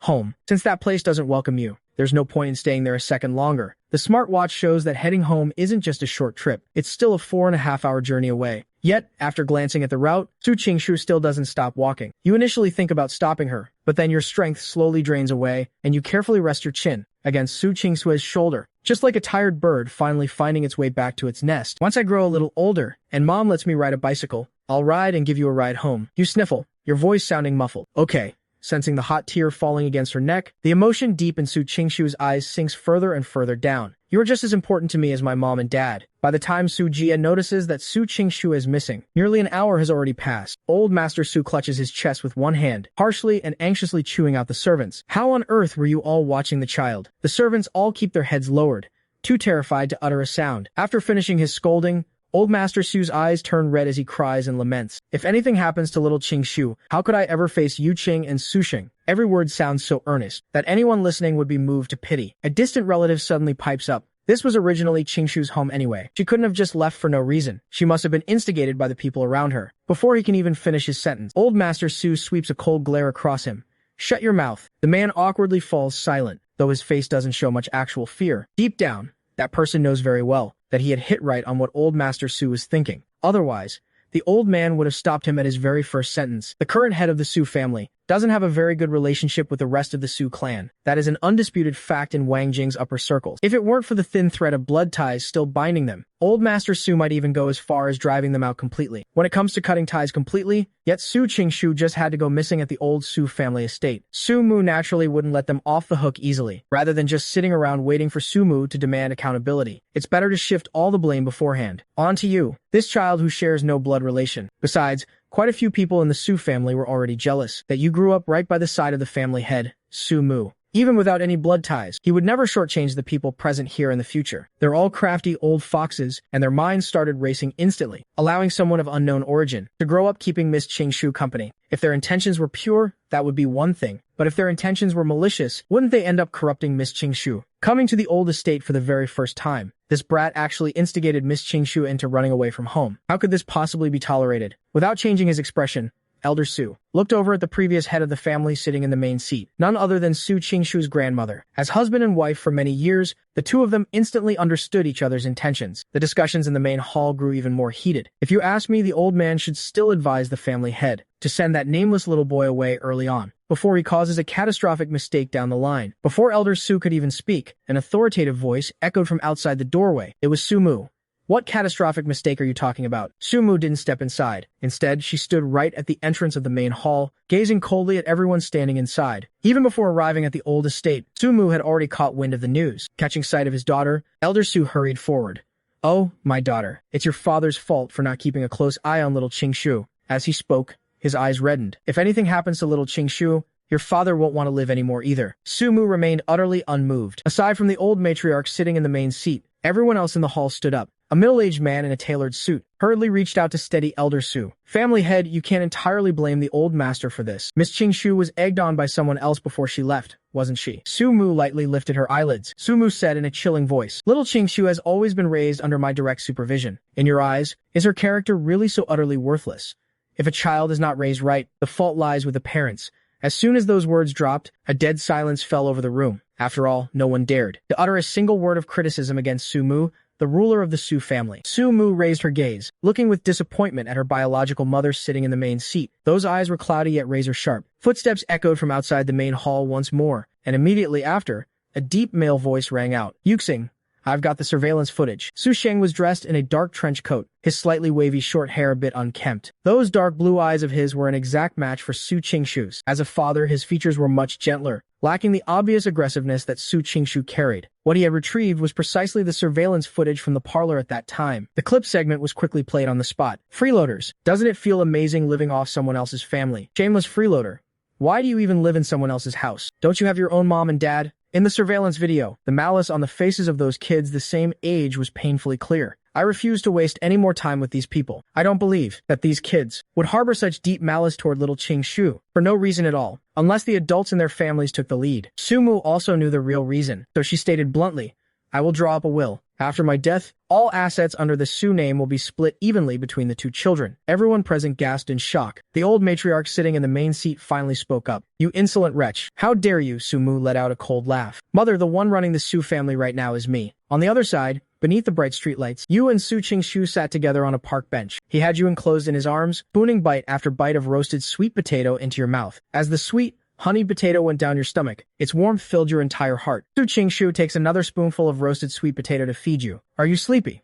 "Home." Since that place doesn't welcome you, there's no point in staying there a second longer. The smartwatch shows that heading home isn't just a short trip, it's still a 4.5-hour journey away. Yet, after glancing at the route, Su Qingshu still doesn't stop walking. You initially think about stopping her, but then your strength slowly drains away, and you carefully rest your chin against Su Qingshu's shoulder, just like a tired bird finally finding its way back to its nest. "Once I grow a little older, and Mom lets me ride a bicycle, I'll ride and give you a ride home." You sniffle, your voice sounding muffled. "Okay." Sensing the hot tear falling against her neck, the emotion deep in Su Qingshu's eyes sinks further and further down. "You are just as important to me as my mom and dad." By the time Su Jia notices that Su Qingshu is missing, nearly an hour has already passed. Old Master Su clutches his chest with one hand, harshly and anxiously chewing out the servants. "How on earth were you all watching the child?" The servants all keep their heads lowered, too terrified to utter a sound. After finishing his scolding, Old Master Su's eyes turn red as he cries and laments. "If anything happens to little Qingshu, how could I ever face Yu Qing and Su Xing?" Every word sounds so earnest that anyone listening would be moved to pity. A distant relative suddenly pipes up. This was originally Qingshu's home anyway. She couldn't have just left for no reason. She must have been instigated by the people around her. Before he can even finish his sentence, Old Master Su sweeps a cold glare across him. "Shut your mouth." The man awkwardly falls silent, though his face doesn't show much actual fear. Deep down, that person knows very well that he had hit right on what Old Master Su was thinking. Otherwise, the old man would have stopped him at his very first sentence. The current head of the Su family doesn't have a very good relationship with the rest of the Su clan. That is an undisputed fact in Wang Jing's upper circles. If it weren't for the thin thread of blood ties still binding them, Old Master Su might even go as far as driving them out completely. When it comes to cutting ties completely, yet Su Qingshu just had to go missing at the old Su family estate. Su Mu naturally wouldn't let them off the hook easily. Rather than just sitting around waiting for Su Mu to demand accountability, it's better to shift all the blame beforehand. On to you, this child who shares no blood relation. Besides, quite a few people in the Su family were already jealous that you grew up right by the side of the family head, Su Mu. Even without any blood ties, he would never shortchange the people present here in the future. They're all crafty old foxes, and their minds started racing instantly, allowing someone of unknown origin to grow up keeping Miss Qingshu company. If their intentions were pure, that would be one thing. But if their intentions were malicious, wouldn't they end up corrupting Miss Qingshu? Coming to the old estate for the very first time, this brat actually instigated Miss Qingshu into running away from home. How could this possibly be tolerated? Without changing his expression, Elder Su looked over at the previous head of the family sitting in the main seat, none other than Su Qingshu's grandmother. As husband and wife for many years, the two of them instantly understood each other's intentions. The discussions in the main hall grew even more heated. If you ask me, the old man should still advise the family head to send that nameless little boy away early on, before he causes a catastrophic mistake down the line. Before Elder Su could even speak, an authoritative voice echoed from outside the doorway. It was Su Mu. What catastrophic mistake are you talking about? Su Mu didn't step inside. Instead, she stood right at the entrance of the main hall, gazing coldly at everyone standing inside. Even before arriving at the old estate, Su Mu had already caught wind of the news. Catching sight of his daughter, Elder Su hurried forward. "Oh, my daughter, it's your father's fault for not keeping a close eye on little Qingshu." As he spoke, his eyes reddened. "If anything happens to little Qingshu, your father won't want to live anymore either." Su Mu remained utterly unmoved. Aside from the old matriarch sitting in the main seat, everyone else in the hall stood up. A middle-aged man in a tailored suit hurriedly reached out to steady Elder Su. "Family head, you can't entirely blame the old master for this. Miss Qingshu was egged on by someone else before she left, wasn't she?" Su Mu lightly lifted her eyelids. Su Mu said in a chilling voice, "Little Qingshu has always been raised under my direct supervision. In your eyes, is her character really so utterly worthless? If a child is not raised right, the fault lies with the parents." As soon as those words dropped, a dead silence fell over the room. After all, no one dared to utter a single word of criticism against Su Mu, the ruler of the Su family. Su Mu raised her gaze, looking with disappointment at her biological mother sitting in the main seat. Those eyes were cloudy yet razor-sharp. Footsteps echoed from outside the main hall once more, and immediately after, a deep male voice rang out. "Yuxing, I've got the surveillance footage." Su Sheng was dressed in a dark trench coat, his slightly wavy short hair a bit unkempt. Those dark blue eyes of his were an exact match for Su Qingshu's. As a father, his features were much gentler, lacking the obvious aggressiveness that Su Qingshu carried. What he had retrieved was precisely the surveillance footage from the parlor at that time. The clip segment was quickly played on the spot. "Freeloaders, doesn't it feel amazing living off someone else's family? Shameless freeloader. Why do you even live in someone else's house? Don't you have your own mom and dad?" In the surveillance video, the malice on the faces of those kids the same age was painfully clear. "I refuse to waste any more time with these people. I don't believe that these kids would harbor such deep malice toward little Qingshu for no reason at all, unless the adults in their families took the lead." Su Mu also knew the real reason, so she stated bluntly, "I will draw up a will. After my death, all assets under the Su name will be split evenly between the two children." Everyone present gasped in shock. The old matriarch sitting in the main seat finally spoke up. "You insolent wretch. How dare you?" Su Mu let out a cold laugh. "Mother, the one running the Su family right now is me." On the other side, beneath the bright streetlights, you and Su Qingshu sat together on a park bench. He had you enclosed in his arms, spooning bite after bite of roasted sweet potato into your mouth. As the sweet, honeyed potato went down your stomach, its warmth filled your entire heart. Su Qingshu takes another spoonful of roasted sweet potato to feed you. "Are you sleepy?"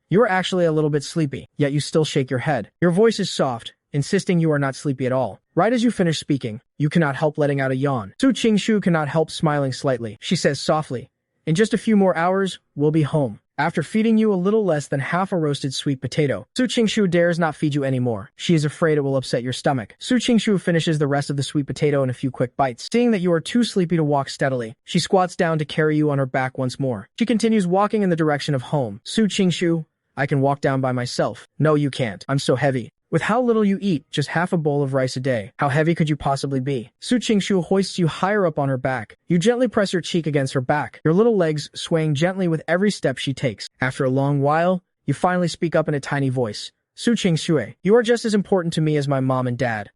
You are actually a little bit sleepy, yet you still shake your head. Your voice is soft, insisting you are not sleepy at all. Right as you finish speaking, you cannot help letting out a yawn. Su Qingshu cannot help smiling slightly. She says softly, "In just a few more hours, we'll be home." After feeding you a little less than half a roasted sweet potato, Su Qingshu dares not feed you anymore. She is afraid it will upset your stomach. Su Qingshu finishes the rest of the sweet potato in a few quick bites. Seeing that you are too sleepy to walk steadily, she squats down to carry you on her back once more. She continues walking in the direction of home. "Su Qingshu, I can walk down by myself." "No, you can't. I'm so heavy." "With how little you eat, just half a bowl of rice a day, how heavy could you possibly be?" Su Qingshu hoists you higher up on her back. You gently press your cheek against her back, your little legs swaying gently with every step she takes. After a long while, you finally speak up in a tiny voice. "Su Qingshu, you are just as important to me as my mom and dad."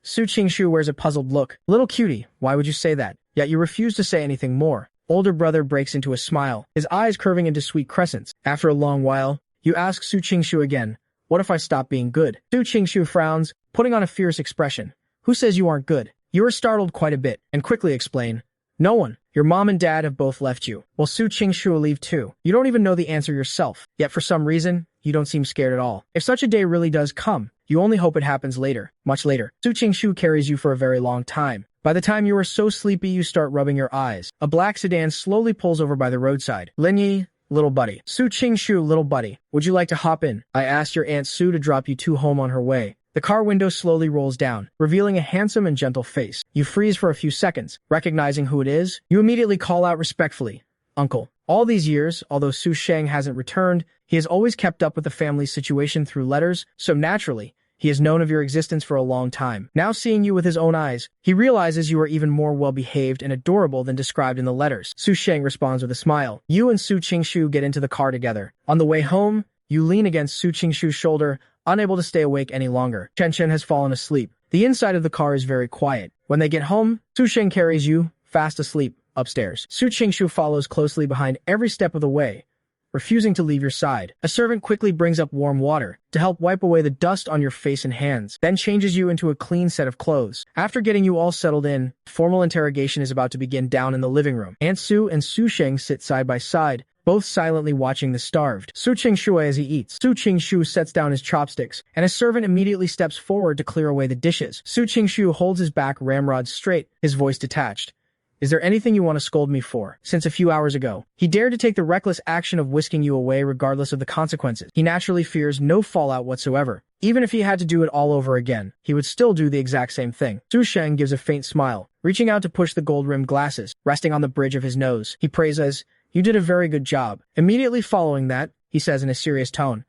Su Qingshu wears a puzzled look. "Little cutie, why would you say that?" Yet you refuse to say anything more. Older brother breaks into a smile, his eyes curving into sweet crescents. After a long while, you ask Su Qingshu again, "What if I stop being good?" Su Qingshu frowns, putting on a fierce expression. "Who says you aren't good?" You are startled quite a bit, and quickly explain, "No one." Your mom and dad have both left you. Well, Su Qingshu will leave too. You don't even know the answer yourself. Yet for some reason, you don't seem scared at all. If such a day really does come, you only hope it happens later, much later. Su Qingshu carries you for a very long time. By the time you are so sleepy you start rubbing your eyes. A black sedan slowly pulls over by the roadside. Lin Yi, little buddy. Su Qingshu, little buddy. Would you like to hop in? I asked your Aunt Su to drop you two home on her way. The car window slowly rolls down, revealing a handsome and gentle face. You freeze for a few seconds, recognizing who it is. You immediately call out respectfully, Uncle. All these years, although Su Sheng hasn't returned, he has always kept up with the family's situation through letters, so naturally, he has known of your existence for a long time. Now seeing you with his own eyes, he realizes you are even more well-behaved and adorable than described in the letters. Su Sheng responds with a smile. You and Su Qingshu get into the car together. On the way home, you lean against Su Qingshu's shoulder, unable to stay awake any longer. Chen Chen has fallen asleep. The inside of the car is very quiet. When they get home, Su Sheng carries you, fast asleep, upstairs. Su Qingshu follows closely behind every step of the way, refusing to leave your side. A servant quickly brings up warm water to help wipe away the dust on your face and hands, then changes you into a clean set of clothes. After getting you all settled in, formal interrogation is about to begin down in the living room. Aunt Su and Su Sheng sit side by side, both silently watching the starved Su Qingshu as he eats. Su Qingshu sets down his chopsticks, and a servant immediately steps forward to clear away the dishes. Su Qingshu holds his back ramrod straight, his voice detached. Is there anything you want to scold me for? Since a few hours ago, he dared to take the reckless action of whisking you away regardless of the consequences. He naturally fears no fallout whatsoever. Even if he had to do it all over again, he would still do the exact same thing. Su Sheng gives a faint smile, reaching out to push the gold-rimmed glasses, resting on the bridge of his nose. He praises, "You did a very good job." Immediately following that, he says in a serious tone,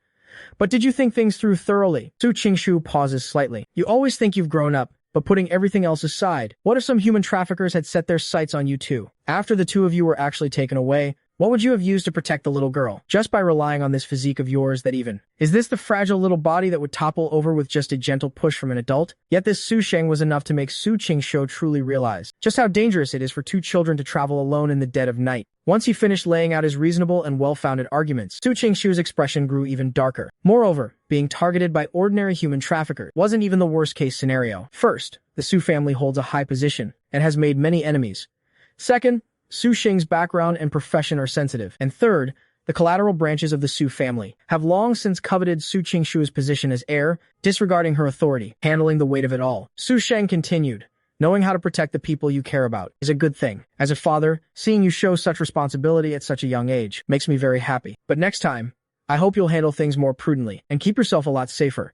"But did you think things through thoroughly?" Su Qingshu pauses slightly. "You always think you've grown up, but putting everything else aside, what if some human traffickers had set their sights on you too? After the two of you were actually taken away, what would you have used to protect the little girl? Just by relying on this physique of yours that even... Is this the fragile little body that would topple over with just a gentle push from an adult?" Yet this Su Sheng was enough to make Su Qingshu truly realize just how dangerous it is for two children to travel alone in the dead of night. Once he finished laying out his reasonable and well-founded arguments, Su Qingshu's expression grew even darker. Moreover, being targeted by ordinary human traffickers wasn't even the worst-case scenario. First, the Su family holds a high position and has made many enemies. Second, Su Sheng's background and profession are sensitive. And third, the collateral branches of the Su family have long since coveted Su Qingshu's position as heir, disregarding her authority, handling the weight of it all. Su Sheng continued, "Knowing how to protect the people you care about is a good thing. As a father, seeing you show such responsibility at such a young age makes me very happy. But next time, I hope you'll handle things more prudently and keep yourself a lot safer."